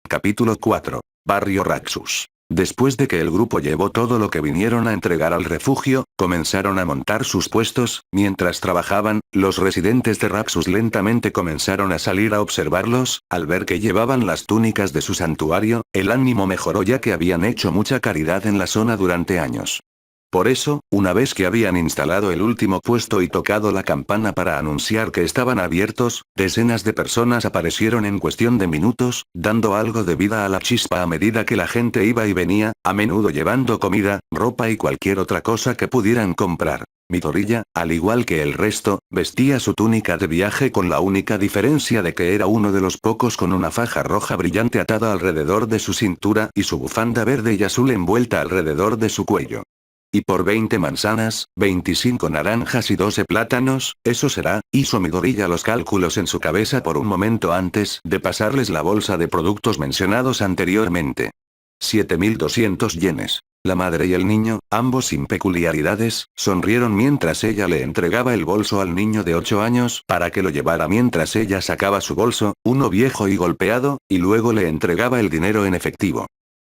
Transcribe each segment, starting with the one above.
Capítulo 4. Barrio Raxus. Después de que el grupo llevó todo lo que vinieron a entregar al refugio, comenzaron a montar sus puestos. Mientras trabajaban, los residentes de Raxus lentamente comenzaron a salir a observarlos. Al ver que llevaban las túnicas de su santuario, el ánimo mejoró ya que habían hecho mucha caridad en la zona durante años. Por eso, una vez que habían instalado el último puesto y tocado la campana para anunciar que estaban abiertos, decenas de personas aparecieron en cuestión de minutos, dando algo de vida a la chispa a medida que la gente iba y venía, a menudo llevando comida, ropa y cualquier otra cosa que pudieran comprar. Midoriya, al igual que el resto, vestía su túnica de viaje con la única diferencia de que era uno de los pocos con una faja roja brillante atada alrededor de su cintura y su bufanda verde y azul envuelta alrededor de su cuello. Y por 20 manzanas, 25 naranjas y 12 plátanos, eso será, hizo Midoriya los cálculos en su cabeza por un momento antes de pasarles la bolsa de productos mencionados anteriormente. 7.200 yenes. La madre y el niño, ambos sin peculiaridades, sonrieron mientras ella le entregaba el bolso al niño de 8 años para que lo llevara mientras ella sacaba su bolso, uno viejo y golpeado, y luego le entregaba el dinero en efectivo.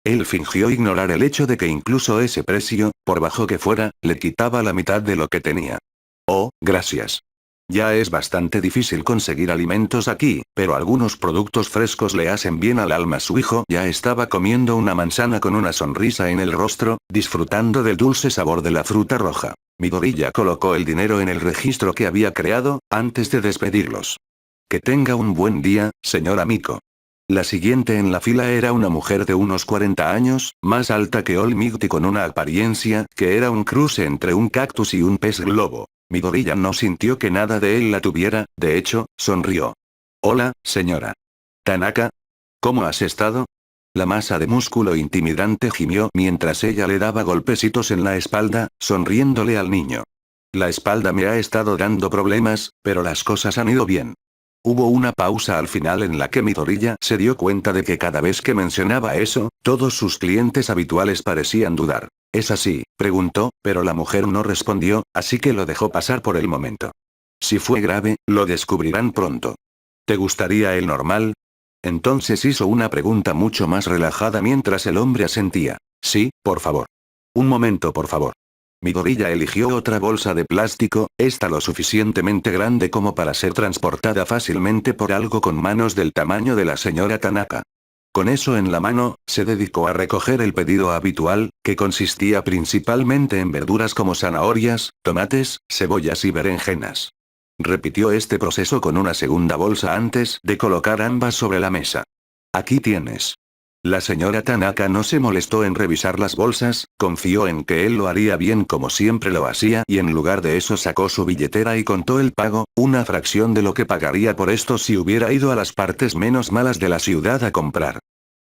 Él fingió ignorar el hecho de que incluso ese precio, por bajo que fuera, le quitaba la mitad de lo que tenía. Oh, gracias. Ya es bastante difícil conseguir alimentos aquí, pero algunos productos frescos le hacen bien al alma. Su hijo ya estaba comiendo una manzana con una sonrisa en el rostro, disfrutando del dulce sabor de la fruta roja. Midoriya colocó el dinero en el registro que había creado, antes de despedirlos. Que tenga un buen día, señora Miko. La siguiente en la fila era una mujer de unos 40 años, más alta que All Might y con una apariencia que era un cruce entre un cactus y un pez globo. Midoriya no sintió que nada de él la tuviera, de hecho, sonrió. Hola, señora Tanaka. ¿Cómo has estado? La masa de músculo intimidante gimió mientras ella le daba golpecitos en la espalda, sonriéndole al niño. La espalda me ha estado dando problemas, pero las cosas han ido bien. Hubo una pausa al final en la que Midoriya se dio cuenta de que cada vez que mencionaba eso, todos sus clientes habituales parecían dudar. ¿Es así?, preguntó, pero la mujer no respondió, así que lo dejó pasar por el momento. Si fue grave, lo descubrirán pronto. ¿Te gustaría el normal? Entonces hizo una pregunta mucho más relajada mientras el hombre asentía. Sí, por favor. Un momento, por favor. Midoriya eligió otra bolsa de plástico, esta lo suficientemente grande como para ser transportada fácilmente por algo con manos del tamaño de la señora Tanaka. Con eso en la mano, se dedicó a recoger el pedido habitual, que consistía principalmente en verduras como zanahorias, tomates, cebollas y berenjenas. Repitió este proceso con una segunda bolsa antes de colocar ambas sobre la mesa. Aquí tienes. La señora Tanaka no se molestó en revisar las bolsas, confió en que él lo haría bien como siempre lo hacía y en lugar de eso sacó su billetera y contó el pago, una fracción de lo que pagaría por esto si hubiera ido a las partes menos malas de la ciudad a comprar.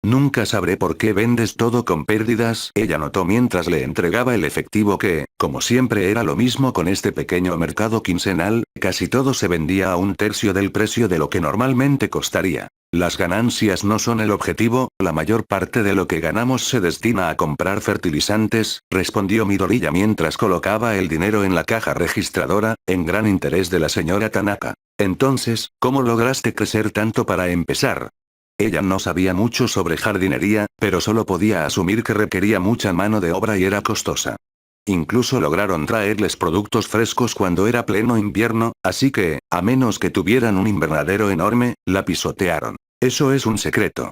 Nunca sabré por qué vendes todo con pérdidas, ella notó mientras le entregaba el efectivo que, como siempre era lo mismo con este pequeño mercado quincenal, casi todo se vendía a un tercio del precio de lo que normalmente costaría. Las ganancias no son el objetivo, la mayor parte de lo que ganamos se destina a comprar fertilizantes, respondió Midoriya mientras colocaba el dinero en la caja registradora, en gran interés de la señora Tanaka. Entonces, ¿cómo lograste crecer tanto para empezar? Ella no sabía mucho sobre jardinería, pero solo podía asumir que requería mucha mano de obra y era costosa. Incluso lograron traerles productos frescos cuando era pleno invierno, así que, a menos que tuvieran un invernadero enorme, la pisotearon. Eso es un secreto.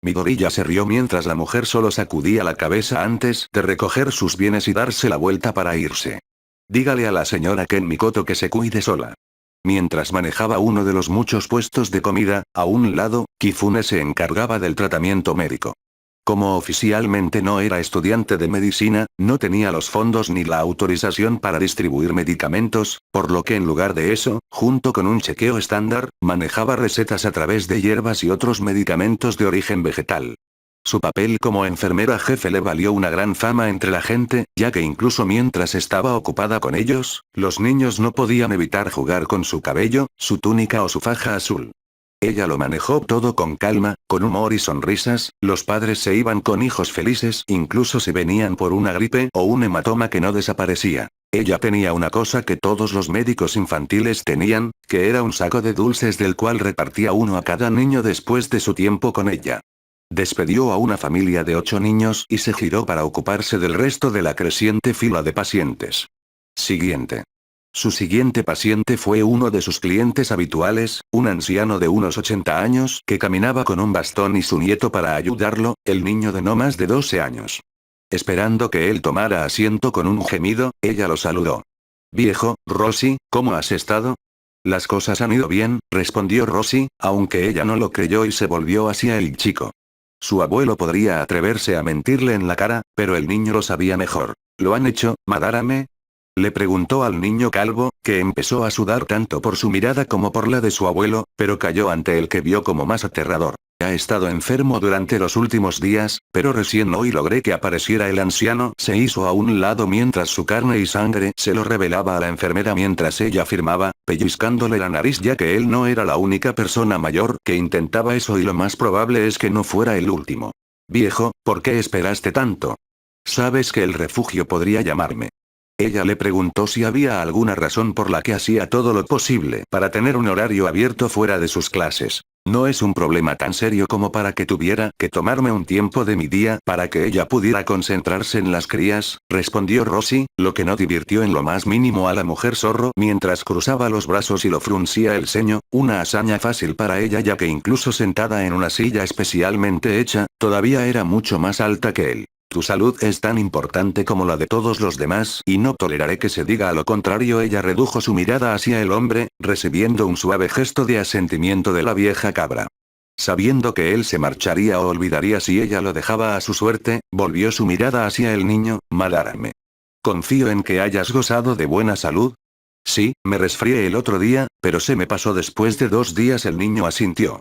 Midoriya se rió mientras la mujer solo sacudía la cabeza antes de recoger sus bienes y darse la vuelta para irse. Dígale a la señora Ken Mikoto que se cuide sola. Mientras manejaba uno de los muchos puestos de comida, a un lado, Kifune se encargaba del tratamiento médico. Como oficialmente no era estudiante de medicina, no tenía los fondos ni la autorización para distribuir medicamentos, por lo que en lugar de eso, junto con un chequeo estándar, manejaba recetas a través de hierbas y otros medicamentos de origen vegetal. Su papel como enfermera jefe le valió una gran fama entre la gente, ya que incluso mientras estaba ocupada con ellos, los niños no podían evitar jugar con su cabello, su túnica o su faja azul. Ella lo manejó todo con calma, con humor y sonrisas, los padres se iban con hijos felices, incluso se venían por una gripe o un hematoma que no desaparecía. Ella tenía una cosa que todos los médicos infantiles tenían, que era un saco de dulces del cual repartía uno a cada niño después de su tiempo con ella. Despedió a una familia de 8 niños y se giró para ocuparse del resto de la creciente fila de pacientes. Siguiente. Su siguiente paciente fue uno de sus clientes habituales, un anciano de unos 80 años que caminaba con un bastón y su nieto para ayudarlo, el niño de no más de 12 años. Esperando que él tomara asiento con un gemido, ella lo saludó. Viejo, Rosie, ¿cómo has estado? Las cosas han ido bien, respondió Rosie, aunque ella no lo creyó y se volvió hacia el chico. Su abuelo podría atreverse a mentirle en la cara, pero el niño lo sabía mejor. ¿Lo han hecho, Madarame? Le preguntó al niño calvo, que empezó a sudar tanto por su mirada como por la de su abuelo, pero cayó ante el que vio como más aterrador. Ha estado enfermo durante los últimos días, pero recién hoy logré que apareciera el anciano. Se hizo a un lado mientras su carne y sangre se lo revelaba a la enfermera mientras ella afirmaba, pellizcándole la nariz ya que él no era la única persona mayor que intentaba eso y lo más probable es que no fuera el último. Viejo, ¿por qué esperaste tanto? Sabes que el refugio podría llamarme. Ella le preguntó si había alguna razón por la que hacía todo lo posible para tener un horario abierto fuera de sus clases. No es un problema tan serio como para que tuviera que tomarme un tiempo de mi día para que ella pudiera concentrarse en las crías, respondió Rosie, lo que no divirtió en lo más mínimo a la mujer zorro mientras cruzaba los brazos y lo fruncía el ceño, una hazaña fácil para ella ya que incluso sentada en una silla especialmente hecha, todavía era mucho más alta que él. Tu salud es tan importante como la de todos los demás y no toleraré que se diga a lo contrario. Ella redujo su mirada hacia el hombre, recibiendo un suave gesto de asentimiento de la vieja cabra. Sabiendo que él se marcharía o olvidaría si ella lo dejaba a su suerte, volvió su mirada hacia el niño, Madarame. Confío en que hayas gozado de buena salud. Sí, me resfrié el otro día, pero se me pasó después de 2 días. El niño asintió.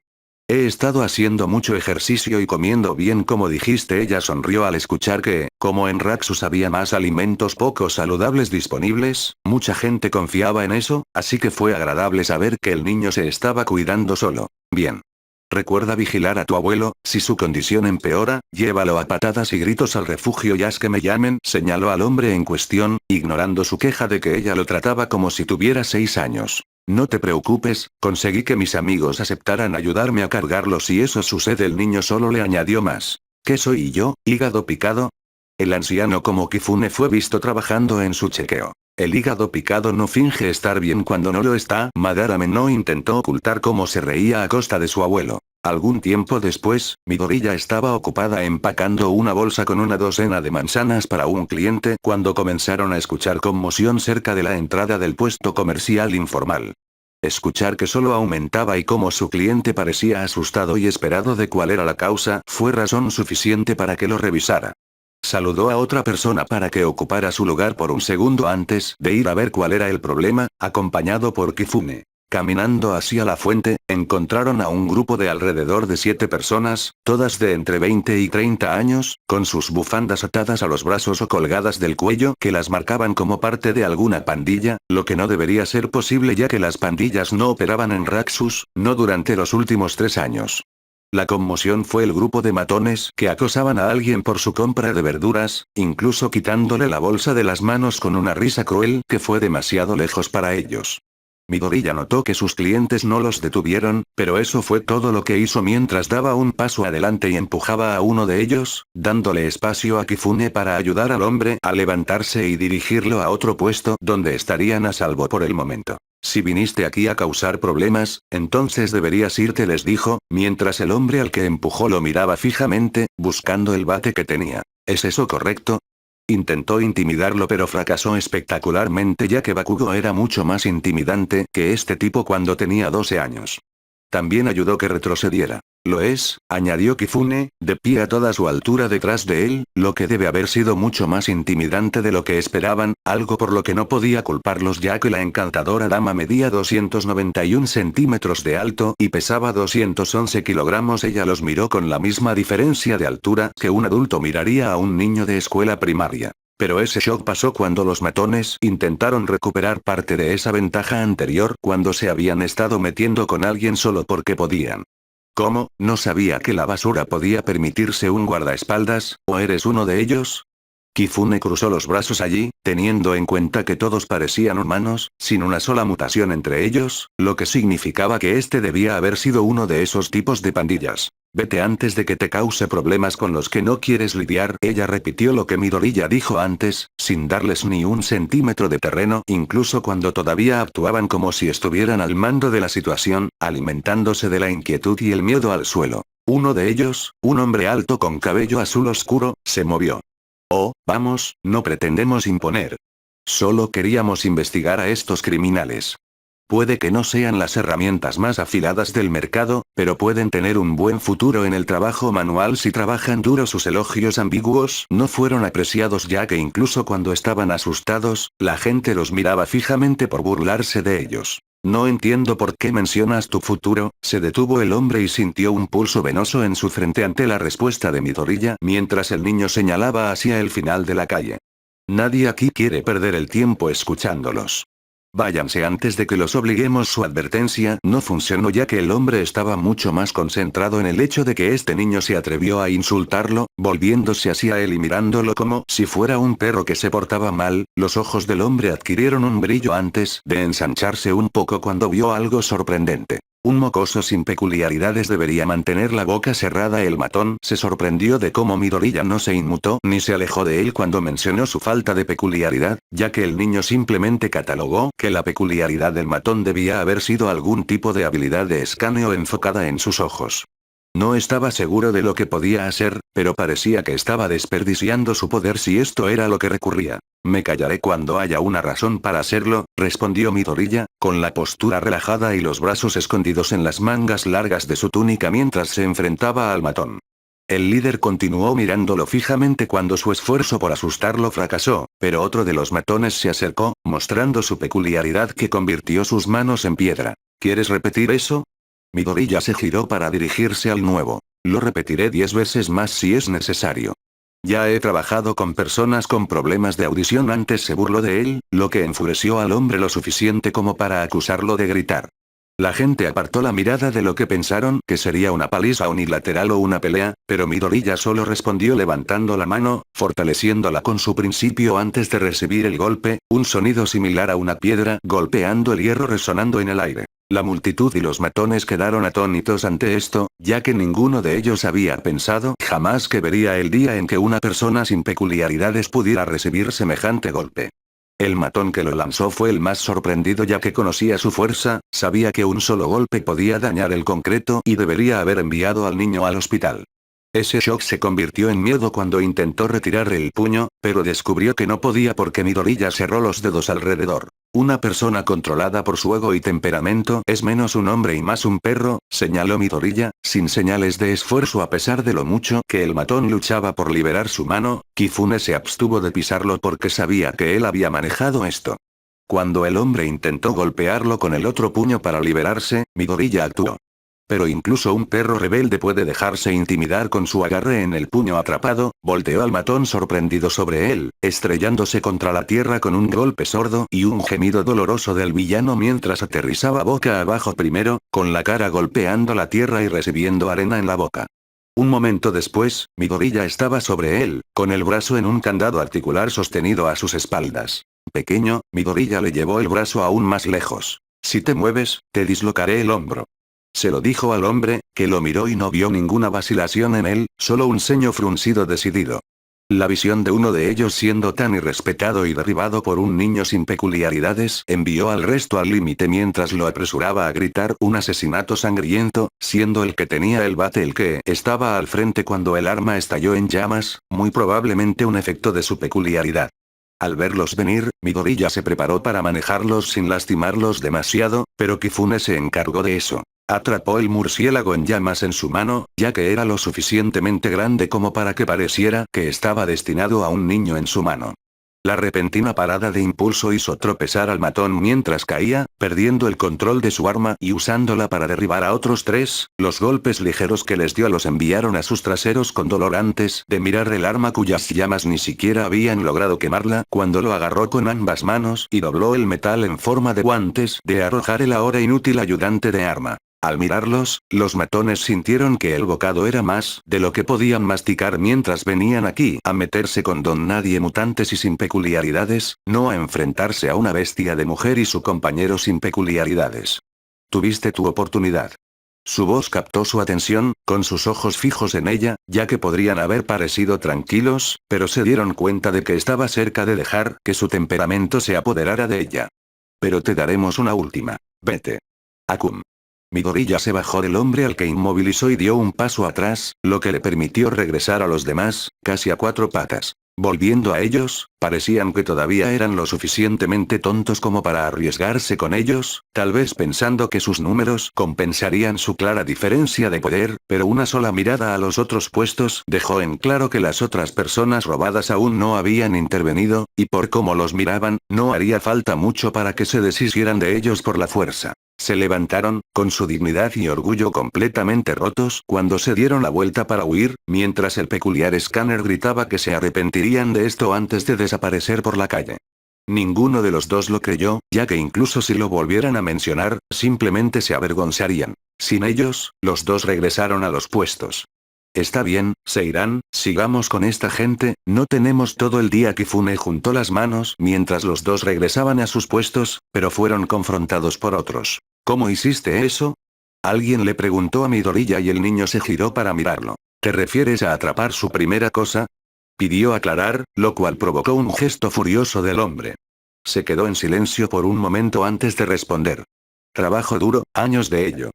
He estado haciendo mucho ejercicio y comiendo bien como dijiste. Ella sonrió al escuchar que, como en Raxus había más alimentos poco saludables disponibles, mucha gente confiaba en eso, así que fue agradable saber que el niño se estaba cuidando solo. Bien. Recuerda vigilar a tu abuelo, si su condición empeora, llévalo a patadas y gritos al refugio y haz que me llamen, señaló al hombre en cuestión, ignorando su queja de que ella lo trataba como si tuviera 6 años. No te preocupes, conseguí que mis amigos aceptaran ayudarme a cargarlo. Si eso sucede, el niño solo le añadió más. ¿Qué soy yo, hígado picado? El anciano como Kifune fue visto trabajando en su chequeo. El hígado picado no finge estar bien cuando no lo está. Madarame no intentó ocultar cómo se reía a costa de su abuelo. Algún tiempo después, Midori ya estaba ocupada empacando una bolsa con una docena de manzanas para un cliente cuando comenzaron a escuchar conmoción cerca de la entrada del puesto comercial informal. Escuchar que solo aumentaba y cómo su cliente parecía asustado y esperado de cuál era la causa fue razón suficiente para que lo revisara. Saludó a otra persona para que ocupara su lugar por un segundo antes de ir a ver cuál era el problema, acompañado por Kifune. Caminando hacia la fuente, encontraron a un grupo de alrededor de 7 personas, todas de entre 20 y 30 años, con sus bufandas atadas a los brazos o colgadas del cuello que las marcaban como parte de alguna pandilla, lo que no debería ser posible ya que las pandillas no operaban en Raxus, no durante los últimos 3 años. La conmoción fue el grupo de matones que acosaban a alguien por su compra de verduras, incluso quitándole la bolsa de las manos con una risa cruel que fue demasiado lejos para ellos. Midori ya notó que sus clientes no los detuvieron, pero eso fue todo lo que hizo mientras daba un paso adelante y empujaba a uno de ellos, dándole espacio a Kifune para ayudar al hombre a levantarse y dirigirlo a otro puesto donde estarían a salvo por el momento. Si viniste aquí a causar problemas, entonces deberías irte, les dijo, mientras el hombre al que empujó lo miraba fijamente, buscando el bate que tenía. ¿Es eso correcto? Intentó intimidarlo pero fracasó espectacularmente ya que Bakugo era mucho más intimidante que este tipo cuando tenía 12 años. También ayudó que retrocediera. Lo es, añadió Kifune, de pie a toda su altura detrás de él, lo que debe haber sido mucho más intimidante de lo que esperaban, algo por lo que no podía culparlos ya que la encantadora dama medía 291 centímetros de alto y pesaba 211 kilogramos. Ella los miró con la misma diferencia de altura que un adulto miraría a un niño de escuela primaria. Pero ese shock pasó cuando los matones intentaron recuperar parte de esa ventaja anterior cuando se habían estado metiendo con alguien solo porque podían. ¿Cómo? ¿No sabía que la basura podía permitirse un guardaespaldas, o eres uno de ellos? Kifune cruzó los brazos allí, teniendo en cuenta que todos parecían humanos, sin una sola mutación entre ellos, lo que significaba que este debía haber sido uno de esos tipos de pandillas. Vete antes de que te cause problemas con los que no quieres lidiar. Ella repitió lo que Midoriya dijo antes, sin darles ni un centímetro de terreno, incluso cuando todavía actuaban como si estuvieran al mando de la situación, alimentándose de la inquietud y el miedo al suelo. Uno de ellos, un hombre alto con cabello azul oscuro, se movió. Oh, vamos, no pretendemos imponer. Solo queríamos investigar a estos criminales. Puede que no sean las herramientas más afiladas del mercado, pero pueden tener un buen futuro en el trabajo manual si trabajan duro. Sus elogios ambiguos no fueron apreciados, ya que incluso cuando estaban asustados, la gente los miraba fijamente por burlarse de ellos. No entiendo por qué mencionas tu futuro. Se detuvo el hombre y sintió un pulso venoso en su frente ante la respuesta de Midoriya mientras el niño señalaba hacia el final de la calle. Nadie aquí quiere perder el tiempo escuchándolos. Váyanse antes de que los obliguemos. Su advertencia no funcionó, ya que el hombre estaba mucho más concentrado en el hecho de que este niño se atrevió a insultarlo, volviéndose hacia él y mirándolo como si fuera un perro que se portaba mal. Los ojos del hombre adquirieron un brillo antes de ensancharse un poco cuando vio algo sorprendente. Un mocoso sin peculiaridades debería mantener la boca cerrada. El matón se sorprendió de cómo Midoriya no se inmutó ni se alejó de él cuando mencionó su falta de peculiaridad, ya que el niño simplemente catalogó que la peculiaridad del matón debía haber sido algún tipo de habilidad de escaneo enfocada en sus ojos. No estaba seguro de lo que podía hacer, pero parecía que estaba desperdiciando su poder si esto era lo que recurría. Me callaré cuando haya una razón para hacerlo, respondió Midoriya, con la postura relajada y los brazos escondidos en las mangas largas de su túnica mientras se enfrentaba al matón. El líder continuó mirándolo fijamente cuando su esfuerzo por asustarlo fracasó, pero otro de los matones se acercó, mostrando su peculiaridad que convirtió sus manos en piedra. ¿Quieres repetir eso? Midoriya se giró para dirigirse al nuevo. Lo repetiré 10 veces más si es necesario. Ya he trabajado con personas con problemas de audición antes. Se burló de él, lo que enfureció al hombre lo suficiente como para acusarlo de gritar. La gente apartó la mirada de lo que pensaron que sería una paliza unilateral o una pelea, pero Midoriya solo respondió levantando la mano, fortaleciéndola con su principio antes de recibir el golpe, un sonido similar a una piedra golpeando el hierro resonando en el aire. La multitud y los matones quedaron atónitos ante esto, ya que ninguno de ellos había pensado jamás que vería el día en que una persona sin peculiaridades pudiera recibir semejante golpe. El matón que lo lanzó fue el más sorprendido, ya que conocía su fuerza, sabía que un solo golpe podía dañar el concreto y debería haber enviado al niño al hospital. Ese shock se convirtió en miedo cuando intentó retirar el puño, pero descubrió que no podía porque Midoriya cerró los dedos alrededor. Una persona controlada por su ego y temperamento es menos un hombre y más un perro, señaló Midoriya, sin señales de esfuerzo a pesar de lo mucho que el matón luchaba por liberar su mano. Kifune se abstuvo de pisarlo porque sabía que él había manejado esto. Cuando el hombre intentó golpearlo con el otro puño para liberarse, Midoriya actuó. Pero incluso un perro rebelde puede dejarse intimidar con su agarre en el puño atrapado. Volteó al matón sorprendido sobre él, estrellándose contra la tierra con un golpe sordo y un gemido doloroso del villano mientras aterrizaba boca abajo primero, con la cara golpeando la tierra y recibiendo arena en la boca. Un momento después, Midoriya estaba sobre él, con el brazo en un candado articular sostenido a sus espaldas. Pequeño, Midoriya le llevó el brazo aún más lejos. Si te mueves, te dislocaré el hombro. Se lo dijo al hombre, que lo miró y no vio ninguna vacilación en él, solo un ceño fruncido decidido. La visión de uno de ellos siendo tan irrespetado y derribado por un niño sin peculiaridades envió al resto al límite mientras lo apresuraba a gritar un asesinato sangriento, siendo el que tenía el bate el que estaba al frente cuando el arma estalló en llamas, muy probablemente un efecto de su peculiaridad. Al verlos venir, Midoriya se preparó para manejarlos sin lastimarlos demasiado, pero Kifune se encargó de eso. Atrapó el murciélago en llamas en su mano, ya que era lo suficientemente grande como para que pareciera que estaba destinado a un niño en su mano. La repentina parada de impulso hizo tropezar al matón mientras caía, perdiendo el control de su arma y usándola para derribar a otros tres. Los golpes ligeros que les dio los enviaron a sus traseros con dolor antes de mirar el arma cuyas llamas ni siquiera habían logrado quemarla cuando lo agarró con ambas manos y dobló el metal en forma de guantes de arrojar el ahora inútil ayudante de arma. Al mirarlos, los matones sintieron que el bocado era más de lo que podían masticar mientras venían aquí a meterse con don nadie mutantes y sin peculiaridades, no a enfrentarse a una bestia de mujer y su compañero sin peculiaridades. Tuviste tu oportunidad. Su voz captó su atención, con sus ojos fijos en ella, ya que podrían haber parecido tranquilos, pero se dieron cuenta de que estaba cerca de dejar que su temperamento se apoderara de ella. Pero te daremos una última. Vete. Akun. Midoriya se bajó del hombre al que inmovilizó y dio un paso atrás, lo que le permitió regresar a los demás, casi a 4 patas. Volviendo a ellos, parecían que todavía eran lo suficientemente tontos como para arriesgarse con ellos, tal vez pensando que sus números compensarían su clara diferencia de poder, pero una sola mirada a los otros puestos dejó en claro que las otras personas robadas aún no habían intervenido, y por cómo los miraban, no haría falta mucho para que se deshicieran de ellos por la fuerza. Se levantaron, con su dignidad y orgullo completamente rotos cuando se dieron la vuelta para huir, mientras el peculiar escáner gritaba que se arrepentirían de esto antes de desaparecer por la calle. Ninguno de los dos lo creyó, ya que incluso si lo volvieran a mencionar, simplemente se avergonzarían. Sin ellos, los dos regresaron a los puestos. Está bien, se irán, sigamos con esta gente, no tenemos todo el día. Kifune juntó las manos mientras los dos regresaban a sus puestos, pero fueron confrontados por otros. ¿Cómo hiciste eso? Alguien le preguntó a Midoriya y el niño se giró para mirarlo. ¿Te refieres a atrapar su primera cosa? Pidió aclarar, lo cual provocó un gesto furioso del hombre. Se quedó en silencio por un momento antes de responder. Trabajo duro, años de ello.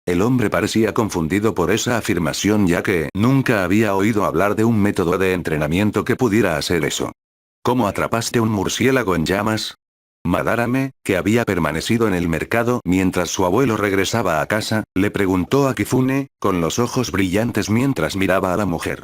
El hombre parecía confundido por esa afirmación ya que nunca había oído hablar de un método de entrenamiento que pudiera hacer eso. ¿Cómo atrapaste un murciélago en llamas? Madarame, que había permanecido en el mercado mientras su abuelo regresaba a casa, le preguntó a Kifune, con los ojos brillantes mientras miraba a la mujer.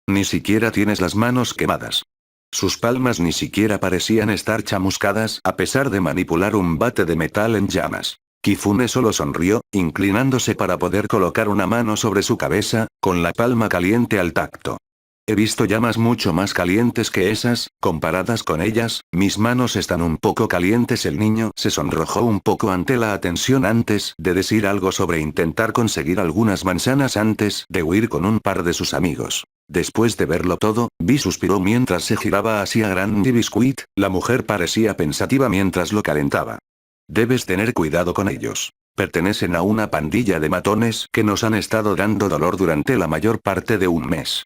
Ni siquiera tienes las manos quemadas. Sus palmas ni siquiera parecían estar chamuscadas a pesar de manipular un bate de metal en llamas. Kifune solo sonrió, inclinándose para poder colocar una mano sobre su cabeza, con la palma caliente al tacto. He visto llamas mucho más calientes que esas, comparadas con ellas, mis manos están un poco calientes. El niño se sonrojó un poco ante la atención antes de decir algo sobre intentar conseguir algunas manzanas antes de huir con un par de sus amigos. Después de verlo todo, Vi suspiró mientras se giraba hacia Grandy Biscuit, la mujer parecía pensativa mientras lo calentaba. Debes tener cuidado con ellos. Pertenecen a una pandilla de matones que nos han estado dando dolor durante la mayor parte de un mes.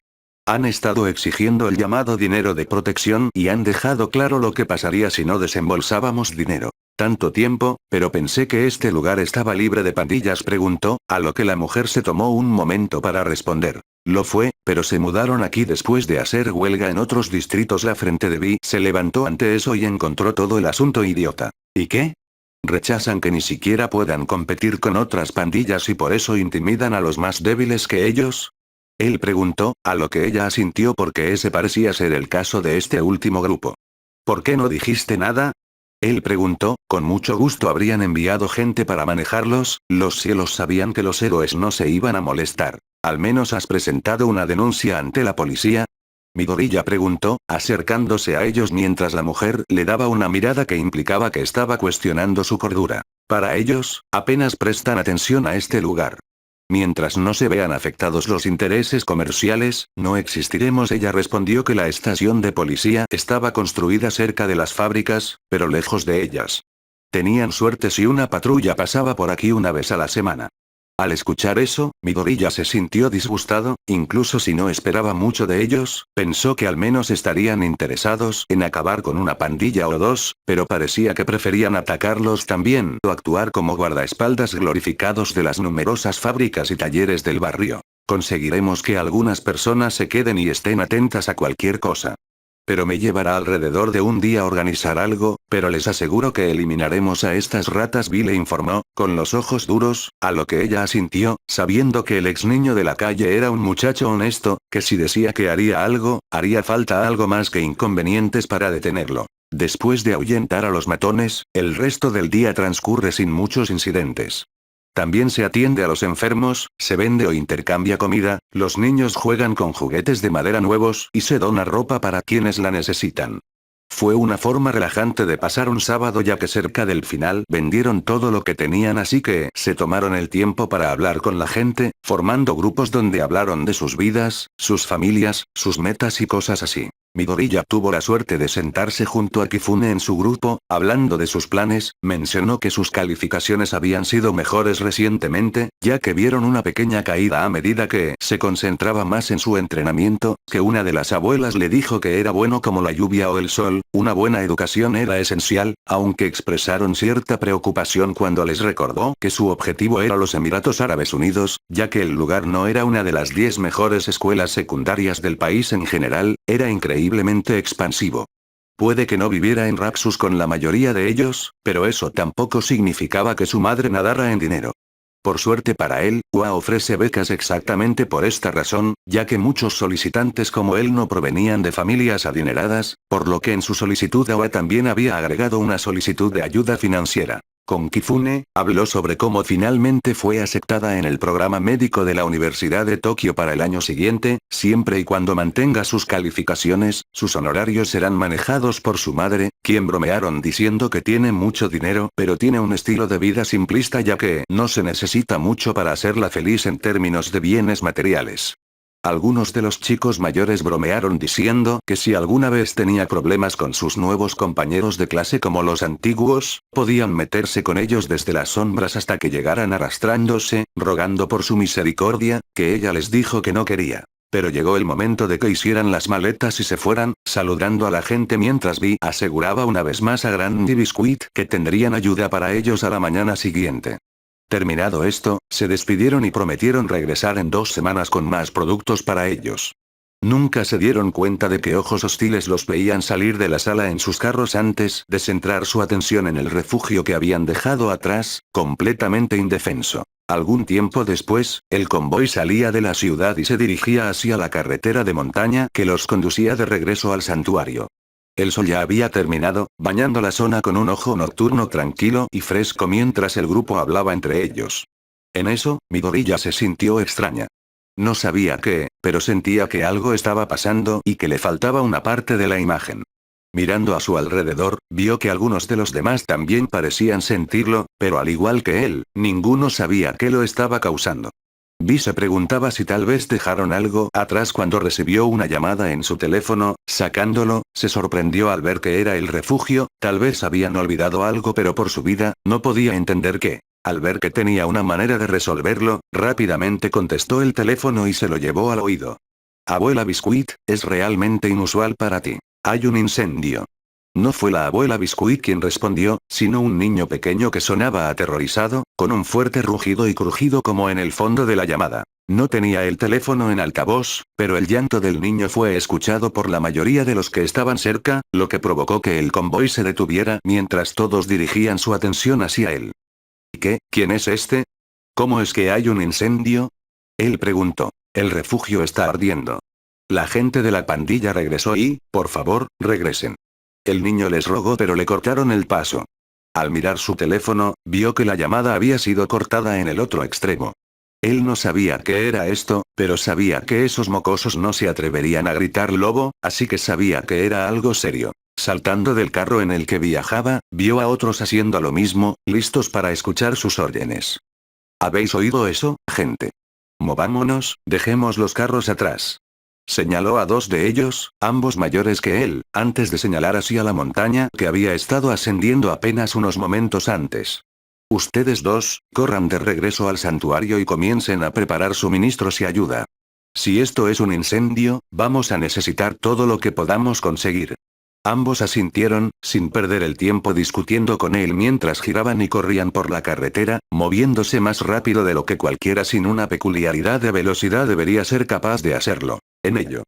Han estado exigiendo el llamado dinero de protección y han dejado claro lo que pasaría si no desembolsábamos dinero. Tanto tiempo, pero pensé que este lugar estaba libre de pandillas, preguntó, a lo que la mujer se tomó un momento para responder. Lo fue, pero se mudaron aquí después de hacer huelga en otros distritos. La frente de Vi se levantó ante eso y encontró todo el asunto idiota. ¿Y qué? Rechazan que ni siquiera puedan competir con otras pandillas y por eso intimidan a los más débiles que ellos. Él preguntó, a lo que ella asintió porque ese parecía ser el caso de este último grupo. ¿Por qué no dijiste nada? Él preguntó, con mucho gusto habrían enviado gente para manejarlos, los cielos sabían que los héroes no se iban a molestar. ¿Al menos has presentado una denuncia ante la policía? Midoriya preguntó, acercándose a ellos mientras la mujer le daba una mirada que implicaba que estaba cuestionando su cordura. Para ellos, apenas prestan atención a este lugar. Mientras no se vean afectados los intereses comerciales, no existiremos. Ella respondió que la estación de policía estaba construida cerca de las fábricas, pero lejos de ellas. Tenían suerte si una patrulla pasaba por aquí una vez a la semana. Al escuchar eso, Midoriya se sintió disgustado, incluso si no esperaba mucho de ellos, pensó que al menos estarían interesados en acabar con una pandilla o dos, pero parecía que preferían atacarlos también o actuar como guardaespaldas glorificados de las numerosas fábricas y talleres del barrio. Conseguiremos que algunas personas se queden y estén atentas a cualquier cosa. Pero me llevará alrededor de un día organizar algo, pero les aseguro que eliminaremos a estas ratas. Vi le informó, con los ojos duros, a lo que ella asintió, sabiendo que el ex niño de la calle era un muchacho honesto, que si decía que haría algo, haría falta algo más que inconvenientes para detenerlo. Después de ahuyentar a los matones, el resto del día transcurre sin muchos incidentes. También se atiende a los enfermos, se vende o intercambia comida, los niños juegan con juguetes de madera nuevos y se dona ropa para quienes la necesitan. Fue una forma relajante de pasar un sábado ya que cerca del final vendieron todo lo que tenían, así que se tomaron el tiempo para hablar con la gente, formando grupos donde hablaron de sus vidas, sus familias, sus metas y cosas así. Midoriya tuvo la suerte de sentarse junto a Kifune en su grupo, hablando de sus planes, mencionó que sus calificaciones habían sido mejores recientemente, ya que vieron una pequeña caída a medida que se concentraba más en su entrenamiento, que una de las abuelas le dijo que era bueno como la lluvia o el sol, una buena educación era esencial, aunque expresaron cierta preocupación cuando les recordó que su objetivo era los Emiratos Árabes Unidos, ya que el lugar no era una de las 10 mejores escuelas secundarias del país en general, era increíblemente expansivo. Puede que no viviera en Raxus con la mayoría de ellos, pero eso tampoco significaba que su madre nadara en dinero. Por suerte para él, UA ofrece becas exactamente por esta razón, ya que muchos solicitantes como él no provenían de familias adineradas, por lo que en su solicitud UA también había agregado una solicitud de ayuda financiera. Con Kifune, habló sobre cómo finalmente fue aceptada en el programa médico de la Universidad de Tokio para el año siguiente, siempre y cuando mantenga sus calificaciones, sus honorarios serán manejados por su madre, quien bromearon diciendo que tiene mucho dinero pero tiene un estilo de vida simplista ya que no se necesita mucho para hacerla feliz en términos de bienes materiales. Algunos de los chicos mayores bromearon diciendo que si alguna vez tenía problemas con sus nuevos compañeros de clase como los antiguos, podían meterse con ellos desde las sombras hasta que llegaran arrastrándose, rogando por su misericordia, que ella les dijo que no quería. Pero llegó el momento de que hicieran las maletas y se fueran, saludando a la gente mientras Vi aseguraba una vez más a Grandy Biscuit que tendrían ayuda para ellos a la mañana siguiente. Terminado esto, se despidieron y prometieron regresar en 2 semanas con más productos para ellos. Nunca se dieron cuenta de que ojos hostiles los veían salir de la sala en sus carros antes de centrar su atención en el refugio que habían dejado atrás, completamente indefenso. Algún tiempo después, el convoy salía de la ciudad y se dirigía hacia la carretera de montaña que los conducía de regreso al santuario. El sol ya había terminado, bañando la zona con un ojo nocturno tranquilo y fresco mientras el grupo hablaba entre ellos. En eso, Midoriya se sintió extraña. No sabía qué, pero sentía que algo estaba pasando y que le faltaba una parte de la imagen. Mirando a su alrededor, vio que algunos de los demás también parecían sentirlo, pero al igual que él, ninguno sabía qué lo estaba causando. Vi se preguntaba si tal vez dejaron algo atrás cuando recibió una llamada en su teléfono, sacándolo, se sorprendió al ver que era el refugio, tal vez habían olvidado algo pero por su vida, no podía entender qué. Al ver que tenía una manera de resolverlo, rápidamente contestó el teléfono y se lo llevó al oído. Abuela Biscuit, es realmente inusual para ti. Hay un incendio. No fue la abuela Biscuit quien respondió, sino un niño pequeño que sonaba aterrorizado, con un fuerte rugido y crujido como en el fondo de la llamada. No tenía el teléfono en altavoz, pero el llanto del niño fue escuchado por la mayoría de los que estaban cerca, lo que provocó que el convoy se detuviera mientras todos dirigían su atención hacia él. ¿Qué? ¿Quién es este? ¿Cómo es que hay un incendio? Él preguntó. El refugio está ardiendo. La gente de la pandilla regresó y, por favor, regresen. El niño les rogó pero le cortaron el paso. Al mirar su teléfono, vio que la llamada había sido cortada en el otro extremo. Él no sabía qué era esto, pero sabía que esos mocosos no se atreverían a gritar lobo, así que sabía que era algo serio. Saltando del carro en el que viajaba, vio a otros haciendo lo mismo, listos para escuchar sus órdenes. ¿Habéis oído eso, gente? Movámonos, dejemos los carros atrás. Señaló a 2 de ellos, ambos mayores que él, antes de señalar hacia la montaña que había estado ascendiendo apenas unos momentos antes. Ustedes 2, corran de regreso al santuario y comiencen a preparar suministros y ayuda. Si esto es un incendio, vamos a necesitar todo lo que podamos conseguir. Ambos asintieron, sin perder el tiempo discutiendo con él mientras giraban y corrían por la carretera, moviéndose más rápido de lo que cualquiera sin una peculiaridad de velocidad debería ser capaz de hacerlo. En ello.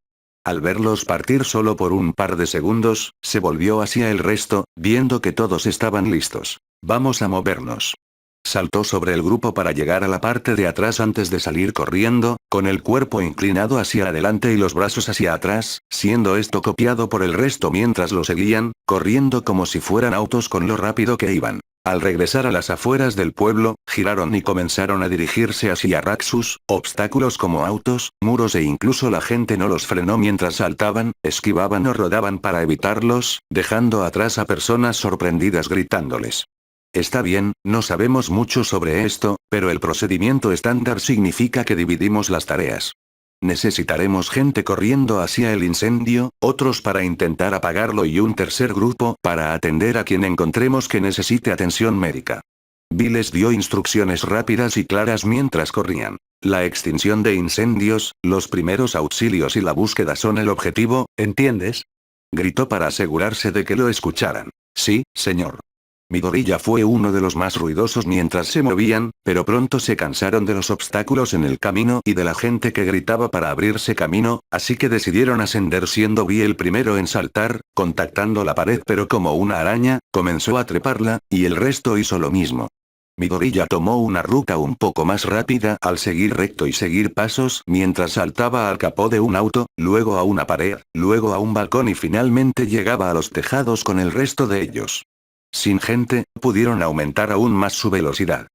Al verlos partir solo por un par de segundos, se volvió hacia el resto, viendo que todos estaban listos. Vamos a movernos. Saltó sobre el grupo para llegar a la parte de atrás antes de salir corriendo, con el cuerpo inclinado hacia adelante y los brazos hacia atrás, siendo esto copiado por el resto mientras lo seguían, corriendo como si fueran autos con lo rápido que iban. Al regresar a las afueras del pueblo, giraron y comenzaron a dirigirse hacia Raxus, obstáculos como autos, muros e incluso la gente no los frenó mientras saltaban, esquivaban o rodaban para evitarlos, dejando atrás a personas sorprendidas gritándoles. Está bien, no sabemos mucho sobre esto, pero el procedimiento estándar significa que dividimos las tareas. Necesitaremos gente corriendo hacia el incendio, otros para intentar apagarlo y un tercer grupo para atender a quien encontremos que necesite atención médica. Vi les dio instrucciones rápidas y claras mientras corrían. La extinción de incendios, los primeros auxilios y la búsqueda son el objetivo, ¿entiendes? Gritó para asegurarse de que lo escucharan. Sí, señor. Midoriya fue uno de los más ruidosos mientras se movían, pero pronto se cansaron de los obstáculos en el camino y de la gente que gritaba para abrirse camino, así que decidieron ascender siendo Vi el primero en saltar, contactando la pared pero como una araña, comenzó a treparla, y el resto hizo lo mismo. Midoriya tomó una ruta un poco más rápida al seguir recto y seguir pasos mientras saltaba al capó de un auto, luego a una pared, luego a un balcón y finalmente llegaba a los tejados con el resto de ellos. Sin gente, pudieron aumentar aún más su velocidad.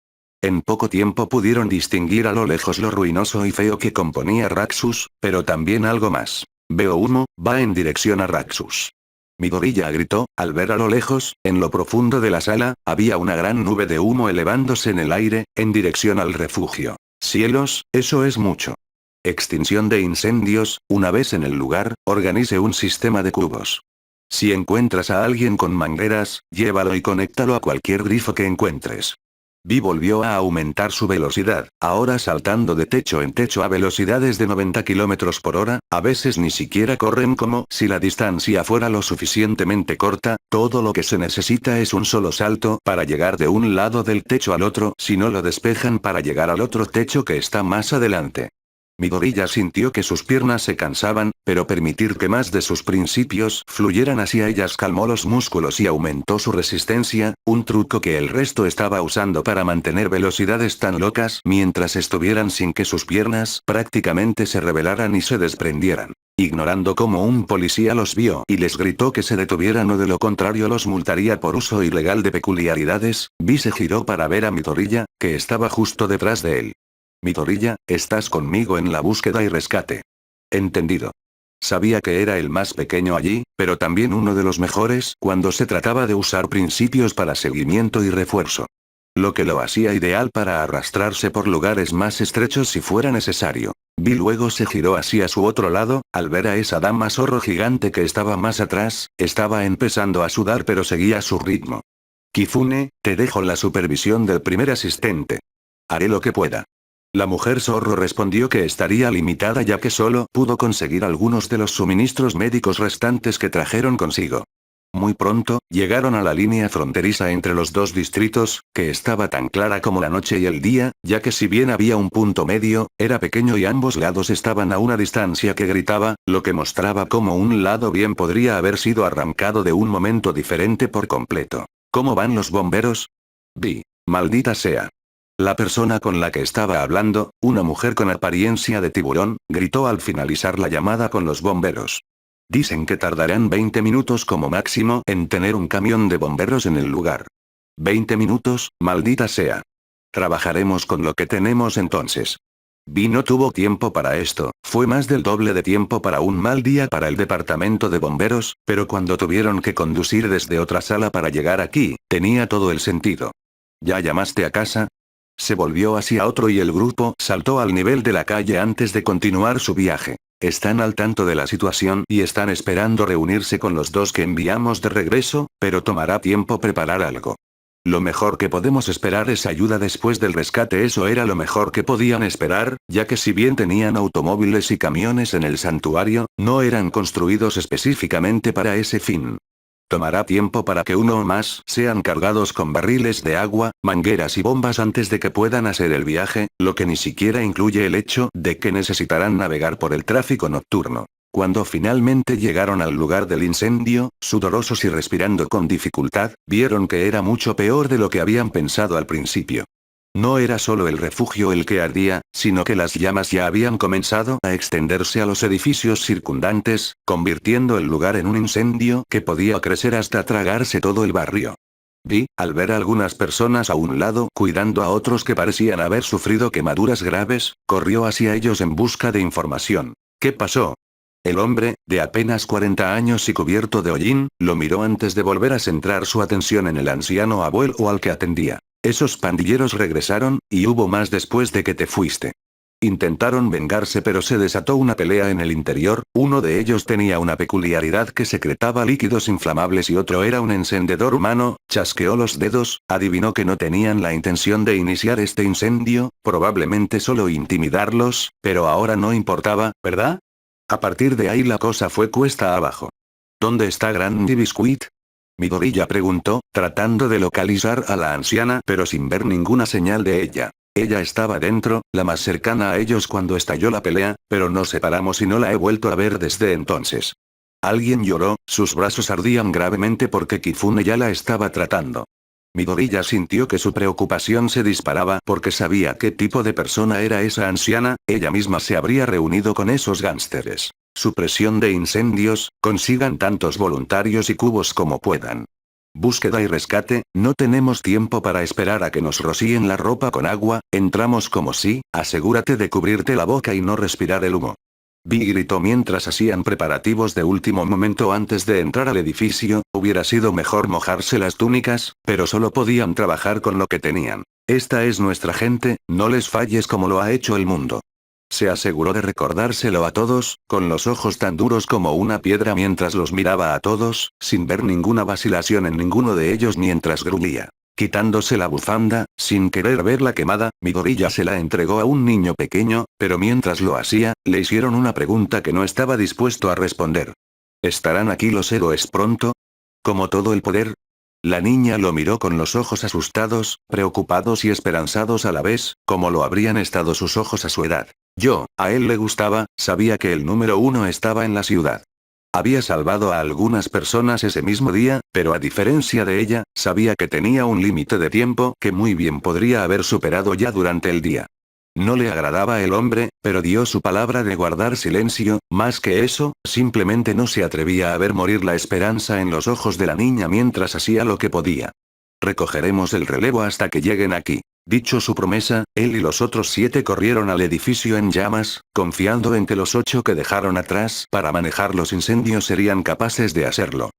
En poco tiempo pudieron distinguir a lo lejos lo ruinoso y feo que componía Raxus, pero también algo más. Veo humo, va en dirección a Raxus. Midoriya gritó, al ver a lo lejos, en lo profundo de la sala, había una gran nube de humo elevándose en el aire, en dirección al refugio. Cielos, eso es mucho. Extinción de incendios, una vez en el lugar, organice un sistema de cubos. Si encuentras a alguien con mangueras, llévalo y conéctalo a cualquier grifo que encuentres. Vi volvió a aumentar su velocidad, ahora saltando de techo en techo a velocidades de 90 km por hora, a veces ni siquiera corren como si la distancia fuera lo suficientemente corta, todo lo que se necesita es un solo salto para llegar de un lado del techo al otro si no lo despejan para llegar al otro techo que está más adelante. Midoriya sintió que sus piernas se cansaban, pero permitir que más de sus principios fluyeran hacia ellas calmó los músculos y aumentó su resistencia, un truco que el resto estaba usando para mantener velocidades tan locas mientras estuvieran sin que sus piernas prácticamente se rebelaran y se desprendieran. Ignorando cómo un policía los vio y les gritó que se detuvieran o de lo contrario los multaría por uso ilegal de peculiaridades, Vi se giró para ver a Midoriya, que estaba justo detrás de él. Midoriya, estás conmigo en la búsqueda y rescate. Entendido. Sabía que era el más pequeño allí, pero también uno de los mejores cuando se trataba de usar principios para seguimiento y refuerzo. Lo que lo hacía ideal para arrastrarse por lugares más estrechos si fuera necesario. Vi luego se giró hacia su otro lado, al ver a esa dama zorro gigante que estaba más atrás, estaba empezando a sudar pero seguía su ritmo. Kifune, te dejo la supervisión del primer asistente. Haré lo que pueda. La mujer zorro respondió que estaría limitada ya que solo pudo conseguir algunos de los suministros médicos restantes que trajeron consigo. Muy pronto, llegaron a la línea fronteriza entre los dos distritos, que estaba tan clara como la noche y el día, ya que si bien había un punto medio, era pequeño y ambos lados estaban a una distancia que gritaba, lo que mostraba cómo un lado bien podría haber sido arrancado de un momento diferente por completo. ¿Cómo van los bomberos? Vi. Maldita sea. La persona con la que estaba hablando, una mujer con apariencia de tiburón, gritó al finalizar la llamada con los bomberos. Dicen que tardarán 20 minutos como máximo en tener un camión de bomberos en el lugar. 20 minutos, maldita sea. Trabajaremos con lo que tenemos entonces. Vi no tuvo tiempo para esto, fue más del doble de tiempo para un mal día para el departamento de bomberos, pero cuando tuvieron que conducir desde otra sala para llegar aquí, tenía todo el sentido. ¿Ya llamaste a casa? Se volvió hacia otro y el grupo saltó al nivel de la calle antes de continuar su viaje. Están al tanto de la situación y están esperando reunirse con los dos que enviamos de regreso, pero tomará tiempo preparar algo. Lo mejor que podemos esperar es ayuda después del rescate. Eso era lo mejor que podían esperar, ya que si bien tenían automóviles y camiones en el santuario, no eran construidos específicamente para ese fin. Tomará tiempo para que uno o más sean cargados con barriles de agua, mangueras y bombas antes de que puedan hacer el viaje, lo que ni siquiera incluye el hecho de que necesitarán navegar por el tráfico nocturno. Cuando finalmente llegaron al lugar del incendio, sudorosos y respirando con dificultad, vieron que era mucho peor de lo que habían pensado al principio. No era solo el refugio el que ardía, sino que las llamas ya habían comenzado a extenderse a los edificios circundantes, convirtiendo el lugar en un incendio que podía crecer hasta tragarse todo el barrio. Vi, al ver a algunas personas a un lado cuidando a otros que parecían haber sufrido quemaduras graves, corrió hacia ellos en busca de información. ¿Qué pasó? El hombre, de apenas 40 años y cubierto de hollín, lo miró antes de volver a centrar su atención en el anciano abuelo al que atendía. Esos pandilleros regresaron, y hubo más después de que te fuiste. Intentaron vengarse pero se desató una pelea en el interior, uno de ellos tenía una peculiaridad que secretaba líquidos inflamables y otro era un encendedor humano, chasqueó los dedos, adivinó que no tenían la intención de iniciar este incendio, probablemente solo intimidarlos, pero ahora no importaba, ¿verdad? A partir de ahí la cosa fue cuesta abajo. ¿Dónde está Granny Biscuit? Midorilla preguntó, tratando de localizar a la anciana pero sin ver ninguna señal de ella. Ella estaba dentro, la más cercana a ellos cuando estalló la pelea, pero nos separamos y no la he vuelto a ver desde entonces. Alguien lloró, sus brazos ardían gravemente porque Kifune ya la estaba tratando. Midorilla sintió que su preocupación se disparaba porque sabía qué tipo de persona era esa anciana, ella misma se habría reunido con esos gánsteres. Supresión de incendios, consigan tantos voluntarios y cubos como puedan. Búsqueda y rescate, no tenemos tiempo para esperar a que nos rocíen la ropa con agua, entramos como si, asegúrate de cubrirte la boca y no respirar el humo. Vi gritó mientras hacían preparativos de último momento antes de entrar al edificio, hubiera sido mejor mojarse las túnicas, pero solo podían trabajar con lo que tenían. Esta es nuestra gente, no les falles como lo ha hecho el mundo. Se aseguró de recordárselo a todos, con los ojos tan duros como una piedra mientras los miraba a todos, sin ver ninguna vacilación en ninguno de ellos mientras gruñía. Quitándose la bufanda, sin querer verla quemada, Midorilla se la entregó a un niño pequeño, pero mientras lo hacía, le hicieron una pregunta que no estaba dispuesto a responder. ¿Estarán aquí los héroes pronto? ¿Como todo el poder? La niña lo miró con los ojos asustados, preocupados y esperanzados a la vez, como lo habrían estado sus ojos a su edad. A él le gustaba, sabía que el número 1 estaba en la ciudad. Había salvado a algunas personas ese mismo día, pero a diferencia de ella, sabía que tenía un límite de tiempo que muy bien podría haber superado ya durante el día. No le agradaba el hombre, pero dio su palabra de guardar silencio, más que eso, simplemente no se atrevía a ver morir la esperanza en los ojos de la niña mientras hacía lo que podía. Recogeremos el relevo hasta que lleguen aquí. Dicho su promesa, él y los otros 7 corrieron al edificio en llamas, confiando en que los 8 que dejaron atrás para manejar los incendios serían capaces de hacerlo.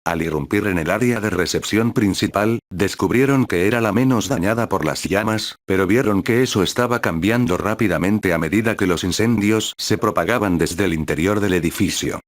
Al irrumpir en el área de recepción principal, descubrieron que era la menos dañada por las llamas, pero vieron que eso estaba cambiando rápidamente a medida que los incendios se propagaban desde el interior del edificio.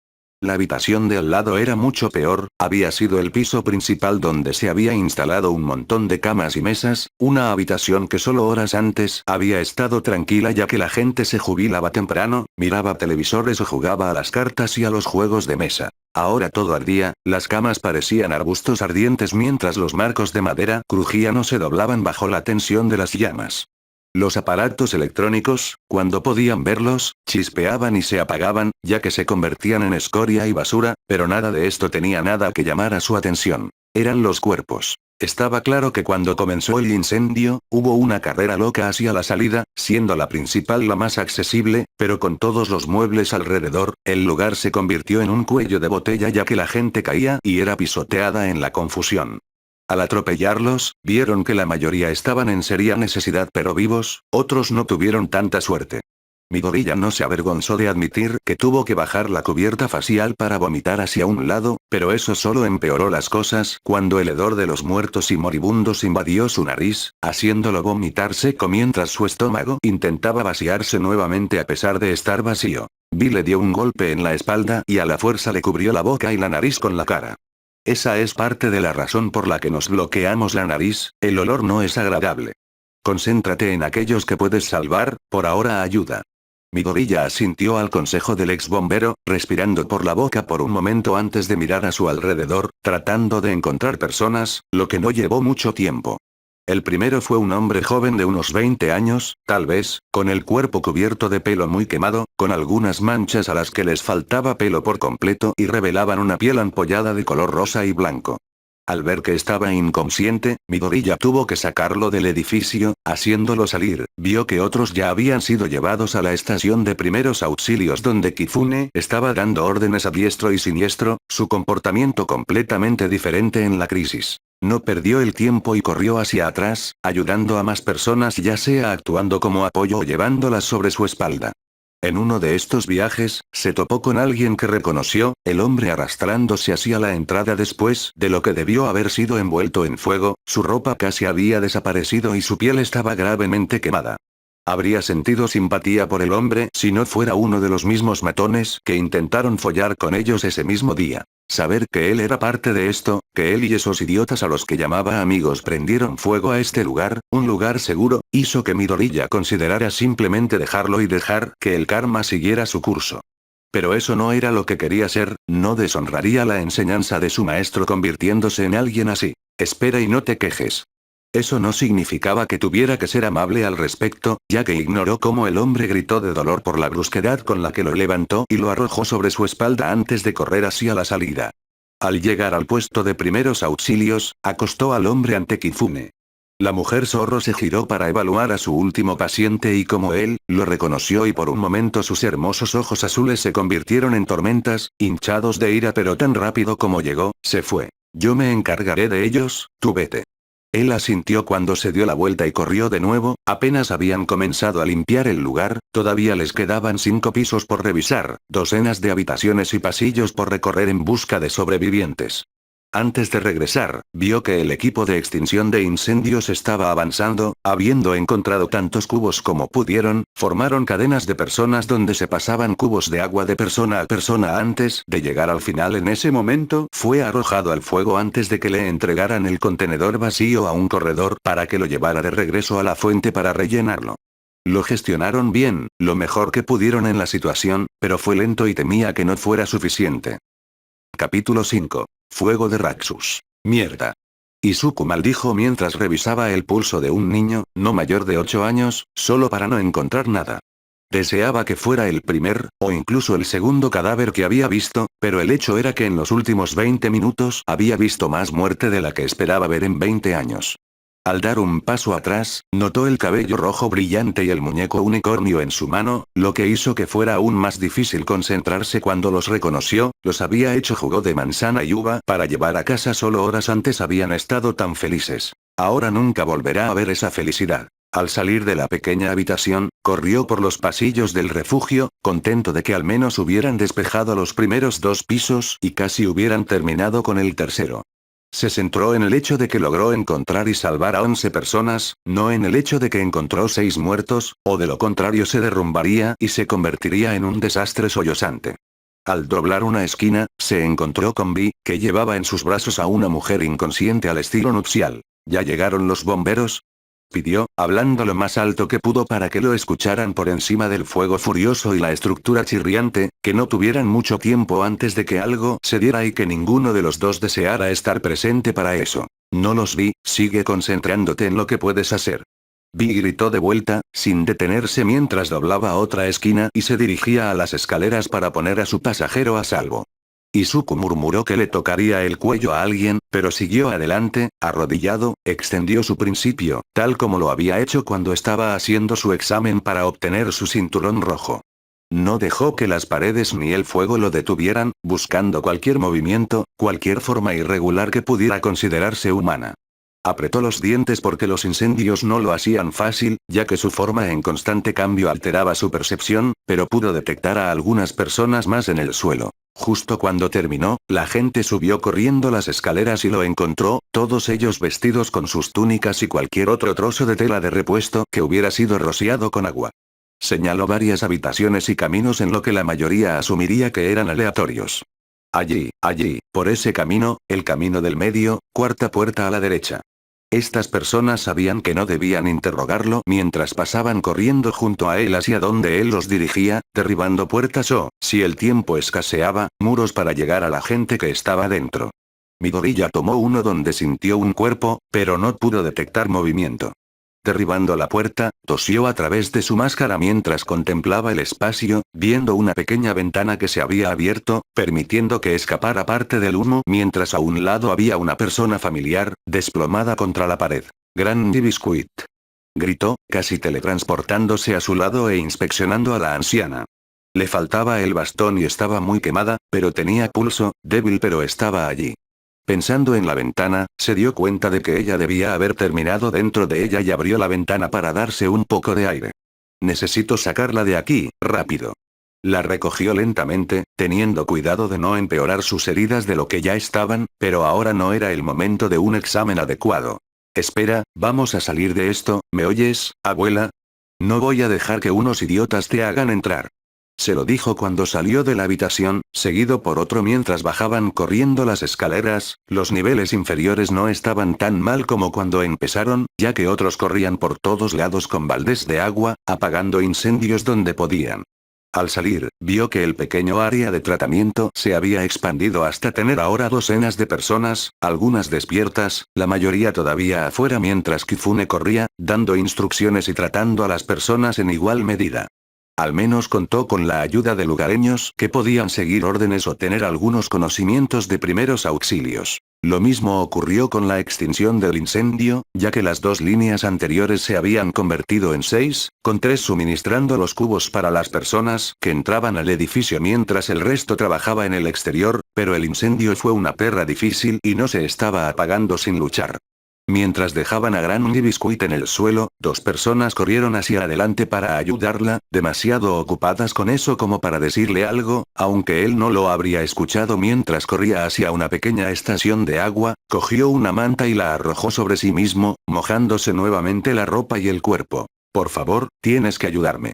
La habitación de al lado era mucho peor, había sido el piso principal donde se había instalado un montón de camas y mesas, una habitación que solo horas antes había estado tranquila ya que la gente se jubilaba temprano, miraba televisores o jugaba a las cartas y a los juegos de mesa. Ahora todo ardía, las camas parecían arbustos ardientes mientras los marcos de madera crujían o se doblaban bajo la tensión de las llamas. Los aparatos electrónicos, cuando podían verlos, chispeaban y se apagaban, ya que se convertían en escoria y basura, pero nada de esto tenía nada que llamar a su atención. Eran los cuerpos. Estaba claro que cuando comenzó el incendio, hubo una carrera loca hacia la salida, siendo la principal la más accesible, pero con todos los muebles alrededor, el lugar se convirtió en un cuello de botella ya que la gente caía y era pisoteada en la confusión. Al atropellarlos, vieron que la mayoría estaban en seria necesidad pero vivos, otros no tuvieron tanta suerte. Midorilla no se avergonzó de admitir que tuvo que bajar la cubierta facial para vomitar hacia un lado, pero eso solo empeoró las cosas cuando el hedor de los muertos y moribundos invadió su nariz, haciéndolo vomitar seco mientras su estómago intentaba vaciarse nuevamente a pesar de estar vacío. Vi le dio un golpe en la espalda y a la fuerza le cubrió la boca y la nariz con la cara. Esa es parte de la razón por la que nos bloqueamos la nariz, el olor no es agradable. Concéntrate en aquellos que puedes salvar, por ahora ayuda. Midorilla asintió al consejo del ex bombero, respirando por la boca por un momento antes de mirar a su alrededor, tratando de encontrar personas, lo que no llevó mucho tiempo. El primero fue un hombre joven de unos 20 años, tal vez, con el cuerpo cubierto de pelo muy quemado, con algunas manchas a las que les faltaba pelo por completo y revelaban una piel ampollada de color rosa y blanco. Al ver que estaba inconsciente, Midorilla tuvo que sacarlo del edificio, haciéndolo salir, vio que otros ya habían sido llevados a la estación de primeros auxilios donde Kifune estaba dando órdenes a diestro y siniestro, su comportamiento completamente diferente en la crisis. No perdió el tiempo y corrió hacia atrás, ayudando a más personas ya sea actuando como apoyo o llevándolas sobre su espalda. En uno de estos viajes, se topó con alguien que reconoció, el hombre arrastrándose hacia la entrada después de lo que debió haber sido envuelto en fuego, su ropa casi había desaparecido y su piel estaba gravemente quemada. Habría sentido simpatía por el hombre si no fuera uno de los mismos matones que intentaron follar con ellos ese mismo día. Saber que él era parte de esto, que él y esos idiotas a los que llamaba amigos prendieron fuego a este lugar, un lugar seguro, hizo que Midoriya considerara simplemente dejarlo y dejar que el karma siguiera su curso. Pero eso no era lo que quería ser, no deshonraría la enseñanza de su maestro convirtiéndose en alguien así. Espera y no te quejes. Eso no significaba que tuviera que ser amable al respecto, ya que ignoró cómo el hombre gritó de dolor por la brusquedad con la que lo levantó y lo arrojó sobre su espalda antes de correr hacia la salida. Al llegar al puesto de primeros auxilios, acostó al hombre ante Kifune. La mujer zorro se giró para evaluar a su último paciente y como él, lo reconoció y por un momento sus hermosos ojos azules se convirtieron en tormentas, hinchados de ira pero tan rápido como llegó, se fue. Yo me encargaré de ellos, tú vete. Él asintió cuando se dio la vuelta y corrió de nuevo, apenas habían comenzado a limpiar el lugar, todavía les quedaban 5 pisos por revisar, docenas de habitaciones y pasillos por recorrer en busca de sobrevivientes. Antes de regresar, vio que el equipo de extinción de incendios estaba avanzando, habiendo encontrado tantos cubos como pudieron, formaron cadenas de personas donde se pasaban cubos de agua de persona a persona antes de llegar al final. En ese momento, fue arrojado al fuego antes de que le entregaran el contenedor vacío a un corredor para que lo llevara de regreso a la fuente para rellenarlo. Lo gestionaron bien, lo mejor que pudieron en la situación, pero fue lento y temía que no fuera suficiente. Capítulo 5. Fuego de Raxus. Mierda. Izuku maldijo mientras revisaba el pulso de un niño, no mayor de 8 años, solo para no encontrar nada. Deseaba que fuera el primer, o incluso el segundo cadáver que había visto, pero el hecho era que en los últimos 20 minutos había visto más muerte de la que esperaba ver en 20 años. Al dar un paso atrás, notó el cabello rojo brillante y el muñeco unicornio en su mano, lo que hizo que fuera aún más difícil concentrarse cuando los reconoció. Los había hecho jugo de manzana y uva para llevar a casa, solo horas antes habían estado tan felices. Ahora nunca volverá a ver esa felicidad. Al salir de la pequeña habitación, corrió por los pasillos del refugio, contento de que al menos hubieran despejado los primeros 2 pisos y casi hubieran terminado con el tercero. Se centró en el hecho de que logró encontrar y salvar a 11 personas, no en el hecho de que encontró 6 muertos, o de lo contrario se derrumbaría y se convertiría en un desastre sollozante. Al doblar una esquina, se encontró con Vi, que llevaba en sus brazos a una mujer inconsciente al estilo nupcial. ¿Ya llegaron los bomberos?, pidió, hablando lo más alto que pudo para que lo escucharan por encima del fuego furioso y la estructura chirriante, que no tuvieran mucho tiempo antes de que algo se diera y que ninguno de los dos deseara estar presente para eso. No los vi, sigue concentrándote en lo que puedes hacer. Vi gritó de vuelta, sin detenerse mientras doblaba otra esquina y se dirigía a las escaleras para poner a su pasajero a salvo. Izuku murmuró que le tocaría el cuello a alguien, pero siguió adelante, arrodillado, extendió su principio, tal como lo había hecho cuando estaba haciendo su examen para obtener su cinturón rojo. No dejó que las paredes ni el fuego lo detuvieran, buscando cualquier movimiento, cualquier forma irregular que pudiera considerarse humana. Apretó los dientes porque los incendios no lo hacían fácil, ya que su forma en constante cambio alteraba su percepción, pero pudo detectar a algunas personas más en el suelo. Justo cuando terminó, la gente subió corriendo las escaleras y lo encontró, todos ellos vestidos con sus túnicas y cualquier otro trozo de tela de repuesto que hubiera sido rociado con agua. Señaló varias habitaciones y caminos en lo que la mayoría asumiría que eran aleatorios. Allí, por ese camino, el camino del medio, 4ª puerta a la derecha. Estas personas sabían que no debían interrogarlo mientras pasaban corriendo junto a él hacia donde él los dirigía, derribando puertas o, si el tiempo escaseaba, muros para llegar a la gente que estaba dentro. Midoriya tomó uno donde sintió un cuerpo, pero no pudo detectar movimiento. Derribando la puerta, tosió a través de su máscara mientras contemplaba el espacio, viendo una pequeña ventana que se había abierto, permitiendo que escapara parte del humo mientras a un lado había una persona familiar, desplomada contra la pared. Granny Biscuit. Gritó, casi teletransportándose a su lado e inspeccionando a la anciana. Le faltaba el bastón y estaba muy quemada, pero tenía pulso, débil pero estaba allí. Pensando en la ventana, se dio cuenta de que ella debía haber terminado dentro de ella y abrió la ventana para darse un poco de aire. Necesito sacarla de aquí, rápido. La recogió lentamente, teniendo cuidado de no empeorar sus heridas de lo que ya estaban, pero ahora no era el momento de un examen adecuado. Espera, vamos a salir de esto, ¿me oyes, abuela? No voy a dejar que unos idiotas te hagan entrar. Se lo dijo cuando salió de la habitación, seguido por otro mientras bajaban corriendo las escaleras. Los niveles inferiores no estaban tan mal como cuando empezaron, ya que otros corrían por todos lados con baldes de agua, apagando incendios donde podían. Al salir, vio que el pequeño área de tratamiento se había expandido hasta tener ahora docenas de personas, algunas despiertas, la mayoría todavía afuera mientras Kifune corría, dando instrucciones y tratando a las personas en igual medida. Al menos contó con la ayuda de lugareños que podían seguir órdenes o tener algunos conocimientos de primeros auxilios. Lo mismo ocurrió con la extinción del incendio, ya que las dos líneas anteriores se habían convertido en 6, con 3 suministrando los cubos para las personas que entraban al edificio mientras el resto trabajaba en el exterior, pero el incendio fue una perra difícil y no se estaba apagando sin luchar. Mientras dejaban a Granny Biscuit en el suelo, 2 personas corrieron hacia adelante para ayudarla, demasiado ocupadas con eso como para decirle algo, aunque él no lo habría escuchado mientras corría hacia una pequeña estación de agua, cogió una manta y la arrojó sobre sí mismo, mojándose nuevamente la ropa y el cuerpo. Por favor, tienes que ayudarme.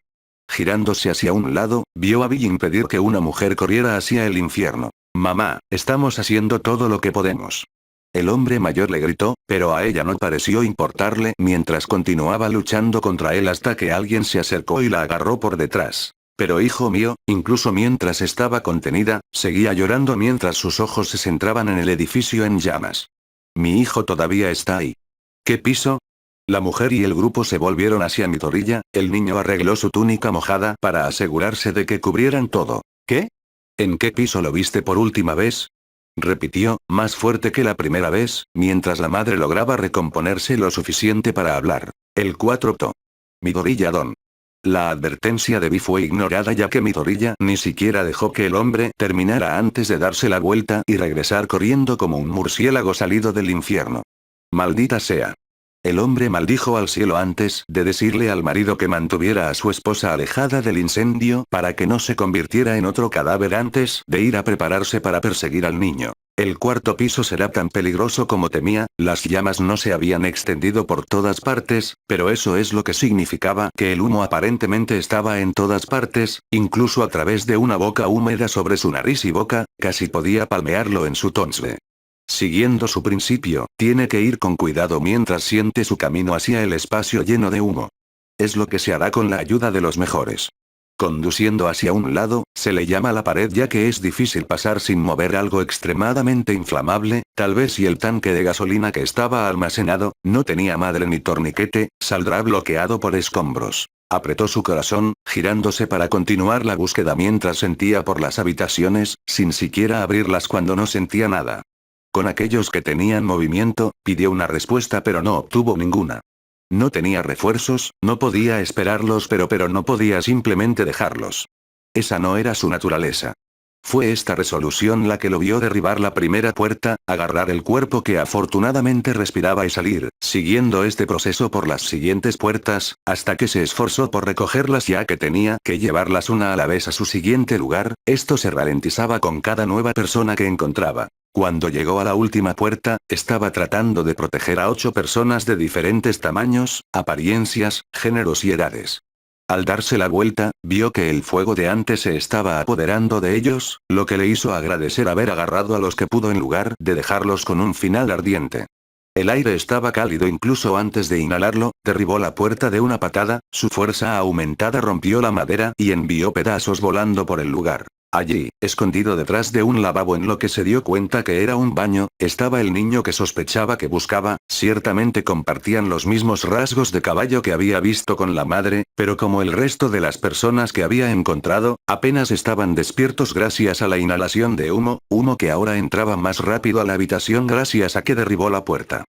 Girándose hacia un lado, vio a Bill impedir que una mujer corriera hacia el infierno. Mamá, estamos haciendo todo lo que podemos. El hombre mayor le gritó, pero a ella no pareció importarle mientras continuaba luchando contra él hasta que alguien se acercó y la agarró por detrás. Pero hijo mío, incluso mientras estaba contenida, seguía llorando mientras sus ojos se centraban en el edificio en llamas. Mi hijo todavía está ahí. ¿Qué piso? La mujer y el grupo se volvieron hacia Midoriya, el niño arregló su túnica mojada para asegurarse de que cubrieran todo. ¿Qué? ¿En qué piso lo viste por última vez? Repitió, más fuerte que la primera vez, mientras la madre lograba recomponerse lo suficiente para hablar. El 4 Midoriya-don. La advertencia de Vi fue ignorada ya que Midoriya ni siquiera dejó que el hombre terminara antes de darse la vuelta y regresar corriendo como un murciélago salido del infierno. Maldita sea. El hombre maldijo al cielo antes de decirle al marido que mantuviera a su esposa alejada del incendio para que no se convirtiera en otro cadáver antes de ir a prepararse para perseguir al niño. El 4 piso será tan peligroso como temía, las llamas no se habían extendido por todas partes, pero eso es lo que significaba que el humo aparentemente estaba en todas partes, incluso a través de una boca húmeda sobre su nariz y boca, casi podía palmearlo en su tonsle. Siguiendo su principio, tiene que ir con cuidado mientras siente su camino hacia el espacio lleno de humo. Es lo que se hará con la ayuda de los mejores. Conduciendo hacia un lado, se le llama la pared ya que es difícil pasar sin mover algo extremadamente inflamable, tal vez si el tanque de gasolina que estaba almacenado, no tenía madre ni torniquete, saldrá bloqueado por escombros. Apretó su corazón, girándose para continuar la búsqueda mientras sentía por las habitaciones, sin siquiera abrirlas cuando no sentía nada. Con aquellos que tenían movimiento, pidió una respuesta pero no obtuvo ninguna. No tenía refuerzos, no podía esperarlos pero no podía simplemente dejarlos. Esa no era su naturaleza. Fue esta resolución la que lo vio derribar la primera puerta, agarrar el cuerpo que afortunadamente respiraba y salir, siguiendo este proceso por las siguientes puertas, hasta que se esforzó por recogerlas ya que tenía que llevarlas una a la vez a su siguiente lugar. Esto se ralentizaba con cada nueva persona que encontraba. Cuando llegó a la última puerta, estaba tratando de proteger a 8 personas de diferentes tamaños, apariencias, géneros y edades. Al darse la vuelta, vio que el fuego de antes se estaba apoderando de ellos, lo que le hizo agradecer haber agarrado a los que pudo en lugar de dejarlos con un final ardiente. El aire estaba cálido incluso antes de inhalarlo, derribó la puerta de una patada, su fuerza aumentada rompió la madera y envió pedazos volando por el lugar. Allí, escondido detrás de un lavabo en lo que se dio cuenta que era un baño, estaba el niño que sospechaba que buscaba, ciertamente compartían los mismos rasgos de caballo que había visto con la madre, pero como el resto de las personas que había encontrado, apenas estaban despiertos gracias a la inhalación de humo, humo que ahora entraba más rápido a la habitación gracias a que derribó la puerta.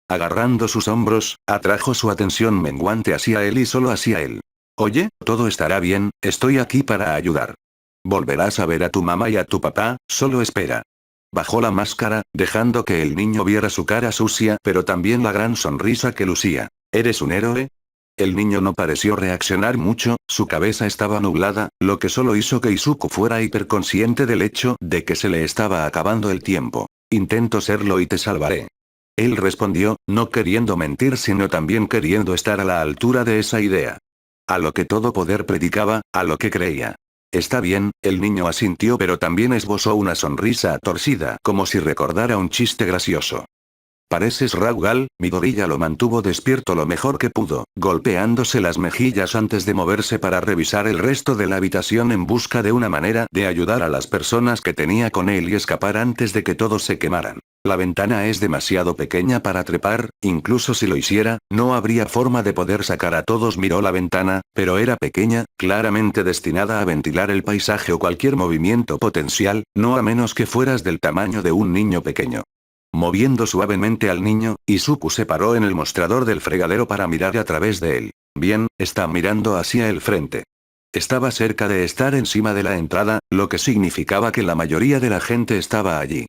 Agarrando sus hombros, atrajo su atención menguante hacia él y solo hacia él. Oye, todo estará bien, estoy aquí para ayudar. Volverás a ver a tu mamá y a tu papá, solo espera. Bajó la máscara, dejando que el niño viera su cara sucia pero también la gran sonrisa que lucía. ¿Eres un héroe? El niño no pareció reaccionar mucho, su cabeza estaba nublada, lo que solo hizo que Izuku fuera hiperconsciente del hecho de que se le estaba acabando el tiempo. Intento serlo y te salvaré. Él respondió, no queriendo mentir sino también queriendo estar a la altura de esa idea. A lo que todo poder predicaba, a lo que creía. Está bien, el niño asintió pero también esbozó una sonrisa torcida como si recordara un chiste gracioso. Pareces Raugal, Midoriya lo mantuvo despierto lo mejor que pudo, golpeándose las mejillas antes de moverse para revisar el resto de la habitación en busca de una manera de ayudar a las personas que tenía con él y escapar antes de que todos se quemaran. La ventana es demasiado pequeña para trepar, incluso si lo hiciera, no habría forma de poder sacar a todos. Miró la ventana, pero era pequeña, claramente destinada a ventilar el paisaje o cualquier movimiento potencial, no a menos que fueras del tamaño de un niño pequeño. Moviendo suavemente al niño, Izuku se paró en el mostrador del fregadero para mirar a través de él. Bien, está mirando hacia el frente. Estaba cerca de estar encima de la entrada, lo que significaba que la mayoría de la gente estaba allí.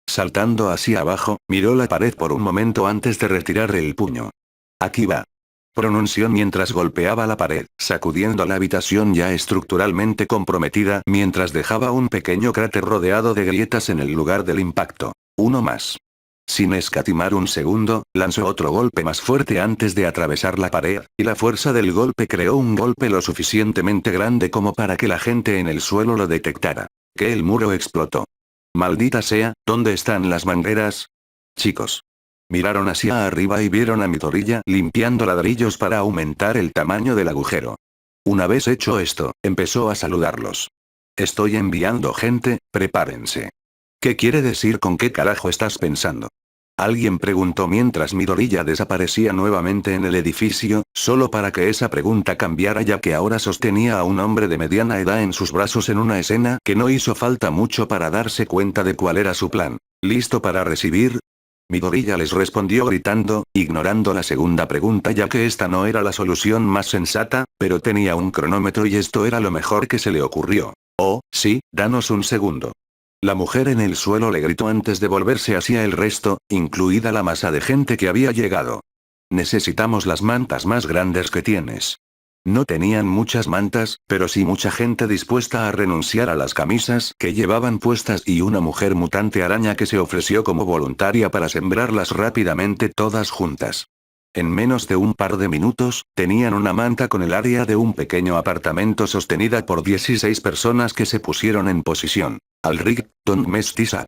Saltando hacia abajo, miró la pared por un momento antes de retirar el puño. Aquí va. Pronunció mientras golpeaba la pared, sacudiendo la habitación ya estructuralmente comprometida mientras dejaba un pequeño cráter rodeado de grietas en el lugar del impacto. Uno más. Sin escatimar un segundo, lanzó otro golpe más fuerte antes de atravesar la pared, y la fuerza del golpe creó un golpe lo suficientemente grande como para que la gente en el suelo lo detectara. Que el muro explotó. Maldita sea, ¿dónde están las mangueras? Chicos. Miraron hacia arriba y vieron a Midoriya limpiando ladrillos para aumentar el tamaño del agujero. Una vez hecho esto, empezó a saludarlos. Estoy enviando gente, prepárense. ¿Qué quiere decir con qué carajo estás pensando? Alguien preguntó mientras Midoriya desaparecía nuevamente en el edificio, solo para que esa pregunta cambiara ya que ahora sostenía a un hombre de mediana edad en sus brazos en una escena que no hizo falta mucho para darse cuenta de cuál era su plan. ¿Listo para recibir? Midoriya les respondió gritando, ignorando la segunda pregunta ya que esta no era la solución más sensata, pero tenía un cronómetro y esto era lo mejor que se le ocurrió. Oh, sí, danos un segundo. La mujer en el suelo le gritó antes de volverse hacia el resto, incluida la masa de gente que había llegado. Necesitamos las mantas más grandes que tienes. No tenían muchas mantas, pero sí mucha gente dispuesta a renunciar a las camisas que llevaban puestas y una mujer mutante araña que se ofreció como voluntaria para sembrarlas rápidamente todas juntas. En menos de un par de minutos, tenían una manta con el área de un pequeño apartamento sostenida por 16 personas que se pusieron en posición. Alric, don't mess this up.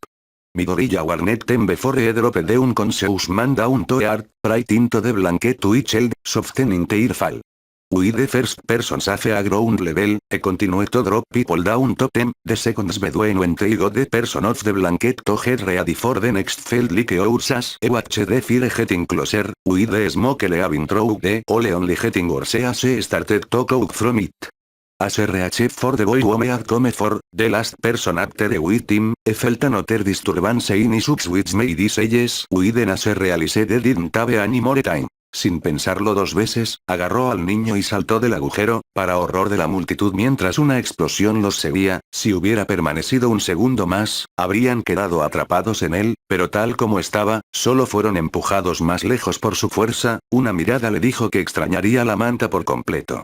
Midoriya warnet them before I drop down conscious man down to earth, right into the blanket to each child, softening their fall. With the first person safe a ground level, e continue to drop people down to them, the seconds between when they got the person off the blanket to get ready for the next field like oursas, e watch the fire getting closer, with the smoke leaving through the ole only getting worse as she started to cook from it. As RH for the boy who had come for, the last person after the victim, felt another disturbance in his which made this yes, within as realized they didn't have any more time. Sin pensarlo dos veces, agarró al niño y saltó del agujero, para horror de la multitud mientras una explosión los seguía. Si hubiera permanecido un segundo más, habrían quedado atrapados en él, pero tal como estaba, solo fueron empujados más lejos por su fuerza. Una mirada le dijo que extrañaría la manta por completo.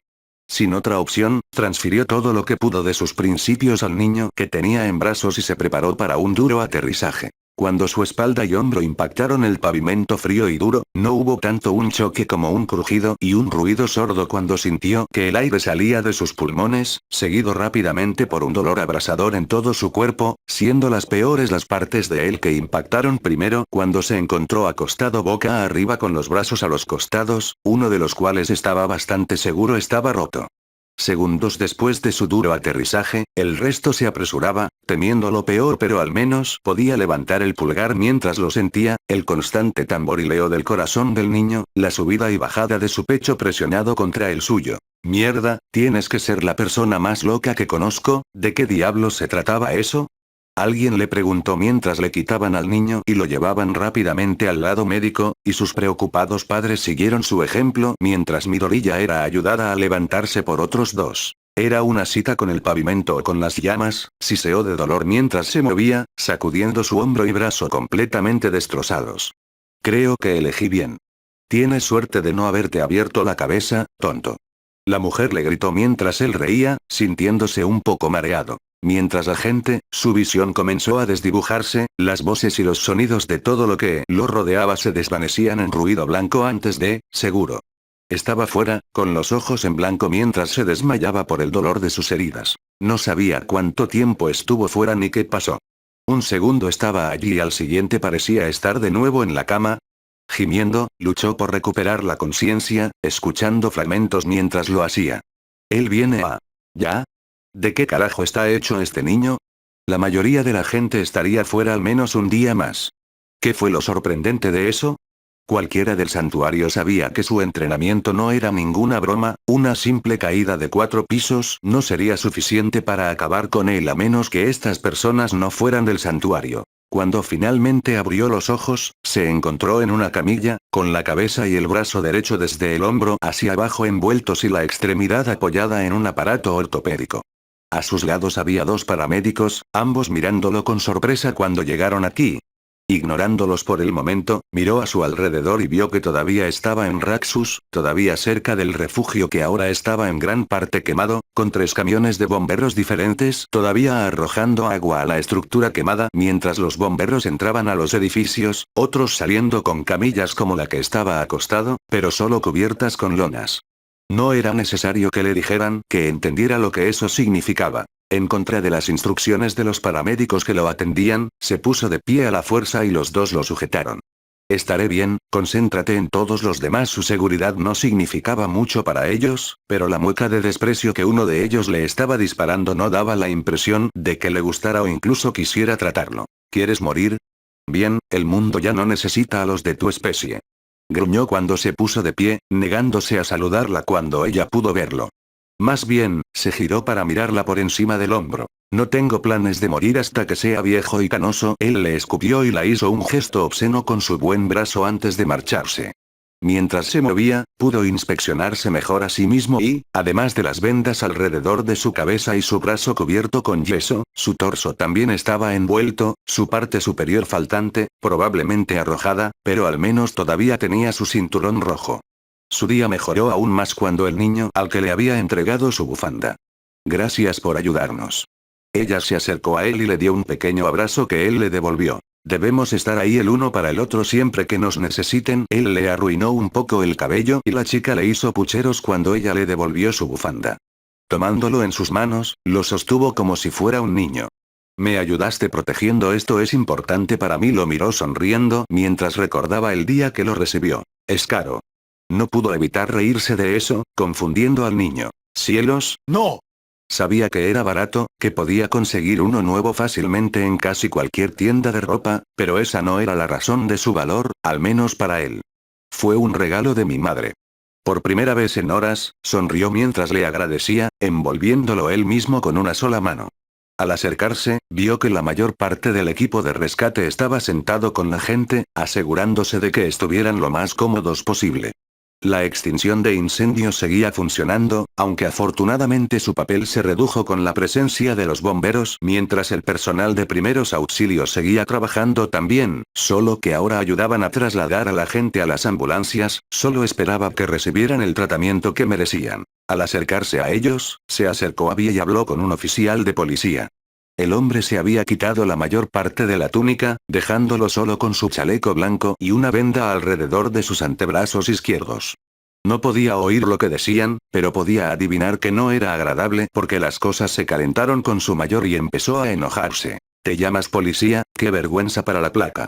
Sin otra opción, transfirió todo lo que pudo de sus principios al niño que tenía en brazos y se preparó para un duro aterrizaje. Cuando su espalda y hombro impactaron el pavimento frío y duro, no hubo tanto un choque como un crujido y un ruido sordo cuando sintió que el aire salía de sus pulmones, seguido rápidamente por un dolor abrasador en todo su cuerpo, siendo las peores las partes de él que impactaron primero cuando se encontró acostado boca arriba con los brazos a los costados, uno de los cuales estaba bastante seguro estaba roto. Segundos después de su duro aterrizaje, el resto se apresuraba, temiendo lo peor pero al menos podía levantar el pulgar mientras lo sentía, el constante tamborileo del corazón del niño, la subida y bajada de su pecho presionado contra el suyo. Mierda, tienes que ser la persona más loca que conozco, ¿de qué diablos se trataba eso? Alguien le preguntó mientras le quitaban al niño y lo llevaban rápidamente al lado médico, y sus preocupados padres siguieron su ejemplo mientras Midoriya era ayudada a levantarse por otros dos. ¿Era una cita con el pavimento o con las llamas? Siseó de dolor mientras se movía, sacudiendo su hombro y brazo completamente destrozados. Creo que elegí bien. Tienes suerte de no haberte abierto la cabeza, tonto. La mujer le gritó mientras él reía, sintiéndose un poco mareado. Mientras la gente, su visión comenzó a desdibujarse, las voces y los sonidos de todo lo que lo rodeaba se desvanecían en ruido blanco antes de, seguro. Estaba fuera, con los ojos en blanco mientras se desmayaba por el dolor de sus heridas. No sabía cuánto tiempo estuvo fuera ni qué pasó. Un segundo estaba allí y al siguiente parecía estar de nuevo en la cama. Gimiendo, luchó por recuperar la conciencia, escuchando fragmentos mientras lo hacía. Él viene a... ¿Ya? ¿De qué carajo está hecho este niño? La mayoría de la gente estaría fuera al menos un día más. ¿Qué fue lo sorprendente de eso? Cualquiera del santuario sabía que su entrenamiento no era ninguna broma, una simple caída de 4 pisos no sería suficiente para acabar con él a menos que estas personas no fueran del santuario. Cuando finalmente abrió los ojos, se encontró en una camilla, con la cabeza y el brazo derecho desde el hombro hacia abajo envueltos y la extremidad apoyada en un aparato ortopédico. A sus lados había 2 paramédicos, ambos mirándolo con sorpresa cuando llegaron aquí. Ignorándolos por el momento, miró a su alrededor y vio que todavía estaba en Raxus, todavía cerca del refugio que ahora estaba en gran parte quemado, con 3 camiones de bomberos diferentes todavía arrojando agua a la estructura quemada mientras los bomberos entraban a los edificios, otros saliendo con camillas como la que estaba acostado, pero solo cubiertas con lonas. No era necesario que le dijeran que entendiera lo que eso significaba. En contra de las instrucciones de los paramédicos que lo atendían, se puso de pie a la fuerza y los 2 lo sujetaron. Estaré bien, concéntrate en todos los demás. Su seguridad no significaba mucho para ellos, pero la mueca de desprecio que uno de ellos le estaba disparando no daba la impresión de que le gustara o incluso quisiera tratarlo. ¿Quieres morir? Bien, el mundo ya no necesita a los de tu especie. Gruñó cuando se puso de pie, negándose a saludarla cuando ella pudo verlo. Más bien, se giró para mirarla por encima del hombro. No tengo planes de morir hasta que sea viejo y canoso. Él le escupió y la hizo un gesto obsceno con su buen brazo antes de marcharse. Mientras se movía, pudo inspeccionarse mejor a sí mismo y, además de las vendas alrededor de su cabeza y su brazo cubierto con yeso, su torso también estaba envuelto, su parte superior faltante, probablemente arrojada, pero al menos todavía tenía su cinturón rojo. Su día mejoró aún más cuando el niño al que le había entregado su bufanda. Gracias por ayudarnos. Ella se acercó a él y le dio un pequeño abrazo que él le devolvió. Debemos estar ahí el uno para el otro siempre que nos necesiten. Él le arruinó un poco el cabello y la chica le hizo pucheros cuando ella le devolvió su bufanda. Tomándolo en sus manos, lo sostuvo como si fuera un niño. Me ayudaste protegiendo esto, es importante para mí. Lo miró sonriendo mientras recordaba el día que lo recibió. Es caro. No pudo evitar reírse de eso, confundiendo al niño. ¡Cielos, no! Sabía que era barato, que podía conseguir uno nuevo fácilmente en casi cualquier tienda de ropa, pero esa no era la razón de su valor, al menos para él. Fue un regalo de mi madre. Por primera vez en horas, sonrió mientras le agradecía, envolviéndolo él mismo con una sola mano. Al acercarse, vio que la mayor parte del equipo de rescate estaba sentado con la gente, asegurándose de que estuvieran lo más cómodos posible. La extinción de incendios seguía funcionando, aunque afortunadamente su papel se redujo con la presencia de los bomberos, mientras el personal de primeros auxilios seguía trabajando también, solo que ahora ayudaban a trasladar a la gente a las ambulancias, solo esperaba que recibieran el tratamiento que merecían. Al acercarse a ellos, se acercó a Bea y habló con un oficial de policía. El hombre se había quitado la mayor parte de la túnica, dejándolo solo con su chaleco blanco y una venda alrededor de sus antebrazos izquierdos. No podía oír lo que decían, pero podía adivinar que no era agradable porque las cosas se calentaron con su mayor y empezó a enojarse. ¿Te llamas policía? ¡Qué vergüenza para la placa!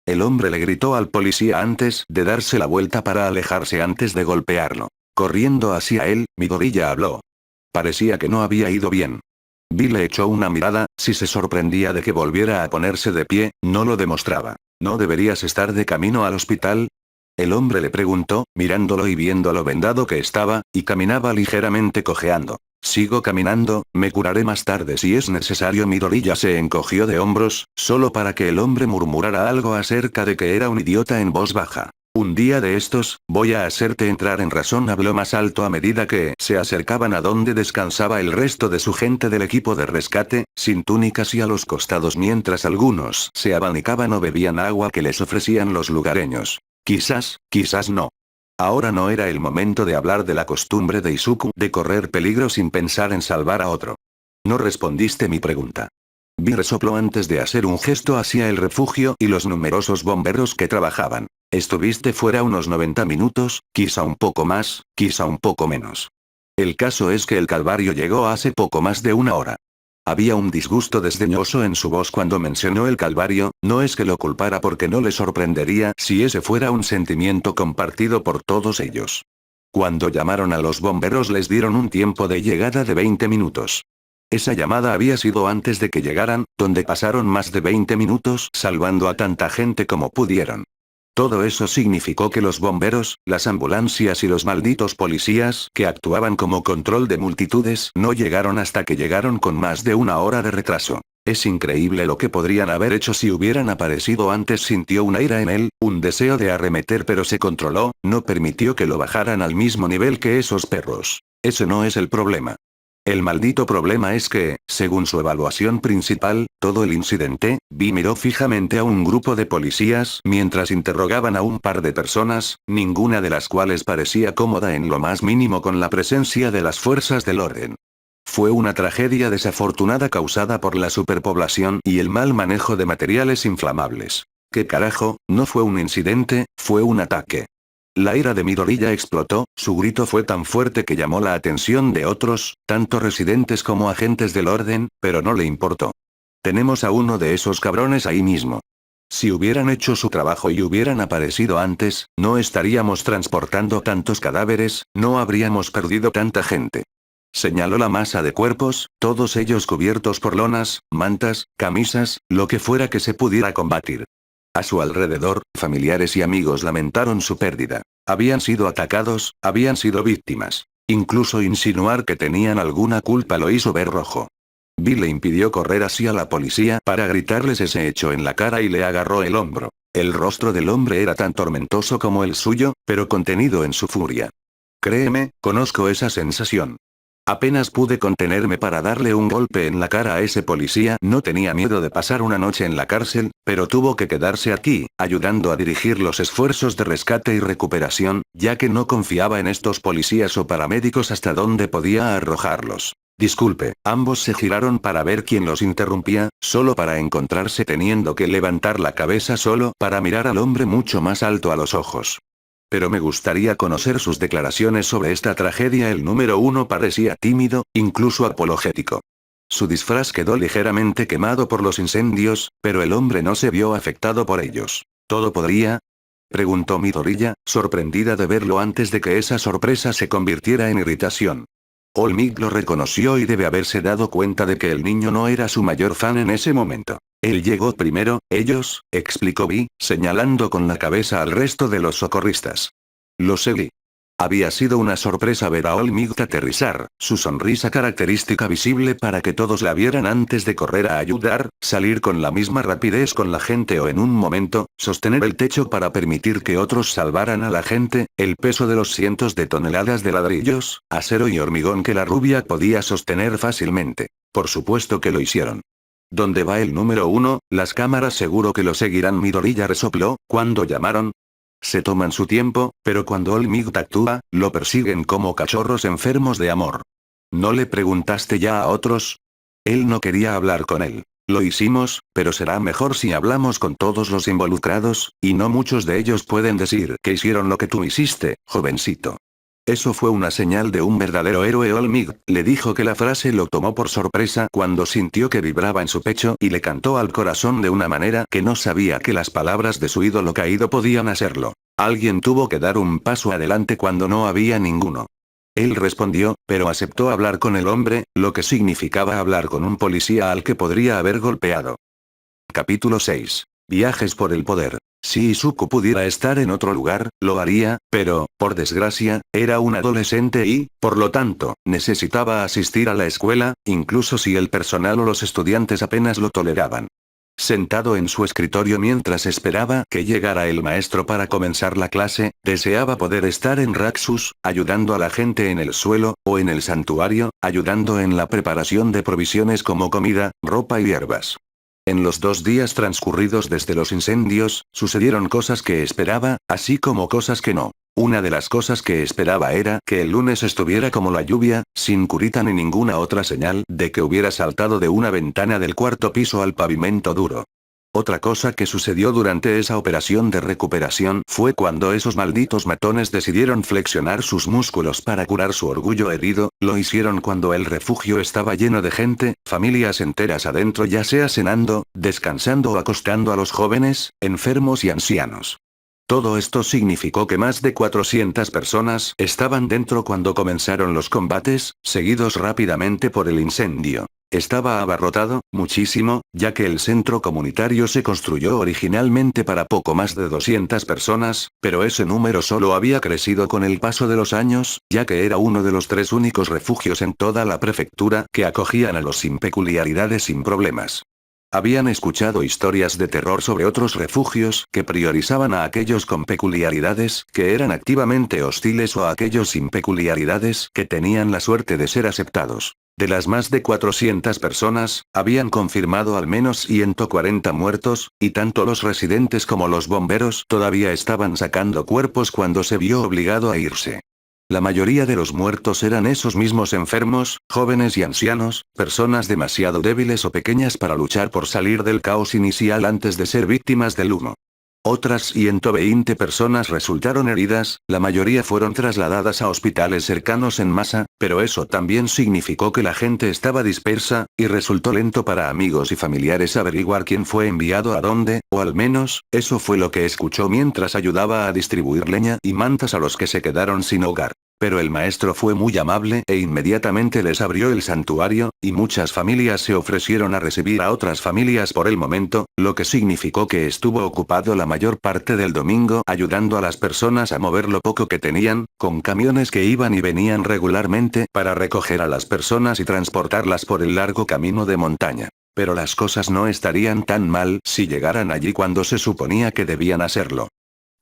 El hombre le gritó al policía antes de darse la vuelta para alejarse antes de golpearlo. Corriendo hacia él, Midoriya habló. Parecía que no había ido bien. Bill le echó una mirada, si se sorprendía de que volviera a ponerse de pie, no lo demostraba. ¿No deberías estar de camino al hospital? El hombre le preguntó, mirándolo y viendo lo vendado que estaba, y caminaba ligeramente cojeando. Sigo caminando, me curaré más tarde si es necesario. Midoriya se encogió de hombros, solo para que el hombre murmurara algo acerca de que era un idiota en voz baja. Un día de estos, voy a hacerte entrar en razón, habló más alto a medida que se acercaban a donde descansaba el resto de su gente del equipo de rescate, sin túnicas y a los costados mientras algunos se abanicaban o bebían agua que les ofrecían los lugareños. Quizás no. Ahora no era el momento de hablar de la costumbre de Izuku de correr peligro sin pensar en salvar a otro. No respondiste mi pregunta. Vi resopló antes de hacer un gesto hacia el refugio y los numerosos bomberos que trabajaban. Estuviste fuera unos 90 minutos, quizá un poco más, quizá un poco menos. El caso es que el calvario llegó hace poco más de una hora. Había un disgusto desdeñoso en su voz cuando mencionó el calvario, no es que lo culpara porque no le sorprendería si ese fuera un sentimiento compartido por todos ellos. Cuando llamaron a los bomberos les dieron un tiempo de llegada de 20 minutos. Esa llamada había sido antes de que llegaran, donde pasaron más de 20 minutos salvando a tanta gente como pudieron. Todo eso significó que los bomberos, las ambulancias y los malditos policías que actuaban como control de multitudes no llegaron hasta que llegaron con más de una hora de retraso. Es increíble lo que podrían haber hecho si hubieran aparecido antes. Sintió una ira en él, un deseo de arremeter, pero se controló, no permitió que lo bajaran al mismo nivel que esos perros. Ese no es el problema. El maldito problema es que, según su evaluación principal, todo el incidente, Vi miró fijamente a un grupo de policías mientras interrogaban a un par de personas, ninguna de las cuales parecía cómoda en lo más mínimo con la presencia de las fuerzas del orden. Fue una tragedia desafortunada causada por la superpoblación y el mal manejo de materiales inflamables. ¿Qué carajo? No fue un incidente, fue un ataque. La ira de Midoriya explotó, su grito fue tan fuerte que llamó la atención de otros, tanto residentes como agentes del orden, pero no le importó. Tenemos a uno de esos cabrones ahí mismo. Si hubieran hecho su trabajo y hubieran aparecido antes, no estaríamos transportando tantos cadáveres, no habríamos perdido tanta gente. Señaló la masa de cuerpos, todos ellos cubiertos por lonas, mantas, camisas, lo que fuera que se pudiera combatir. A su alrededor, familiares y amigos lamentaron su pérdida. Habían sido atacados, habían sido víctimas. Incluso insinuar que tenían alguna culpa lo hizo ver rojo. Bill le impidió correr hacia la policía para gritarles ese hecho en la cara y le agarró el hombro. El rostro del hombre era tan tormentoso como el suyo, pero contenido en su furia. Créeme, conozco esa sensación. Apenas pude contenerme para darle un golpe en la cara a ese policía. No tenía miedo de pasar una noche en la cárcel, pero tuvo que quedarse aquí, ayudando a dirigir los esfuerzos de rescate y recuperación, ya que no confiaba en estos policías o paramédicos hasta dónde podía arrojarlos. Disculpe, ambos se giraron para ver quién los interrumpía, solo para encontrarse teniendo que levantar la cabeza solo para mirar al hombre mucho más alto a los ojos. Pero me gustaría conocer sus declaraciones sobre esta tragedia. El número uno parecía tímido, incluso apologético. Su disfraz quedó ligeramente quemado por los incendios, pero el hombre no se vio afectado por ellos. ¿Todo podría? Preguntó Midoriya, sorprendida de verlo antes de que esa sorpresa se convirtiera en irritación. All Might lo reconoció y debe haberse dado cuenta de que el niño no era su mayor fan en ese momento. Él llegó primero, ellos, explicó Vi, señalando con la cabeza al resto de los socorristas. Lo seguí. Había sido una sorpresa ver a All Might aterrizar, su sonrisa característica visible para que todos la vieran antes de correr a ayudar, salir con la misma rapidez con la gente o en un momento, sostener el techo para permitir que otros salvaran a la gente, el peso de los cientos de toneladas de ladrillos, acero y hormigón que la rubia podía sostener fácilmente. Por supuesto que lo hicieron. ¿Dónde va el número uno? Las cámaras seguro que lo seguirán. Midoriya resopló, cuando llamaron. Se toman su tiempo, pero cuando All Might actúa, lo persiguen como cachorros enfermos de amor. ¿No le preguntaste ya a otros? Él no quería hablar con él. Lo hicimos, pero será mejor si hablamos con todos los involucrados, y no muchos de ellos pueden decir que hicieron lo que tú hiciste, jovencito. Eso fue una señal de un verdadero héroe. All Might le dijo que la frase lo tomó por sorpresa cuando sintió que vibraba en su pecho y le cantó al corazón de una manera que no sabía que las palabras de su ídolo caído podían hacerlo. Alguien tuvo que dar un paso adelante cuando no había ninguno. Él respondió, pero aceptó hablar con el hombre, lo que significaba hablar con un policía al que podría haber golpeado. Capítulo 6. Viajes por el poder. Si Izuku pudiera estar en otro lugar, lo haría, pero, por desgracia, era un adolescente y, por lo tanto, necesitaba asistir a la escuela, incluso si el personal o los estudiantes apenas lo toleraban. Sentado en su escritorio mientras esperaba que llegara el maestro para comenzar la clase, deseaba poder estar en Raxus, ayudando a la gente en el suelo, o en el santuario, ayudando en la preparación de provisiones como comida, ropa y hierbas. En los 2 días transcurridos desde los incendios, sucedieron cosas que esperaba, así como cosas que no. Una de las cosas que esperaba era que el lunes estuviera como la lluvia, sin Kurita ni ninguna otra señal de que hubiera saltado de una ventana del 4.º piso al pavimento duro. Otra cosa que sucedió durante esa operación de recuperación fue cuando esos malditos matones decidieron flexionar sus músculos para curar su orgullo herido, lo hicieron cuando el refugio estaba lleno de gente, familias enteras adentro, ya sea cenando, descansando o acostando a los jóvenes, enfermos y ancianos. Todo esto significó que más de 400 personas estaban dentro cuando comenzaron los combates, seguidos rápidamente por el incendio. Estaba abarrotado, muchísimo, ya que el centro comunitario se construyó originalmente para poco más de 200 personas, pero ese número solo había crecido con el paso de los años, ya que era uno de los 3 únicos refugios en toda la prefectura que acogían a los sin peculiaridades sin problemas. Habían escuchado historias de terror sobre otros refugios que priorizaban a aquellos con peculiaridades que eran activamente hostiles o a aquellos sin peculiaridades que tenían la suerte de ser aceptados. De las más de 400 personas, habían confirmado al menos 140 muertos, y tanto los residentes como los bomberos todavía estaban sacando cuerpos cuando se vio obligado a irse. La mayoría de los muertos eran esos mismos enfermos, jóvenes y ancianos, personas demasiado débiles o pequeñas para luchar por salir del caos inicial antes de ser víctimas del humo. Otras 120 personas resultaron heridas, la mayoría fueron trasladadas a hospitales cercanos en masa, pero eso también significó que la gente estaba dispersa, y resultó lento para amigos y familiares averiguar quién fue enviado a dónde, o al menos, eso fue lo que escuchó mientras ayudaba a distribuir leña y mantas a los que se quedaron sin hogar. Pero el maestro fue muy amable e inmediatamente les abrió el santuario, y muchas familias se ofrecieron a recibir a otras familias por el momento, lo que significó que estuvo ocupado la mayor parte del domingo ayudando a las personas a mover lo poco que tenían, con camiones que iban y venían regularmente para recoger a las personas y transportarlas por el largo camino de montaña. Pero las cosas no estarían tan mal si llegaran allí cuando se suponía que debían hacerlo.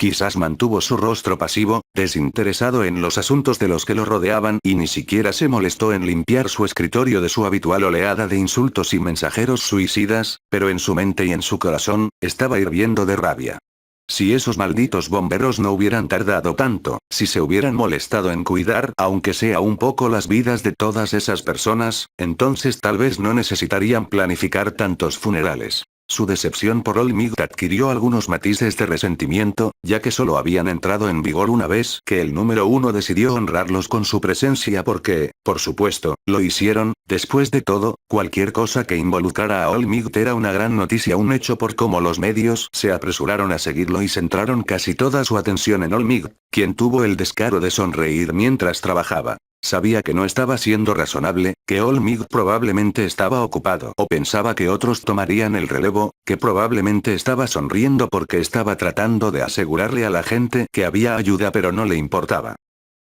Quizás mantuvo su rostro pasivo, desinteresado en los asuntos de los que lo rodeaban y ni siquiera se molestó en limpiar su escritorio de su habitual oleada de insultos y mensajeros suicidas, pero en su mente y en su corazón, estaba hirviendo de rabia. Si esos malditos bomberos no hubieran tardado tanto, si se hubieran molestado en cuidar aunque sea un poco las vidas de todas esas personas, entonces tal vez no necesitarían planificar tantos funerales. Su decepción por Olmigt adquirió algunos matices de resentimiento, ya que solo habían entrado en vigor una vez que el número 1 decidió honrarlos con su presencia porque, por supuesto, lo hicieron. Después de todo, cualquier cosa que involucrara a Olmigt era una gran noticia, un hecho por cómo los medios se apresuraron a seguirlo y centraron casi toda su atención en Olmigt, quien tuvo el descaro de sonreír mientras trabajaba. Sabía que no estaba siendo razonable, que Olmigt probablemente estaba ocupado o pensaba que otros tomarían el relevo, que probablemente estaba sonriendo porque estaba tratando de asegurarle a la gente que había ayuda pero no le importaba.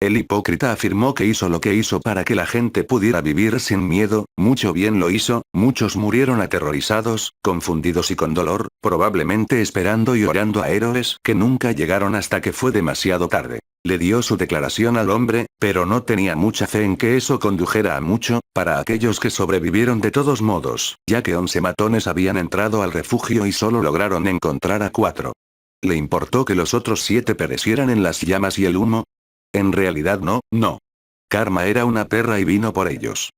El hipócrita afirmó que hizo lo que hizo para que la gente pudiera vivir sin miedo, mucho bien lo hizo, muchos murieron aterrorizados, confundidos y con dolor, probablemente esperando y orando a héroes que nunca llegaron hasta que fue demasiado tarde. Le dio su declaración al hombre, pero no tenía mucha fe en que eso condujera a mucho, para aquellos que sobrevivieron de todos modos, ya que 11 matones habían entrado al refugio y solo lograron encontrar a 4. ¿Le importó que los otros 7 perecieran en las llamas y el humo? En realidad no. Karma era una perra y vino por ellos.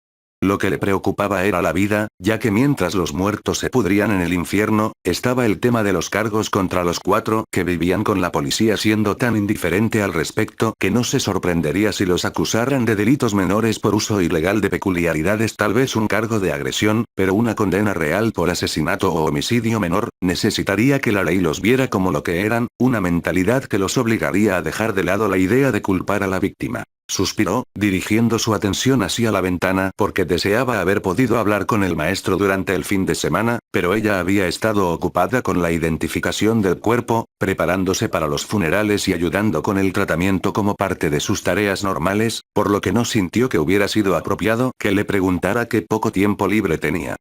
Lo que le preocupaba era la vida, ya que mientras los muertos se pudrían en el infierno, estaba el tema de los cargos contra los 4 que vivían con la policía siendo tan indiferente al respecto que no se sorprendería si los acusaran de delitos menores por uso ilegal de peculiaridades, tal vez un cargo de agresión, pero una condena real por asesinato o homicidio menor, necesitaría que la ley los viera como lo que eran, una mentalidad que los obligaría a dejar de lado la idea de culpar a la víctima. Suspiró, dirigiendo su atención hacia la ventana porque deseaba haber podido hablar con el maestro durante el fin de semana, pero ella había estado ocupada con la identificación del cuerpo, preparándose para los funerales y ayudando con el tratamiento como parte de sus tareas normales, por lo que no sintió que hubiera sido apropiado que le preguntara qué poco tiempo libre tenía.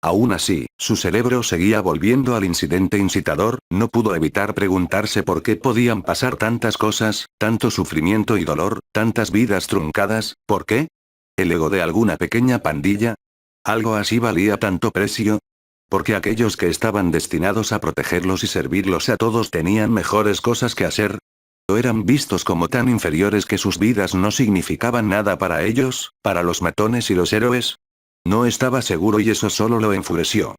Aún así, su cerebro seguía volviendo al incidente incitador, no pudo evitar preguntarse por qué podían pasar tantas cosas, tanto sufrimiento y dolor, tantas vidas truncadas, ¿por qué? ¿El ego de alguna pequeña pandilla? ¿Algo así valía tanto precio? Porque aquellos que estaban destinados a protegerlos y servirlos a todos tenían mejores cosas que hacer. ¿O eran vistos como tan inferiores que sus vidas no significaban nada para ellos, para los matones y los héroes? No estaba seguro y eso solo lo enfureció.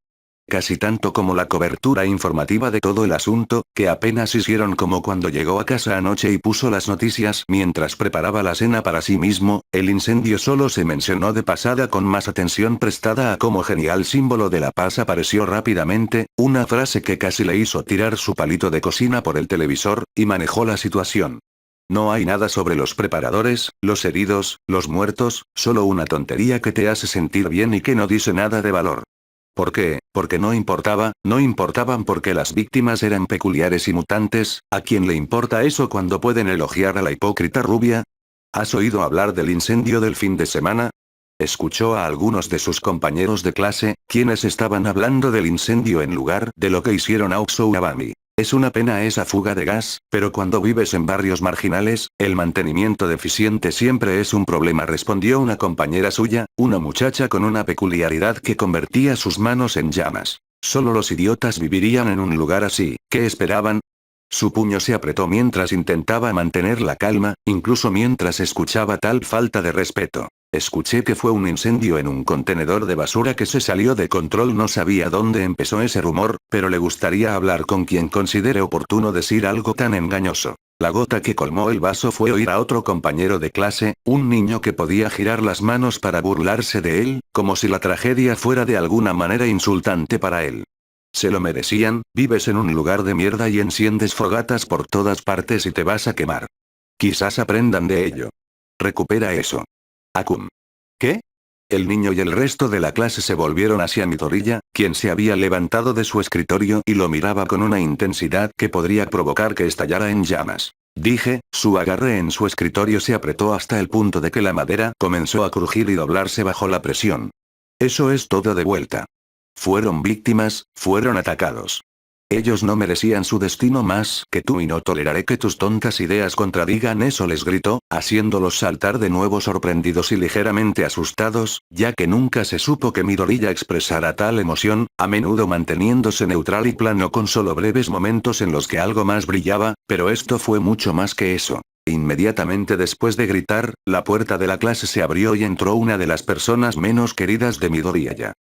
Casi tanto como la cobertura informativa de todo el asunto, que apenas hicieron como cuando llegó a casa anoche y puso las noticias mientras preparaba la cena para sí mismo. El incendio solo se mencionó de pasada con más atención prestada a como genial símbolo de la paz apareció rápidamente, una frase que casi le hizo tirar su palito de cocina por el televisor, y manejó la situación. No hay nada sobre los preparadores, los heridos, los muertos, solo una tontería que te hace sentir bien y que no dice nada de valor. ¿Por qué? Porque no importaba, no importaban porque las víctimas eran peculiares y mutantes. ¿A quién le importa eso cuando pueden elogiar a la hipócrita rubia? ¿Has oído hablar del incendio del fin de semana? Escuchó a algunos de sus compañeros de clase, quienes estaban hablando del incendio en lugar de lo que hicieron a Uxou-Abami. Es una pena esa fuga de gas, pero cuando vives en barrios marginales, el mantenimiento deficiente siempre es un problema, respondió una compañera suya, una muchacha con una peculiaridad que convertía sus manos en llamas. Solo los idiotas vivirían en un lugar así. ¿Qué esperaban? Su puño se apretó mientras intentaba mantener la calma, incluso mientras escuchaba tal falta de respeto. Escuché que fue un incendio en un contenedor de basura que se salió de control. No sabía dónde empezó ese rumor, pero le gustaría hablar con quien considere oportuno decir algo tan engañoso. La gota que colmó el vaso fue oír a otro compañero de clase, un niño que podía girar las manos para burlarse de él, como si la tragedia fuera de alguna manera insultante para él. Se lo merecían. Vives en un lugar de mierda y enciendes fogatas por todas partes y te vas a quemar. Quizás aprendan de ello. Recupera eso. Akun. ¿Qué? El niño y el resto de la clase se volvieron hacia Midoriya, quien se había levantado de su escritorio y lo miraba con una intensidad que podría provocar que estallara en llamas. Dije, su agarre en su escritorio se apretó hasta el punto de que la madera comenzó a crujir y doblarse bajo la presión. Eso es todo de vuelta. Fueron víctimas, fueron atacados. Ellos no merecían su destino más que tú y no toleraré que tus tontas ideas contradigan eso, les gritó, haciéndolos saltar de nuevo sorprendidos y ligeramente asustados, ya que nunca se supo que Midoriya expresara tal emoción, a menudo manteniéndose neutral y plano con solo breves momentos en los que algo más brillaba, pero esto fue mucho más que eso. Inmediatamente después de gritar, la puerta de la clase se abrió y entró una de las personas menos queridas de Midoriya.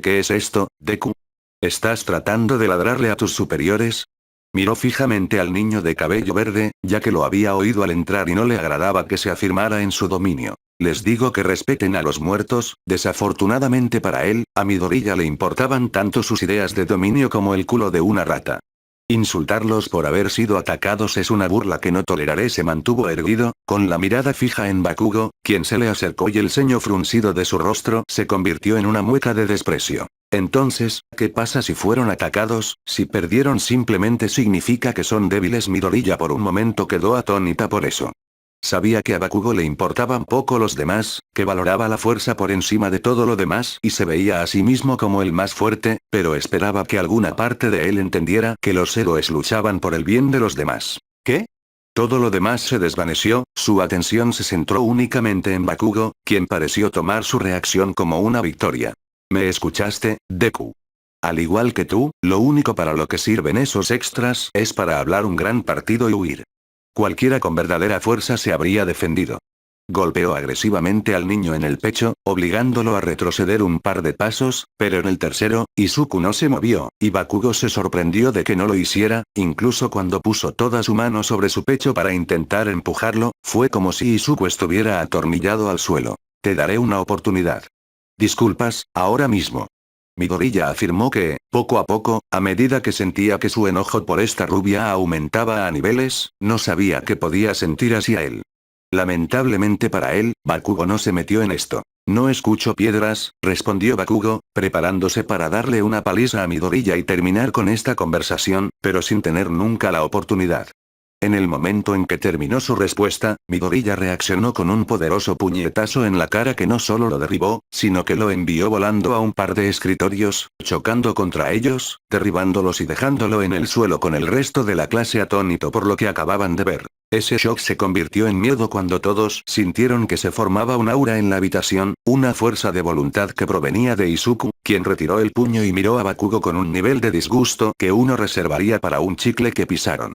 ¿Qué es esto, Deku? ¿Estás tratando de ladrarle a tus superiores? Miró fijamente al niño de cabello verde, ya que lo había oído al entrar y no le agradaba que se afirmara en su dominio. Les digo que respeten a los muertos. Desafortunadamente para él, a Midoriya le importaban tanto sus ideas de dominio como el culo de una rata. Insultarlos por haber sido atacados es una burla que no toleraré. Se mantuvo erguido, con la mirada fija en Bakugo, quien se le acercó y el ceño fruncido de su rostro se convirtió en una mueca de desprecio. Entonces, ¿qué pasa si fueron atacados? Si perdieron simplemente significa que son débiles. Midoriya por un momento quedó atónita por eso. Sabía que a Bakugo le importaban poco los demás, que valoraba la fuerza por encima de todo lo demás y se veía a sí mismo como el más fuerte, pero esperaba que alguna parte de él entendiera que los héroes luchaban por el bien de los demás. ¿Qué? Todo lo demás se desvaneció, su atención se centró únicamente en Bakugo, quien pareció tomar su reacción como una victoria. ¿Me escuchaste, Deku? Al igual que tú, lo único para lo que sirven esos extras es para hablar un gran partido y huir. Cualquiera con verdadera fuerza se habría defendido. Golpeó agresivamente al niño en el pecho, obligándolo a retroceder un par de pasos, pero en el tercero, Izuku no se movió, y Bakugo se sorprendió de que no lo hiciera, incluso cuando puso toda su mano sobre su pecho para intentar empujarlo, fue como si Izuku estuviera atornillado al suelo. Te daré una oportunidad. Disculpas, ahora mismo. Midoriya afirmó que, poco a poco, a medida que sentía que su enojo por esta rubia aumentaba a niveles, no sabía qué podía sentir hacia él. Lamentablemente para él, Bakugo no se metió en esto. No escucho piedras, respondió Bakugo, preparándose para darle una paliza a Midoriya y terminar con esta conversación, pero sin tener nunca la oportunidad. En el momento en que terminó su respuesta, Midoriya reaccionó con un poderoso puñetazo en la cara que no solo lo derribó, sino que lo envió volando a un par de escritorios, chocando contra ellos, derribándolos y dejándolo en el suelo con el resto de la clase atónito por lo que acababan de ver. Ese shock se convirtió en miedo cuando todos sintieron que se formaba un aura en la habitación, una fuerza de voluntad que provenía de Izuku, quien retiró el puño y miró a Bakugo con un nivel de disgusto que uno reservaría para un chicle que pisaron.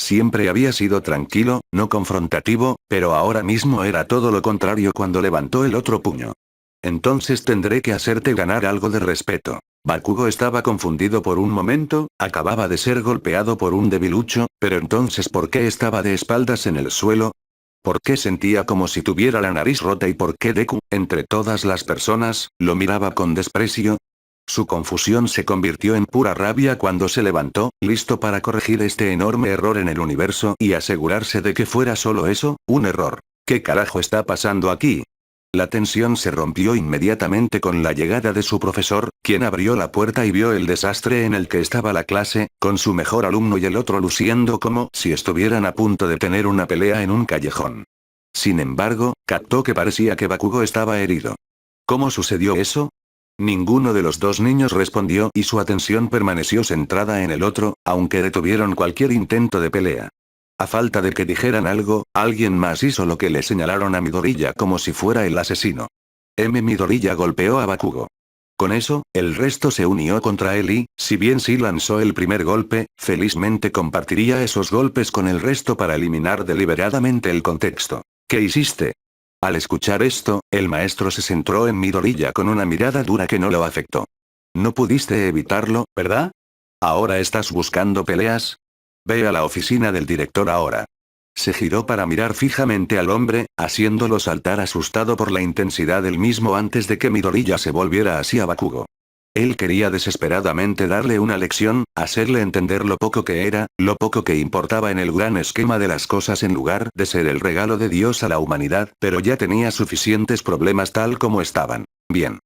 Siempre había sido tranquilo, no confrontativo, pero ahora mismo era todo lo contrario cuando levantó el otro puño. Entonces tendré que hacerte ganar algo de respeto. Bakugo estaba confundido por un momento, acababa de ser golpeado por un debilucho, pero entonces ¿por qué estaba de espaldas en el suelo? ¿Por qué sentía como si tuviera la nariz rota y por qué Deku, entre todas las personas, lo miraba con desprecio? Su confusión se convirtió en pura rabia cuando se levantó, listo para corregir este enorme error en el universo y asegurarse de que fuera solo eso, un error. ¿Qué carajo está pasando aquí? La tensión se rompió inmediatamente con la llegada de su profesor, quien abrió la puerta y vio el desastre en el que estaba la clase, con su mejor alumno y el otro luciendo como si estuvieran a punto de tener una pelea en un callejón. Sin embargo, captó que parecía que Bakugo estaba herido. ¿Cómo sucedió eso? Ninguno de los dos niños respondió y su atención permaneció centrada en el otro, aunque detuvieron cualquier intento de pelea. A falta de que dijeran algo, alguien más hizo lo que le señalaron a Midoriya como si fuera el asesino. Midoriya golpeó a Bakugo. Con eso, el resto se unió contra él y, si bien sí lanzó el primer golpe, felizmente compartiría esos golpes con el resto para eliminar deliberadamente el contexto. ¿Qué hiciste? Al escuchar esto, el maestro se centró en Midoriya con una mirada dura que no lo afectó. No pudiste evitarlo, ¿verdad? ¿Ahora estás buscando peleas? Ve a la oficina del director ahora. Se giró para mirar fijamente al hombre, haciéndolo saltar asustado por la intensidad del mismo antes de que Midoriya se volviera hacia Bakugo. Él quería desesperadamente darle una lección, hacerle entender lo poco que era, lo poco que importaba en el gran esquema de las cosas en lugar de ser el regalo de Dios a la humanidad, pero ya tenía suficientes problemas tal como estaban. Bien.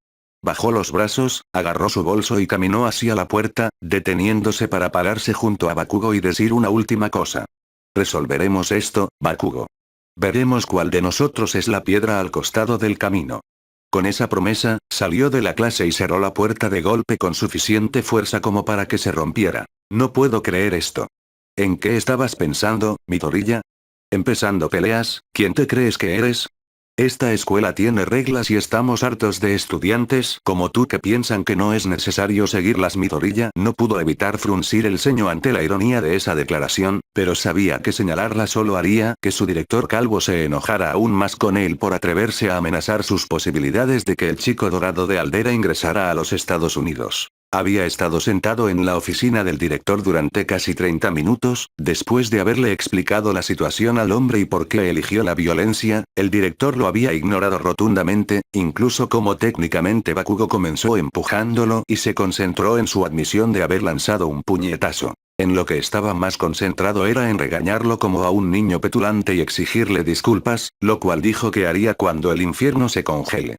Bajó los brazos, agarró su bolso y caminó hacia la puerta, deteniéndose para pararse junto a Bakugo y decir una última cosa. Resolveremos esto, Bakugo. Veremos cuál de nosotros es la piedra al costado del camino. Con esa promesa, salió de la clase y cerró la puerta de golpe con suficiente fuerza como para que se rompiera. No puedo creer esto. ¿En qué estabas pensando, Midoriya? ¿Empezando peleas? ¿Quién te crees que eres? Esta escuela tiene reglas y estamos hartos de estudiantes como tú que piensan que no es necesario seguirlas. Midoriya no pudo evitar fruncir el ceño ante la ironía de esa declaración, pero sabía que señalarla solo haría que su director calvo se enojara aún más con él por atreverse a amenazar sus posibilidades de que el chico dorado de Aldera ingresara a los Estados Unidos. Había estado sentado en la oficina del director durante casi 30 minutos, después de haberle explicado la situación al hombre y por qué eligió la violencia, el director lo había ignorado rotundamente, incluso como técnicamente Bakugo comenzó empujándolo y se concentró en su admisión de haber lanzado un puñetazo. En lo que estaba más concentrado era en regañarlo como a un niño petulante y exigirle disculpas, lo cual dijo que haría cuando el infierno se congele.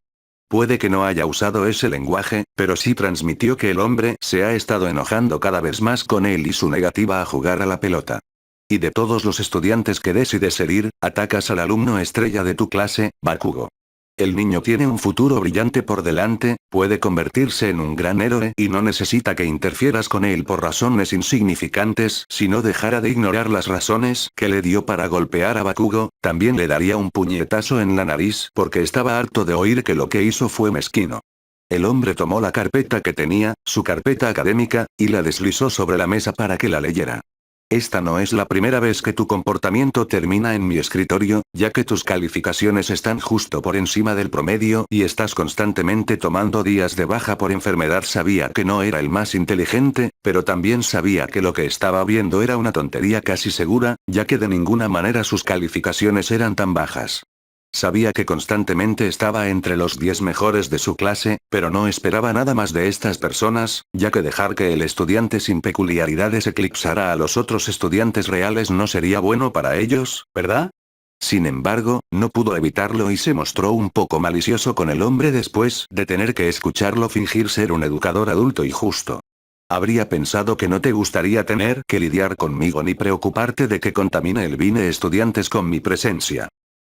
Puede que no haya usado ese lenguaje, pero sí transmitió que el hombre se ha estado enojando cada vez más con él y su negativa a jugar a la pelota. Y de todos los estudiantes que decides herir, atacas al alumno estrella de tu clase, Bakugo. El niño tiene un futuro brillante por delante, puede convertirse en un gran héroe y no necesita que interfieras con él por razones insignificantes. Si no dejara de ignorar las razones que le dio para golpear a Bakugo, también le daría un puñetazo en la nariz porque estaba harto de oír que lo que hizo fue mezquino. El hombre tomó la carpeta que tenía, su carpeta académica, y la deslizó sobre la mesa para que la leyera. Esta no es la primera vez que tu comportamiento termina en mi escritorio, ya que tus calificaciones están justo por encima del promedio y estás constantemente tomando días de baja por enfermedad. Sabía que no era el más inteligente, pero también sabía que lo que estaba viendo era una tontería casi segura, ya que de ninguna manera sus calificaciones eran tan bajas. Sabía que constantemente estaba entre los 10 mejores de su clase, pero no esperaba nada más de estas personas, ya que dejar que el estudiante sin peculiaridades eclipsara a los otros estudiantes reales no sería bueno para ellos, ¿verdad? Sin embargo, no pudo evitarlo y se mostró un poco malicioso con el hombre después de tener que escucharlo fingir ser un educador adulto y justo. Habría pensado que no te gustaría tener que lidiar conmigo ni preocuparte de que contamine el vine estudiantes con mi presencia.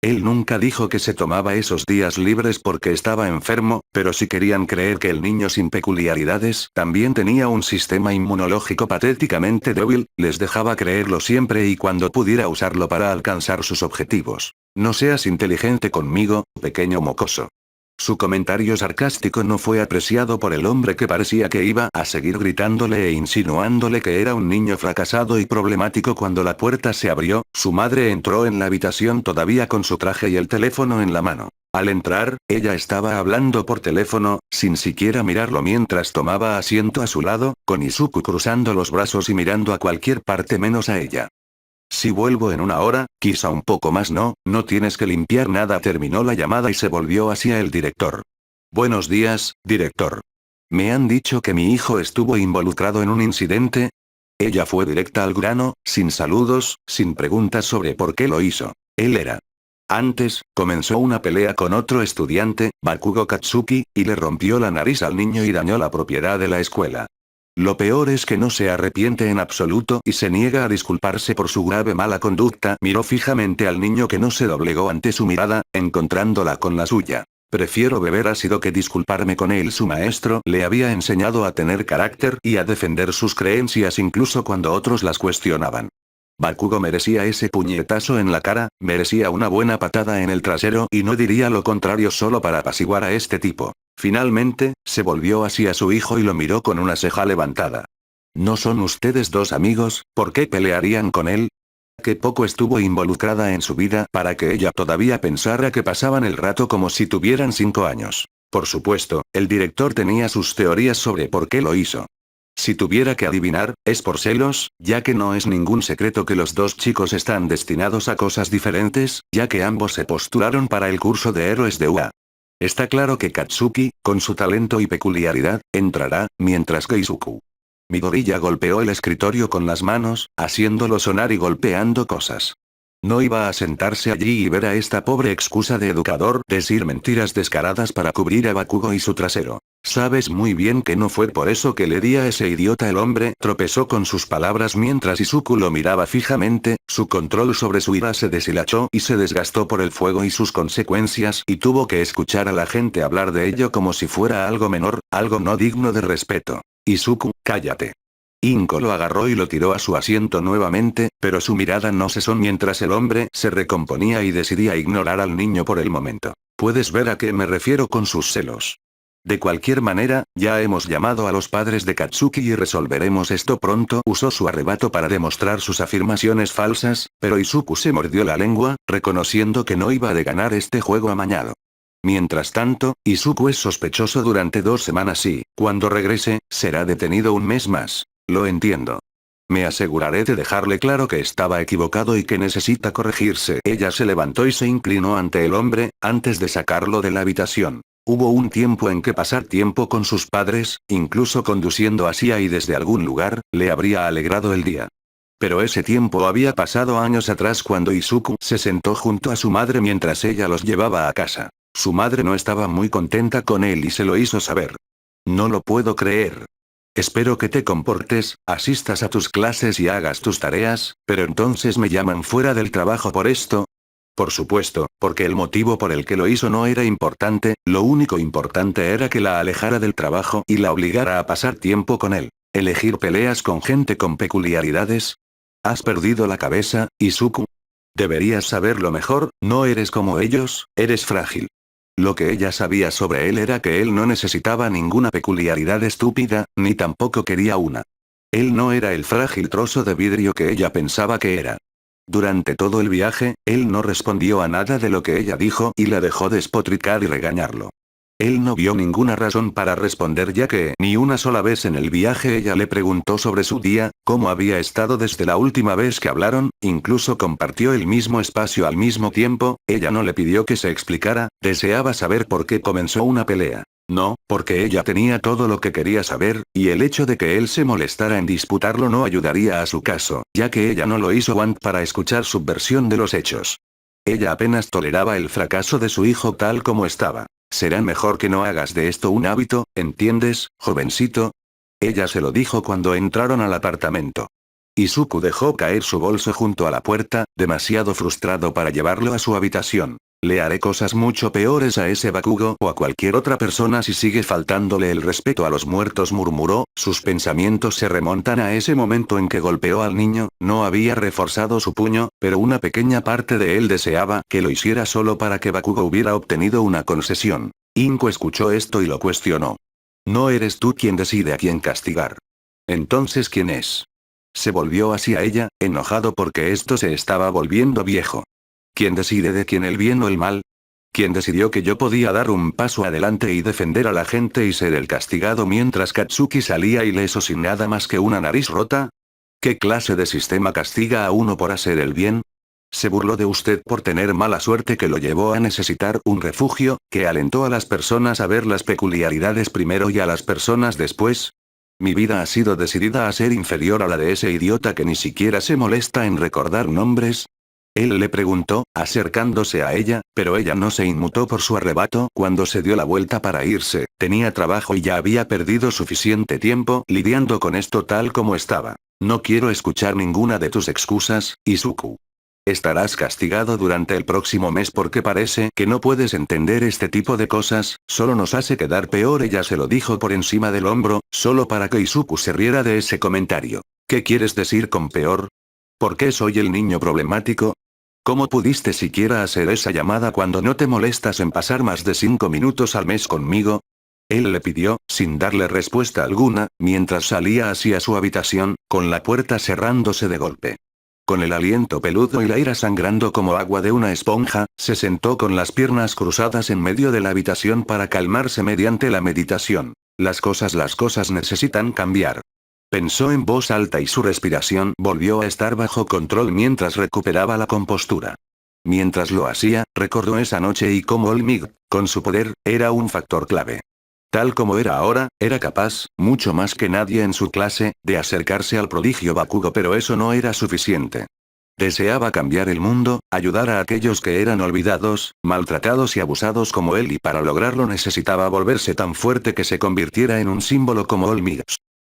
Él nunca dijo que se tomaba esos días libres porque estaba enfermo, pero si querían creer que el niño sin peculiaridades también tenía un sistema inmunológico patéticamente débil, les dejaba creerlo siempre y cuando pudiera usarlo para alcanzar sus objetivos. No seas inteligente conmigo, pequeño mocoso. Su comentario sarcástico no fue apreciado por el hombre que parecía que iba a seguir gritándole e insinuándole que era un niño fracasado y problemático. Cuando la puerta se abrió, su madre entró en la habitación todavía con su traje y el teléfono en la mano. Al entrar, ella estaba hablando por teléfono, sin siquiera mirarlo mientras tomaba asiento a su lado, con Izuku cruzando los brazos y mirando a cualquier parte menos a ella. Si vuelvo en una hora, quizá un poco más no tienes que limpiar nada. Terminó la llamada y se volvió hacia el director. Buenos días, director. Me han dicho que mi hijo estuvo involucrado en un incidente. Ella fue directa al grano, sin saludos, sin preguntas sobre por qué lo hizo. Él era. Antes, comenzó una pelea con otro estudiante, Bakugo Katsuki, y le rompió la nariz al niño y dañó la propiedad de la escuela. Lo peor es que no se arrepiente en absoluto y se niega a disculparse por su grave mala conducta. Miró fijamente al niño que no se doblegó ante su mirada, encontrándola con la suya. Prefiero beber ácido que disculparme con él. Su maestro le había enseñado a tener carácter y a defender sus creencias incluso cuando otros las cuestionaban. Bakugo merecía ese puñetazo en la cara, merecía una buena patada en el trasero y no diría lo contrario solo para apaciguar a este tipo. Finalmente, se volvió hacia su hijo y lo miró con una ceja levantada. ¿No son ustedes dos amigos? ¿Por qué pelearían con él? Que poco estuvo involucrada en su vida para que ella todavía pensara que pasaban el rato como si tuvieran 5 años. Por supuesto, el director tenía sus teorías sobre por qué lo hizo. Si tuviera que adivinar, es por celos, ya que no es ningún secreto que los dos chicos están destinados a cosas diferentes, ya que ambos se postularon para el curso de héroes de UA. Está claro que Katsuki, con su talento y peculiaridad, entrará, mientras que Izuku. Midoriya golpeó el escritorio con las manos, haciéndolo sonar y golpeando cosas. No iba a sentarse allí y ver a esta pobre excusa de educador decir mentiras descaradas para cubrir a Bakugo y su trasero. Sabes muy bien que no fue por eso que le di a ese idiota. El hombre tropezó con sus palabras mientras Izuku lo miraba fijamente, su control sobre su ira se deshilachó y se desgastó por el fuego y sus consecuencias y tuvo que escuchar a la gente hablar de ello como si fuera algo menor, algo no digno de respeto. Izuku, cállate. Inko lo agarró y lo tiró a su asiento nuevamente, pero su mirada no cesó mientras el hombre se recomponía y decidía ignorar al niño por el momento. Puedes ver a qué me refiero con sus celos. De cualquier manera, ya hemos llamado a los padres de Katsuki y resolveremos esto pronto. Usó su arrebato para demostrar sus afirmaciones falsas, pero Izuku se mordió la lengua, reconociendo que no iba de ganar este juego amañado. Mientras tanto, Izuku es sospechoso durante 2 semanas y, cuando regrese, será detenido un mes más. Lo entiendo. Me aseguraré de dejarle claro que estaba equivocado y que necesita corregirse. Ella se levantó y se inclinó ante el hombre, antes de sacarlo de la habitación. Hubo un tiempo en que pasar tiempo con sus padres, incluso conduciendo hacia y desde algún lugar, le habría alegrado el día. Pero ese tiempo había pasado años atrás cuando Izuku se sentó junto a su madre mientras ella los llevaba a casa. Su madre no estaba muy contenta con él y se lo hizo saber. No lo puedo creer. Espero que te comportes, asistas a tus clases y hagas tus tareas, pero entonces me llaman fuera del trabajo por esto. Por supuesto, porque el motivo por el que lo hizo no era importante, lo único importante era que la alejara del trabajo y la obligara a pasar tiempo con él. ¿Elegir peleas con gente con peculiaridades? ¿Has perdido la cabeza, Izuku? Deberías saberlo mejor, no eres como ellos, eres frágil. Lo que ella sabía sobre él era que él no necesitaba ninguna peculiaridad estúpida, ni tampoco quería una. Él no era el frágil trozo de vidrio que ella pensaba que era. Durante todo el viaje, él no respondió a nada de lo que ella dijo y la dejó despotricar y regañarlo. Él no vio ninguna razón para responder ya que ni una sola vez en el viaje ella le preguntó sobre su día, cómo había estado desde la última vez que hablaron, incluso compartió el mismo espacio al mismo tiempo, ella no le pidió que se explicara, deseaba saber por qué comenzó una pelea. No, porque ella tenía todo lo que quería saber, y el hecho de que él se molestara en disputarlo no ayudaría a su caso, ya que ella no lo hizo antes para escuchar su versión de los hechos. Ella apenas toleraba el fracaso de su hijo tal como estaba. Será mejor que no hagas de esto un hábito, ¿entiendes, jovencito? Ella se lo dijo cuando entraron al apartamento. Izuku dejó caer su bolso junto a la puerta, demasiado frustrado para llevarlo a su habitación. Le haré cosas mucho peores a ese Bakugo o a cualquier otra persona si sigue faltándole el respeto a los muertos, murmuró, sus pensamientos se remontan a ese momento en que golpeó al niño, no había reforzado su puño, pero una pequeña parte de él deseaba que lo hiciera solo para que Bakugo hubiera obtenido una concesión. Inko escuchó esto y lo cuestionó. No eres tú quien decide a quién castigar. Entonces, ¿quién es? Se volvió hacia ella, enojado porque esto se estaba volviendo viejo. ¿Quién decide de quién el bien o el mal? quien decidió que yo podía dar un paso adelante y defender a la gente y ser el castigado mientras Katsuki salía ileso sin nada más que una nariz rota? ¿Qué clase de sistema castiga a uno por hacer el bien? Se burló de usted por tener mala suerte que lo llevó a necesitar un refugio, que alentó a las personas a ver las peculiaridades primero y a las personas después. Mi vida ha sido decidida a ser inferior a la de ese idiota que ni siquiera se molesta en recordar nombres. Él le preguntó, acercándose a ella, pero ella no se inmutó por su arrebato cuando se dio la vuelta para irse. Tenía trabajo y ya había perdido suficiente tiempo lidiando con esto tal como estaba. No quiero escuchar ninguna de tus excusas, Izuku. Estarás castigado durante el próximo mes porque parece que no puedes entender este tipo de cosas, solo nos hace quedar peor. Ella se lo dijo por encima del hombro, solo para que Izuku se riera de ese comentario. ¿Qué quieres decir con peor? ¿Por qué soy el niño problemático? ¿Cómo pudiste siquiera hacer esa llamada cuando no te molestas en pasar más de 5 minutos al mes conmigo? Él le pidió, sin darle respuesta alguna, mientras salía hacia su habitación, con la puerta cerrándose de golpe. Con el aliento peludo y la ira sangrando como agua de una esponja, se sentó con las piernas cruzadas en medio de la habitación para calmarse mediante la meditación. Las cosas necesitan cambiar. Pensó en voz alta y su respiración volvió a estar bajo control mientras recuperaba la compostura. Mientras lo hacía, recordó esa noche y cómo Olmig, con su poder, era un factor clave. Tal como era ahora, era capaz, mucho más que nadie en su clase, de acercarse al prodigio Bakugo, pero eso no era suficiente. Deseaba cambiar el mundo, ayudar a aquellos que eran olvidados, maltratados y abusados como él, y para lograrlo necesitaba volverse tan fuerte que se convirtiera en un símbolo como Olmig.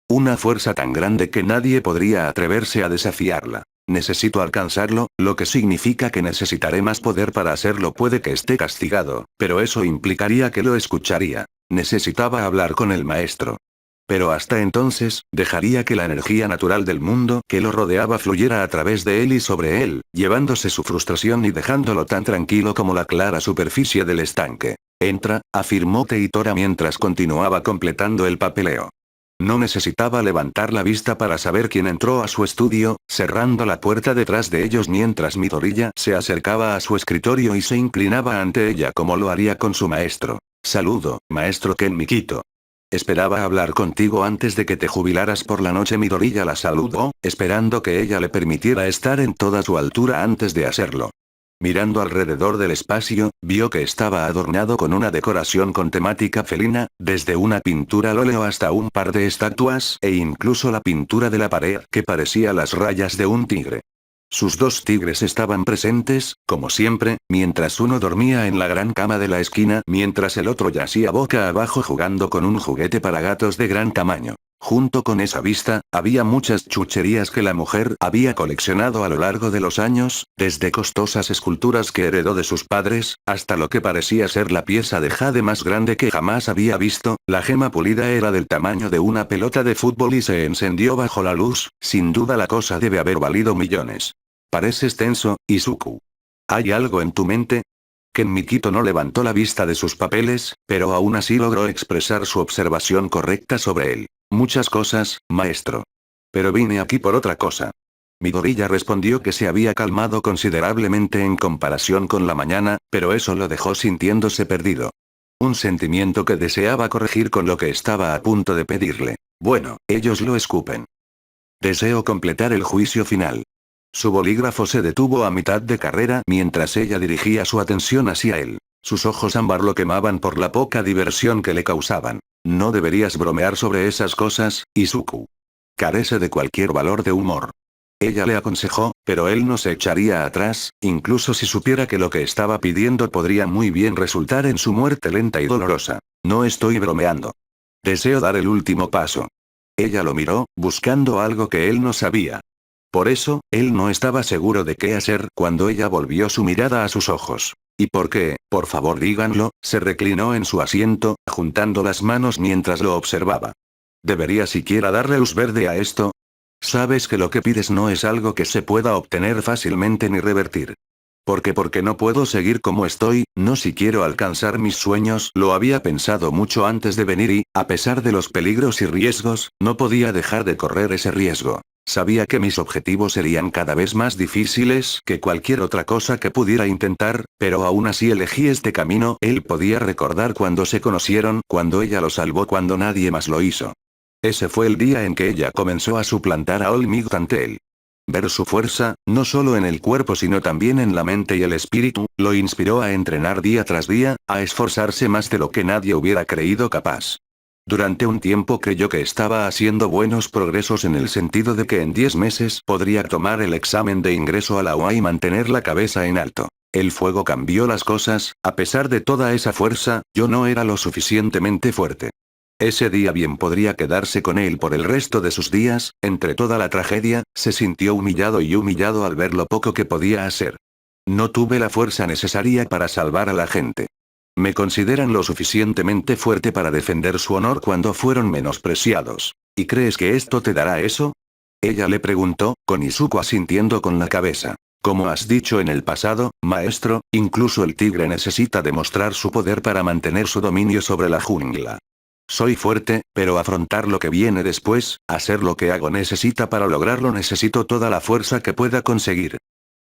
Una fuerza tan grande que nadie podría atreverse a desafiarla. Necesito alcanzarlo, lo que significa que necesitaré más poder para hacerlo. Puede que esté castigado, pero eso implicaría que lo escucharía. Necesitaba hablar con el maestro. Pero hasta entonces, dejaría que la energía natural del mundo que lo rodeaba fluyera a través de él y sobre él, llevándose su frustración y dejándolo tan tranquilo como la clara superficie del estanque. Entra, afirmó Teitora mientras continuaba completando el papeleo. No necesitaba levantar la vista para saber quién entró a su estudio, cerrando la puerta detrás de ellos mientras Midoriya se acercaba a su escritorio y se inclinaba ante ella como lo haría con su maestro. Saludo, maestro Ken Mikito. Esperaba hablar contigo antes de que te jubilaras por la noche. Midoriya la saludó, esperando que ella le permitiera estar en toda su altura antes de hacerlo. Mirando alrededor del espacio, vio que estaba adornado con una decoración con temática felina, desde una pintura al óleo hasta un par de estatuas e incluso la pintura de la pared que parecía las rayas de un tigre. Sus 2 tigres estaban presentes, como siempre, mientras uno dormía en la gran cama de la esquina mientras el otro yacía boca abajo jugando con un juguete para gatos de gran tamaño. Junto con esa vista, había muchas chucherías que la mujer había coleccionado a lo largo de los años, desde costosas esculturas que heredó de sus padres, hasta lo que parecía ser la pieza de jade más grande que jamás había visto. La gema pulida era del tamaño de una pelota de fútbol y se encendió bajo la luz. Sin duda la cosa debe haber valido millones. Pareces tenso, Izuku. ¿Hay algo en tu mente? Ken Mikito no levantó la vista de sus papeles, pero aún así logró expresar su observación correcta sobre él. Muchas cosas, maestro. Pero vine aquí por otra cosa. Midoriya respondió que se había calmado considerablemente en comparación con la mañana, pero eso lo dejó sintiéndose perdido. Un sentimiento que deseaba corregir con lo que estaba a punto de pedirle. Bueno, ellos lo escupen. Deseo completar el juicio final. Su bolígrafo se detuvo a mitad de carrera mientras ella dirigía su atención hacia él. Sus ojos ámbar lo quemaban por la poca diversión que le causaban. No deberías bromear sobre esas cosas, Izuku. Carece de cualquier valor de humor. Ella le aconsejó, pero él no se echaría atrás, incluso si supiera que lo que estaba pidiendo podría muy bien resultar en su muerte lenta y dolorosa. No estoy bromeando. Deseo dar el último paso. Ella lo miró, buscando algo que él no sabía. Por eso, él no estaba seguro de qué hacer cuando ella volvió su mirada a sus ojos. ¿Y por qué? Por favor díganlo. Se reclinó en su asiento, juntando las manos mientras lo observaba. ¿Debería siquiera darle luz verde a esto? Sabes que lo que pides no es algo que se pueda obtener fácilmente ni revertir. Porque no puedo seguir como estoy, no si quiero alcanzar mis sueños, lo había pensado mucho antes de venir y, a pesar de los peligros y riesgos, no podía dejar de correr ese riesgo. Sabía que mis objetivos serían cada vez más difíciles que cualquier otra cosa que pudiera intentar, pero aún así elegí este camino. Él podía recordar cuando se conocieron, cuando ella lo salvó cuando nadie más lo hizo. Ese fue el día en que ella comenzó a suplantar a Olmig ante él. Ver su fuerza, no solo en el cuerpo sino también en la mente y el espíritu, lo inspiró a entrenar día tras día, a esforzarse más de lo que nadie hubiera creído capaz. Durante un tiempo creyó que estaba haciendo buenos progresos en el sentido de que en 10 meses podría tomar el examen de ingreso a la UA y mantener la cabeza en alto. El fuego cambió las cosas, a pesar de toda esa fuerza, yo no era lo suficientemente fuerte. Ese día bien podría quedarse con él por el resto de sus días. Entre toda la tragedia, se sintió humillado al ver lo poco que podía hacer. No tuve la fuerza necesaria para salvar a la gente. Me consideran lo suficientemente fuerte para defender su honor cuando fueron menospreciados. ¿Y crees que esto te dará eso? Ella le preguntó, con Izuku asintiendo con la cabeza. Como has dicho en el pasado, maestro, incluso el tigre necesita demostrar su poder para mantener su dominio sobre la jungla. Soy fuerte, pero afrontar lo que viene después, hacer lo que hago necesita para lograrlo necesito toda la fuerza que pueda conseguir.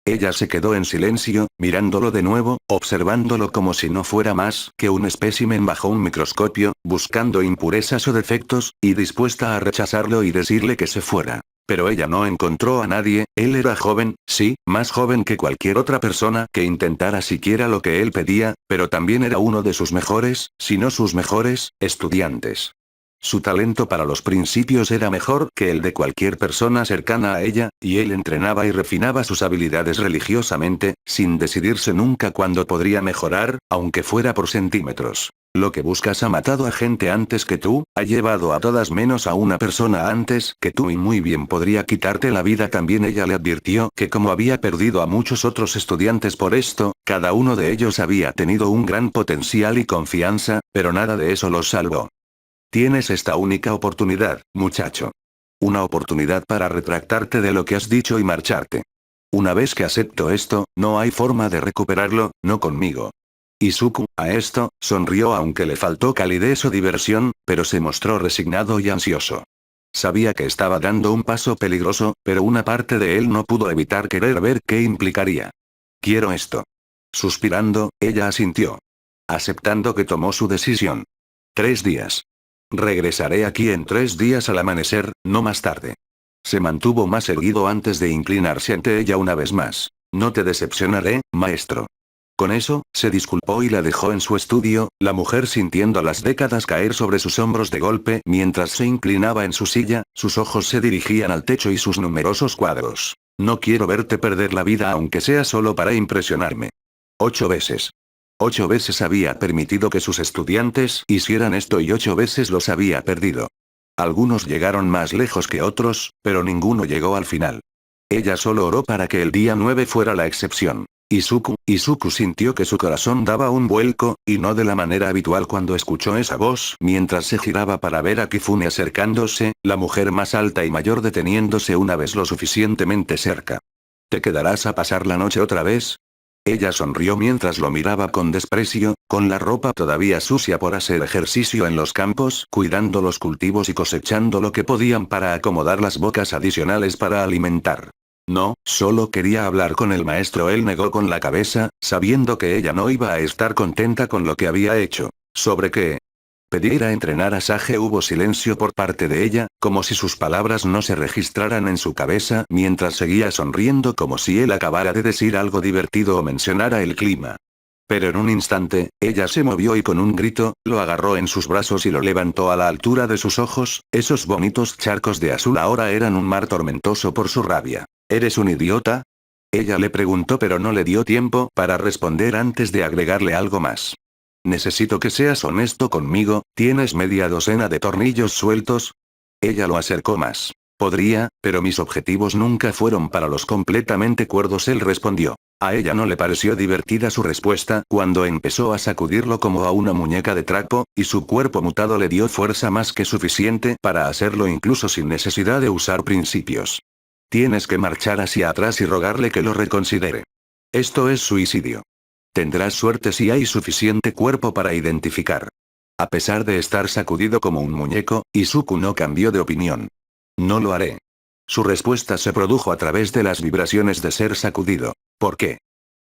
Ella se quedó en silencio, mirándolo de nuevo, observándolo como si no fuera más que un espécimen bajo un microscopio, buscando impurezas o defectos, y dispuesta a rechazarlo y decirle que se fuera. Pero ella no encontró a nadie. Él era joven, sí, más joven que cualquier otra persona que intentara siquiera lo que él pedía, pero también era uno de sus mejores, si no sus mejores, estudiantes. Su talento para los principios era mejor que el de cualquier persona cercana a ella, y él entrenaba y refinaba sus habilidades religiosamente, sin decidirse nunca cuándo podría mejorar, aunque fuera por centímetros. Lo que buscas ha matado a gente antes que tú, ha llevado a todas menos a una persona antes que tú y muy bien podría quitarte la vida también. Ella le advirtió que como había perdido a muchos otros estudiantes por esto, cada uno de ellos había tenido un gran potencial y confianza, pero nada de eso los salvó. Tienes esta única oportunidad, muchacho. Una oportunidad para retractarte de lo que has dicho y marcharte. Una vez que acepto esto, no hay forma de recuperarlo, no conmigo. Izuku, a esto, sonrió aunque le faltó calidez o diversión, pero se mostró resignado y ansioso. Sabía que estaba dando un paso peligroso, pero una parte de él no pudo evitar querer ver qué implicaría. Quiero esto. Suspirando, ella asintió. Aceptando que tomó su decisión. 3 días. Regresaré aquí en 3 días al amanecer, no más tarde. Se mantuvo más erguido antes de inclinarse ante ella una vez más. No te decepcionaré, maestro. Con eso, se disculpó y la dejó en su estudio, la mujer sintiendo las décadas caer sobre sus hombros de golpe mientras se inclinaba en su silla, sus ojos se dirigían al techo y sus numerosos cuadros. No quiero verte perder la vida aunque sea solo para impresionarme. 8 veces. 8 veces había permitido que sus estudiantes hicieran esto y 8 veces los había perdido. Algunos llegaron más lejos que otros, pero ninguno llegó al final. Ella solo oró para que el día 9 fuera la excepción. Izuku sintió que su corazón daba un vuelco, y no de la manera habitual cuando escuchó esa voz mientras se giraba para ver a Kifune acercándose, la mujer más alta y mayor deteniéndose una vez lo suficientemente cerca. ¿Te quedarás a pasar la noche otra vez? Ella sonrió mientras lo miraba con desprecio, con la ropa todavía sucia por hacer ejercicio en los campos, cuidando los cultivos y cosechando lo que podían para acomodar las bocas adicionales para alimentar. No, solo quería hablar con el maestro. Él negó con la cabeza, sabiendo que ella no iba a estar contenta con lo que había hecho. ¿Sobre qué? Pedir a entrenar a Sage. Hubo silencio por parte de ella, como si sus palabras no se registraran en su cabeza mientras seguía sonriendo como si él acabara de decir algo divertido o mencionara el clima. Pero en un instante, ella se movió y con un grito, lo agarró en sus brazos y lo levantó a la altura de sus ojos. Esos bonitos charcos de azul ahora eran un mar tormentoso por su rabia. ¿Eres un idiota? Ella le preguntó pero no le dio tiempo para responder antes de agregarle algo más. Necesito que seas honesto conmigo, ¿tienes media docena de tornillos sueltos? Ella lo acercó más. Podría, pero mis objetivos nunca fueron para los completamente cuerdos. Él respondió. A ella no le pareció divertida su respuesta cuando empezó a sacudirlo como a una muñeca de trapo, y su cuerpo mutado le dio fuerza más que suficiente para hacerlo incluso sin necesidad de usar principios. Tienes que marchar hacia atrás y rogarle que lo reconsidere. Esto es suicidio. Tendrás suerte si hay suficiente cuerpo para identificar. A pesar de estar sacudido como un muñeco, Izuku no cambió de opinión. No lo haré. Su respuesta se produjo a través de las vibraciones de ser sacudido. ¿Por qué?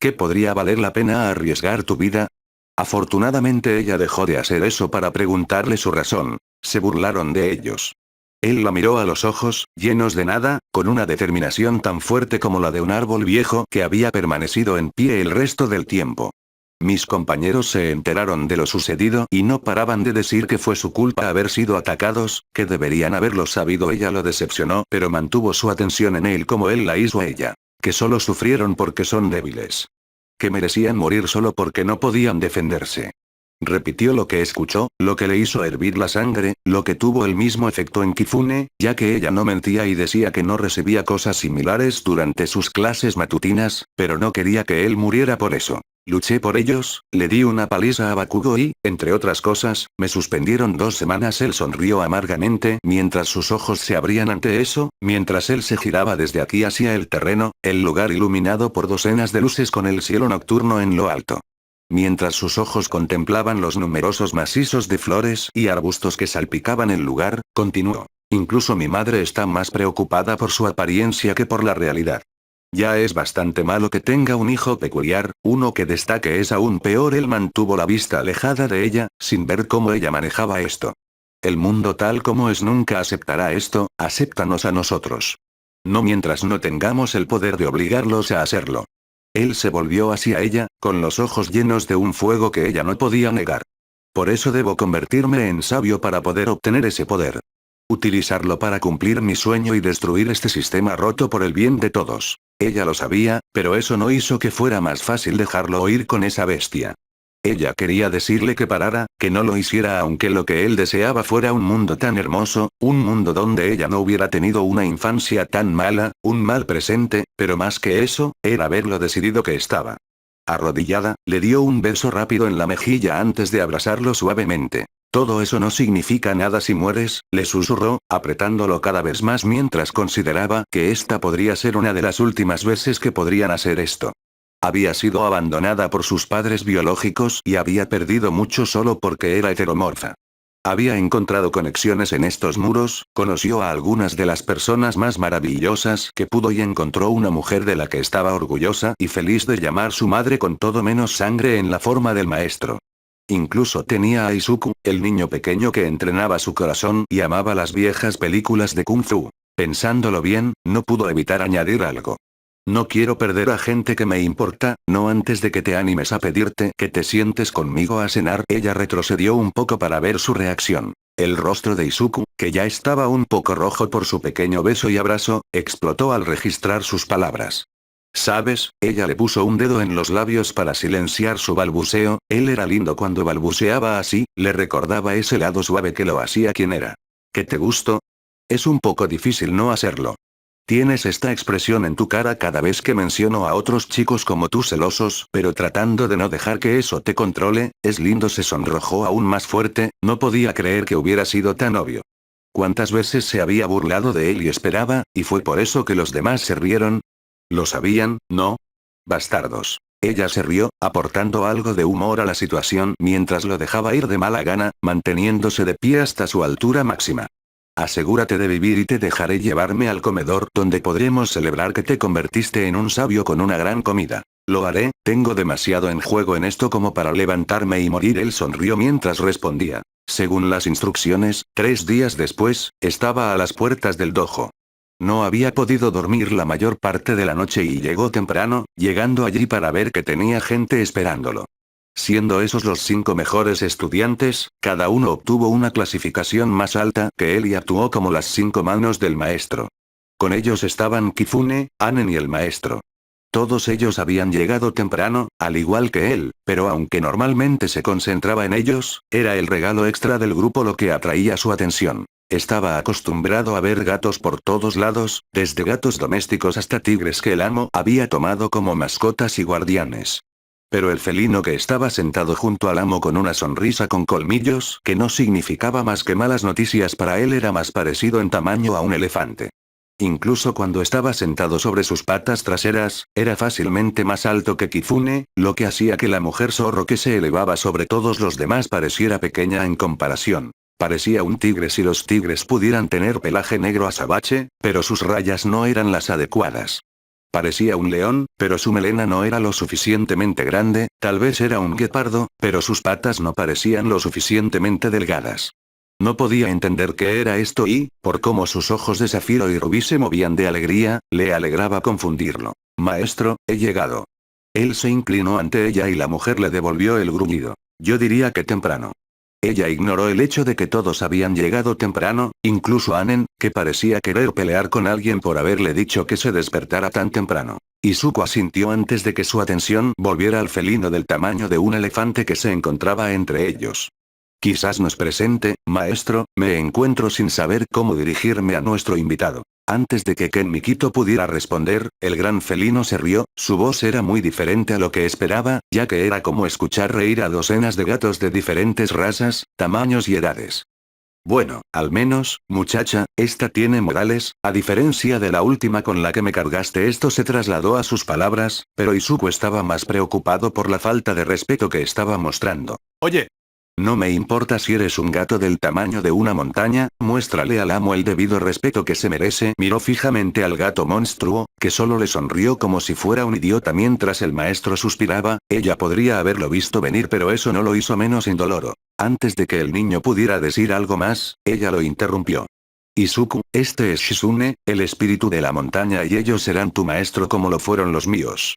¿Qué podría valer la pena arriesgar tu vida? Afortunadamente ella dejó de hacer eso para preguntarle su razón. Se burlaron de ellos. Él la miró a los ojos, llenos de nada, con una determinación tan fuerte como la de un árbol viejo que había permanecido en pie el resto del tiempo. Mis compañeros se enteraron de lo sucedido y no paraban de decir que fue su culpa haber sido atacados, que deberían haberlo sabido. Ella lo decepcionó, pero mantuvo su atención en él como él la hizo a ella. Que solo sufrieron porque son débiles. Que merecían morir solo porque no podían defenderse. Repitió lo que escuchó, lo que le hizo hervir la sangre, lo que tuvo el mismo efecto en Kifune, ya que ella no mentía y decía que no recibía cosas similares durante sus clases matutinas, pero no quería que él muriera por eso. Luché por ellos, le di una paliza a Bakugo y, entre otras cosas, me suspendieron 2 semanas. Él sonrió amargamente mientras sus ojos se abrían ante eso, mientras él se giraba desde aquí hacia el terreno, el lugar iluminado por docenas de luces con el cielo nocturno en lo alto. Mientras sus ojos contemplaban los numerosos macizos de flores y arbustos que salpicaban el lugar, continuó. Incluso mi madre está más preocupada por su apariencia que por la realidad. Ya es bastante malo que tenga un hijo peculiar, uno que destaque es aún peor. Él mantuvo la vista alejada de ella, sin ver cómo ella manejaba esto. El mundo tal como es nunca aceptará esto, acéptanos a nosotros. No mientras no tengamos el poder de obligarlos a hacerlo. Él se volvió hacia ella, con los ojos llenos de un fuego que ella no podía negar. Por eso debo convertirme en sabio para poder obtener ese poder. Utilizarlo para cumplir mi sueño y destruir este sistema roto por el bien de todos. Ella lo sabía, pero eso no hizo que fuera más fácil dejarlo ir con esa bestia. Ella quería decirle que parara, que no lo hiciera aunque lo que él deseaba fuera un mundo tan hermoso, un mundo donde ella no hubiera tenido una infancia tan mala, un mal presente, pero más que eso, era ver lo decidido que estaba. Arrodillada, le dio un beso rápido en la mejilla antes de abrazarlo suavemente. Todo eso no significa nada si mueres, le susurró, apretándolo cada vez más mientras consideraba que esta podría ser una de las últimas veces que podrían hacer esto. Había sido abandonada por sus padres biológicos y había perdido mucho solo porque era heteromorfa. Había encontrado conexiones en estos muros, conoció a algunas de las personas más maravillosas que pudo y encontró una mujer de la que estaba orgullosa y feliz de llamar su madre con todo menos sangre en la forma del maestro. Incluso tenía a Izuku, el niño pequeño que entrenaba su corazón y amaba las viejas películas de Kung Fu. Pensándolo bien, no pudo evitar añadir algo. No quiero perder a gente que me importa, no antes de que te animes a pedirte que te sientes conmigo a cenar. Ella retrocedió un poco para ver su reacción. El rostro de Izuku, que ya estaba un poco rojo por su pequeño beso y abrazo, explotó al registrar sus palabras. ¿Sabes? Ella le puso un dedo en los labios para silenciar su balbuceo. Él era lindo cuando balbuceaba así, le recordaba ese lado suave que lo hacía quien era. ¿Qué te gustó? Es un poco difícil no hacerlo. Tienes esta expresión en tu cara cada vez que menciono a otros chicos como tú celosos, pero tratando de no dejar que eso te controle. Es lindo. Se sonrojó aún más fuerte, no podía creer que hubiera sido tan obvio. ¿Cuántas veces se había burlado de él y esperaba, y fue por eso que los demás se rieron? ¿Lo sabían, no? Bastardos. Ella se rió, aportando algo de humor a la situación mientras lo dejaba ir de mala gana, manteniéndose de pie hasta su altura máxima. Asegúrate de vivir y te dejaré llevarme al comedor donde podremos celebrar que te convertiste en un sabio con una gran comida. Lo haré, tengo demasiado en juego en esto como para levantarme y morir. Él sonrió mientras respondía. Según las instrucciones, 3 días después, estaba a las puertas del dojo. No había podido dormir la mayor parte de la noche y llegó temprano, llegando allí para ver que tenía gente esperándolo. Siendo esos los 5 mejores estudiantes, cada uno obtuvo una clasificación más alta que él y actuó como las 5 manos del maestro. Con ellos estaban Kifune, Anen y el maestro. Todos ellos habían llegado temprano, al igual que él, pero aunque normalmente se concentraba en ellos, era el regalo extra del grupo lo que atraía su atención. Estaba acostumbrado a ver gatos por todos lados, desde gatos domésticos hasta tigres que el amo había tomado como mascotas y guardianes. Pero el felino que estaba sentado junto al amo con una sonrisa con colmillos que no significaba más que malas noticias para él era más parecido en tamaño a un elefante. Incluso cuando estaba sentado sobre sus patas traseras, era fácilmente más alto que Kifune, lo que hacía que la mujer zorro que se elevaba sobre todos los demás pareciera pequeña en comparación. Parecía un tigre si los tigres pudieran tener pelaje negro azabache, pero sus rayas no eran las adecuadas. Parecía un león, pero su melena no era lo suficientemente grande, tal vez era un guepardo, pero sus patas no parecían lo suficientemente delgadas. No podía entender qué era esto y, por cómo sus ojos de zafiro y rubí se movían de alegría, le alegraba confundirlo. Maestro, he llegado. Él se inclinó ante ella y la mujer le devolvió el gruñido. Yo diría que temprano. Ella ignoró el hecho de que todos habían llegado temprano, incluso Anen, que parecía querer pelear con alguien por haberle dicho que se despertara tan temprano. Izuku asintió antes de que su atención volviera al felino del tamaño de un elefante que se encontraba entre ellos. Quizás nos presente, maestro, me encuentro sin saber cómo dirigirme a nuestro invitado. Antes de que Ken Mikito pudiera responder, el gran felino se rió, su voz era muy diferente a lo que esperaba, ya que era como escuchar reír a docenas de gatos de diferentes razas, tamaños y edades. Bueno, al menos, muchacha, esta tiene modales, a diferencia de la última con la que me cargaste. Esto se trasladó a sus palabras, pero Izuku estaba más preocupado por la falta de respeto que estaba mostrando. Oye. No me importa si eres un gato del tamaño de una montaña, muéstrale al amo el debido respeto que se merece. Miró fijamente al gato monstruo, que solo le sonrió como si fuera un idiota mientras el maestro suspiraba. Ella podría haberlo visto venir, pero eso no lo hizo menos indoloro. Antes de que el niño pudiera decir algo más, ella lo interrumpió. Izuku, este es Shizune, el espíritu de la montaña, y ellos serán tu maestro como lo fueron los míos.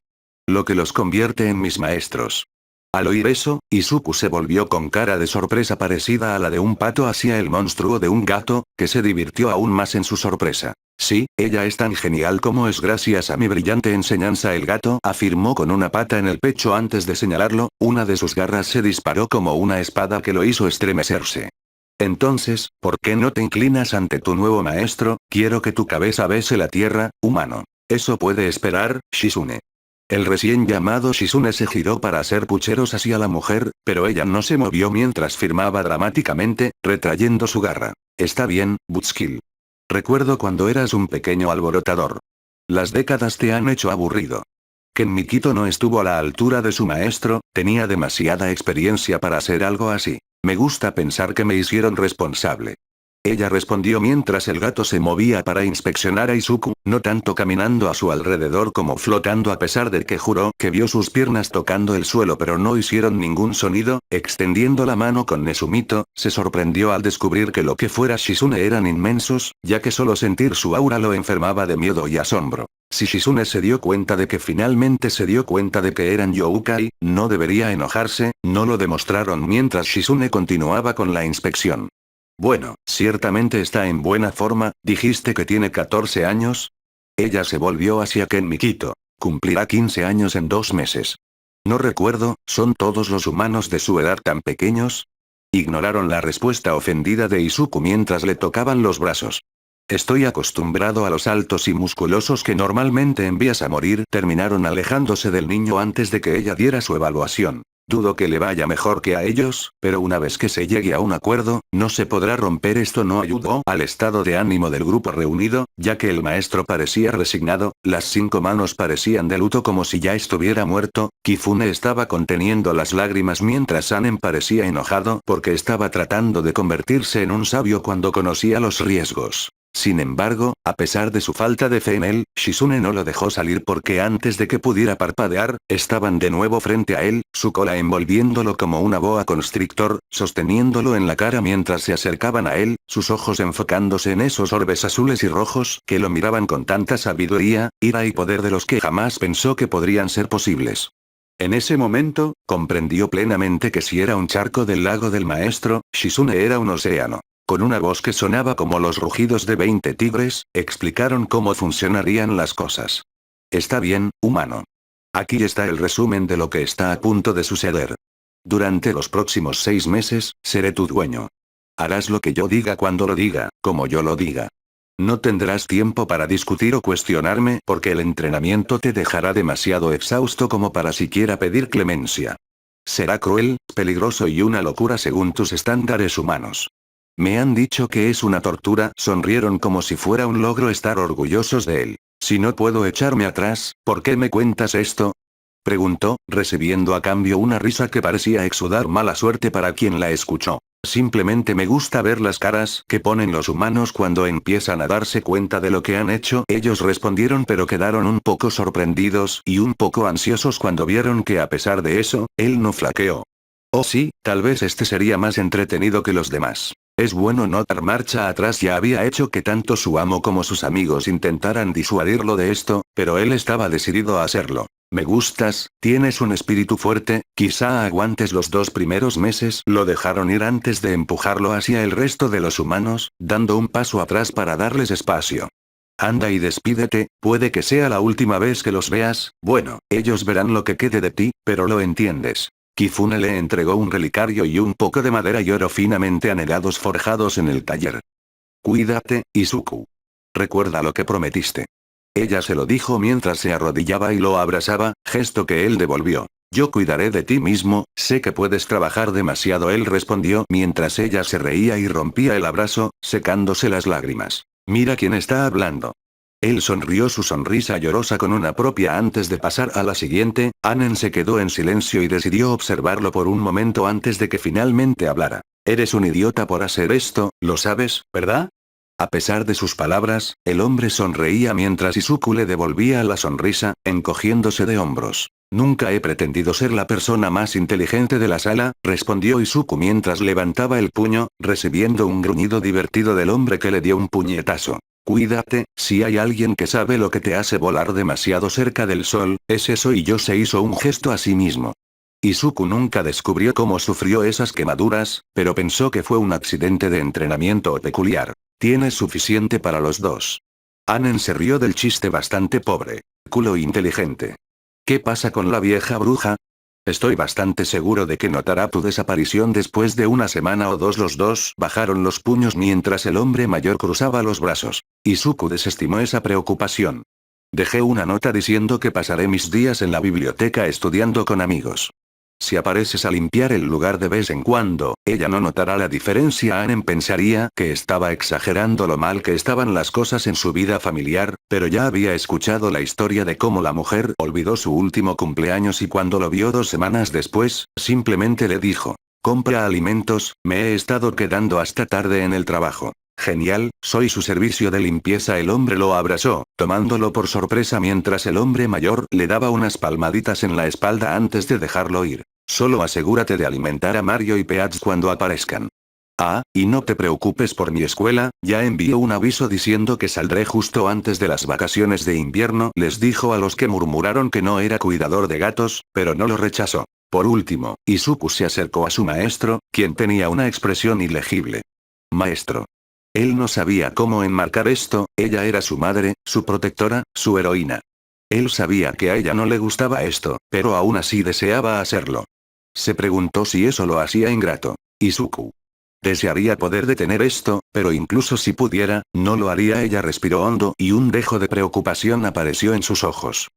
Lo que los convierte en mis maestros. Al oír eso, Izuku se volvió con cara de sorpresa parecida a la de un pato hacia el monstruo de un gato, que se divirtió aún más en su sorpresa. Sí, ella es tan genial como es gracias a mi brillante enseñanza. El gato afirmó con una pata en el pecho antes de señalarlo, una de sus garras se disparó como una espada que lo hizo estremecerse. Entonces, ¿por qué no te inclinas ante tu nuevo maestro? Quiero que tu cabeza bese la tierra, humano. Eso puede esperar, Shizune. El recién llamado Shizune se giró para hacer pucheros hacia la mujer, pero ella no se movió mientras firmaba dramáticamente, retrayendo su garra. Está bien, Butskill. Recuerdo cuando eras un pequeño alborotador. Las décadas te han hecho aburrido. Ken Mikito no estuvo a la altura de su maestro, tenía demasiada experiencia para hacer algo así. Me gusta pensar que me hicieron responsable. Ella respondió mientras el gato se movía para inspeccionar a Izuku, no tanto caminando a su alrededor como flotando, a pesar de que juró que vio sus piernas tocando el suelo pero no hicieron ningún sonido. Extendiendo la mano con Nesumito, se sorprendió al descubrir que lo que fuera Shizune eran inmensos, ya que solo sentir su aura lo enfermaba de miedo y asombro. Si Shizune se dio cuenta de que finalmente se dio cuenta de que eran Youkai, no debería enojarse. No lo demostraron mientras Shizune continuaba con la inspección. Bueno, ciertamente está en buena forma. ¿Dijiste que tiene 14 años? Ella se volvió hacia Ken Mikito. Cumplirá 15 años en 2 meses. No recuerdo, ¿son todos los humanos de su edad tan pequeños? Ignoraron la respuesta ofendida de Izuku mientras le tocaban los brazos. Estoy acostumbrado a los altos y musculosos que normalmente envías a morir. Terminaron alejándose del niño antes de que ella diera su evaluación. Dudo que le vaya mejor que a ellos, pero una vez que se llegue a un acuerdo, no se podrá romper. Esto no ayudó al estado de ánimo del grupo reunido, ya que el maestro parecía resignado, las 5 manos parecían de luto como si ya estuviera muerto. Kifune estaba conteniendo las lágrimas mientras Anen parecía enojado porque estaba tratando de convertirse en un sabio cuando conocía los riesgos. Sin embargo, a pesar de su falta de fe en él, Shizune no lo dejó salir porque antes de que pudiera parpadear, estaban de nuevo frente a él, su cola envolviéndolo como una boa constrictor, sosteniéndolo en la cara mientras se acercaban a él, sus ojos enfocándose en esos orbes azules y rojos que lo miraban con tanta sabiduría, ira y poder de los que jamás pensó que podrían ser posibles. En ese momento, comprendió plenamente que si era un charco del lago del maestro, Shizune era un océano. Con una voz que sonaba como los rugidos de 20 tigres, explicaron cómo funcionarían las cosas. Está bien, humano. Aquí está el resumen de lo que está a punto de suceder. Durante los próximos 6 meses, seré tu dueño. Harás lo que yo diga cuando lo diga, como yo lo diga. No tendrás tiempo para discutir o cuestionarme porque el entrenamiento te dejará demasiado exhausto como para siquiera pedir clemencia. Será cruel, peligroso y una locura según tus estándares humanos. Me han dicho que es una tortura, sonrieron como si fuera un logro estar orgullosos de él. Si no puedo echarme atrás, ¿por qué me cuentas esto? Preguntó, recibiendo a cambio una risa que parecía exudar mala suerte para quien la escuchó. Simplemente me gusta ver las caras que ponen los humanos cuando empiezan a darse cuenta de lo que han hecho. Ellos respondieron pero quedaron un poco sorprendidos y un poco ansiosos cuando vieron que a pesar de eso, él no flaqueó. Oh sí, tal vez este sería más entretenido que los demás. Es bueno no dar marcha atrás, ya había hecho que tanto su amo como sus amigos intentaran disuadirlo de esto, pero él estaba decidido a hacerlo. Me gustas, tienes un espíritu fuerte, quizá aguantes los 2 primeros meses. Lo dejaron ir antes de empujarlo hacia el resto de los humanos, dando un paso atrás para darles espacio. Anda y despídete, puede que sea la última vez que los veas, bueno, ellos verán lo que quede de ti, pero lo entiendes. Kifune le entregó un relicario y un poco de madera y oro finamente anelados forjados en el taller. Cuídate, Izuku. Recuerda lo que prometiste. Ella se lo dijo mientras se arrodillaba y lo abrazaba, gesto que él devolvió. Yo cuidaré de ti mismo, sé que puedes trabajar demasiado, él respondió mientras ella se reía y rompía el abrazo, secándose las lágrimas. Mira quién está hablando. Él sonrió su sonrisa llorosa con una propia antes de pasar a la siguiente. Anen se quedó en silencio y decidió observarlo por un momento antes de que finalmente hablara. Eres un idiota por hacer esto, lo sabes, ¿verdad? A pesar de sus palabras, el hombre sonreía mientras Izuku le devolvía la sonrisa, encogiéndose de hombros. Nunca he pretendido ser la persona más inteligente de la sala, respondió Izuku mientras levantaba el puño, recibiendo un gruñido divertido del hombre que le dio un puñetazo. Cuídate, si hay alguien que sabe lo que te hace volar demasiado cerca del sol, es eso, y yo se hizo un gesto a sí mismo. Izuku nunca descubrió cómo sufrió esas quemaduras, pero pensó que fue un accidente de entrenamiento o peculiar. Tienes suficiente para los dos. Anen se rió del chiste bastante pobre. Culo inteligente. ¿Qué pasa con la vieja bruja? Estoy bastante seguro de que notará tu desaparición después de una semana o dos. Los dos bajaron los puños mientras el hombre mayor cruzaba los brazos. Izuku desestimó esa preocupación. Dejé una nota diciendo que pasaré mis días en la biblioteca estudiando con amigos. Si apareces a limpiar el lugar de vez en cuando, ella no notará la diferencia. Anen pensaría que estaba exagerando lo mal que estaban las cosas en su vida familiar, pero ya había escuchado la historia de cómo la mujer olvidó su último cumpleaños y cuando lo vio 2 semanas después, simplemente le dijo: compra alimentos, me he estado quedando hasta tarde en el trabajo. Genial, soy su servicio de limpieza. El hombre lo abrazó, tomándolo por sorpresa mientras el hombre mayor le daba unas palmaditas en la espalda antes de dejarlo ir. Solo asegúrate de alimentar a Mario y Peach cuando aparezcan. Ah, y no te preocupes por mi escuela, ya envío un aviso diciendo que saldré justo antes de las vacaciones de invierno, les dijo a los que murmuraron que no era cuidador de gatos, pero no lo rechazó. Por último, Izuku se acercó a su maestro, quien tenía una expresión ilegible. Maestro. Él no sabía cómo enmarcar esto, ella era su madre, su protectora, su heroína. Él sabía que a ella no le gustaba esto, pero aún así deseaba hacerlo. Se preguntó si eso lo hacía ingrato. Izuku. Desearía poder detener esto, pero incluso si pudiera, no lo haría. Ella respiró hondo y un dejo de preocupación apareció en sus ojos.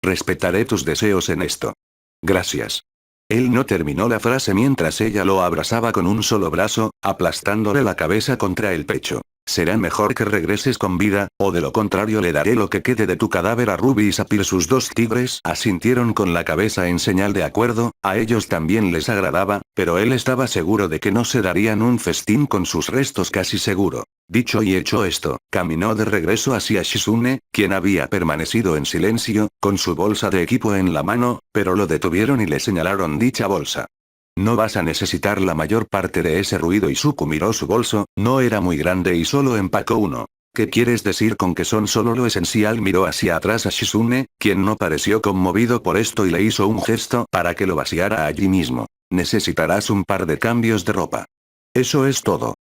Respetaré tus deseos en esto. Gracias. Él no terminó la frase mientras ella lo abrazaba con un solo brazo, aplastándole la cabeza contra el pecho. Será mejor que regreses con vida, o de lo contrario le daré lo que quede de tu cadáver a Ruby y Sapphire. Sus 2 tigres asintieron con la cabeza en señal de acuerdo, a ellos también les agradaba, pero él estaba seguro de que no se darían un festín con sus restos, casi seguro. Dicho y hecho esto, caminó de regreso hacia Shizune, quien había permanecido en silencio, con su bolsa de equipo en la mano, pero lo detuvieron y le señalaron dicha bolsa. No vas a necesitar la mayor parte de ese ruido. Izuku miró su bolso, no era muy grande y solo empacó uno. ¿Qué quieres decir con que son solo lo esencial? Miró hacia atrás a Shizune, quien no pareció conmovido por esto y le hizo un gesto para que lo vaciara allí mismo. Necesitarás un par de cambios de ropa. Eso es todo.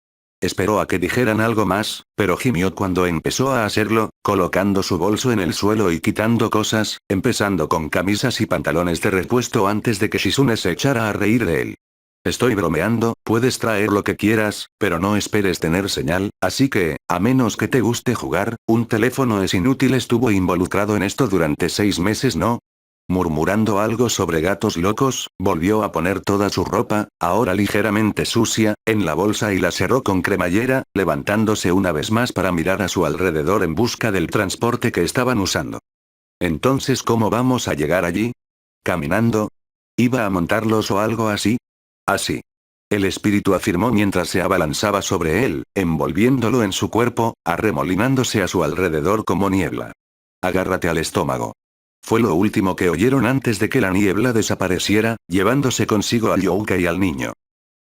Esperó a que dijeran algo más, pero gimió cuando empezó a hacerlo, colocando su bolso en el suelo y quitando cosas, empezando con camisas y pantalones de repuesto antes de que Shizune se echara a reír de él. Estoy bromeando, puedes traer lo que quieras, pero no esperes tener señal, así que, a menos que te guste jugar, un teléfono es inútil. Estuvo involucrado en esto durante 6 meses, ¿no? Murmurando algo sobre gatos locos, volvió a poner toda su ropa, ahora ligeramente sucia, en la bolsa y la cerró con cremallera, levantándose una vez más para mirar a su alrededor en busca del transporte que estaban usando. Entonces, ¿cómo vamos a llegar allí? ¿Caminando? ¿Iba a montarlos o algo así? Así. El espíritu afirmó mientras se abalanzaba sobre él, envolviéndolo en su cuerpo, arremolinándose a su alrededor como niebla. Agárrate al estómago. Fue lo último que oyeron antes de que la niebla desapareciera, llevándose consigo a Youka y al niño.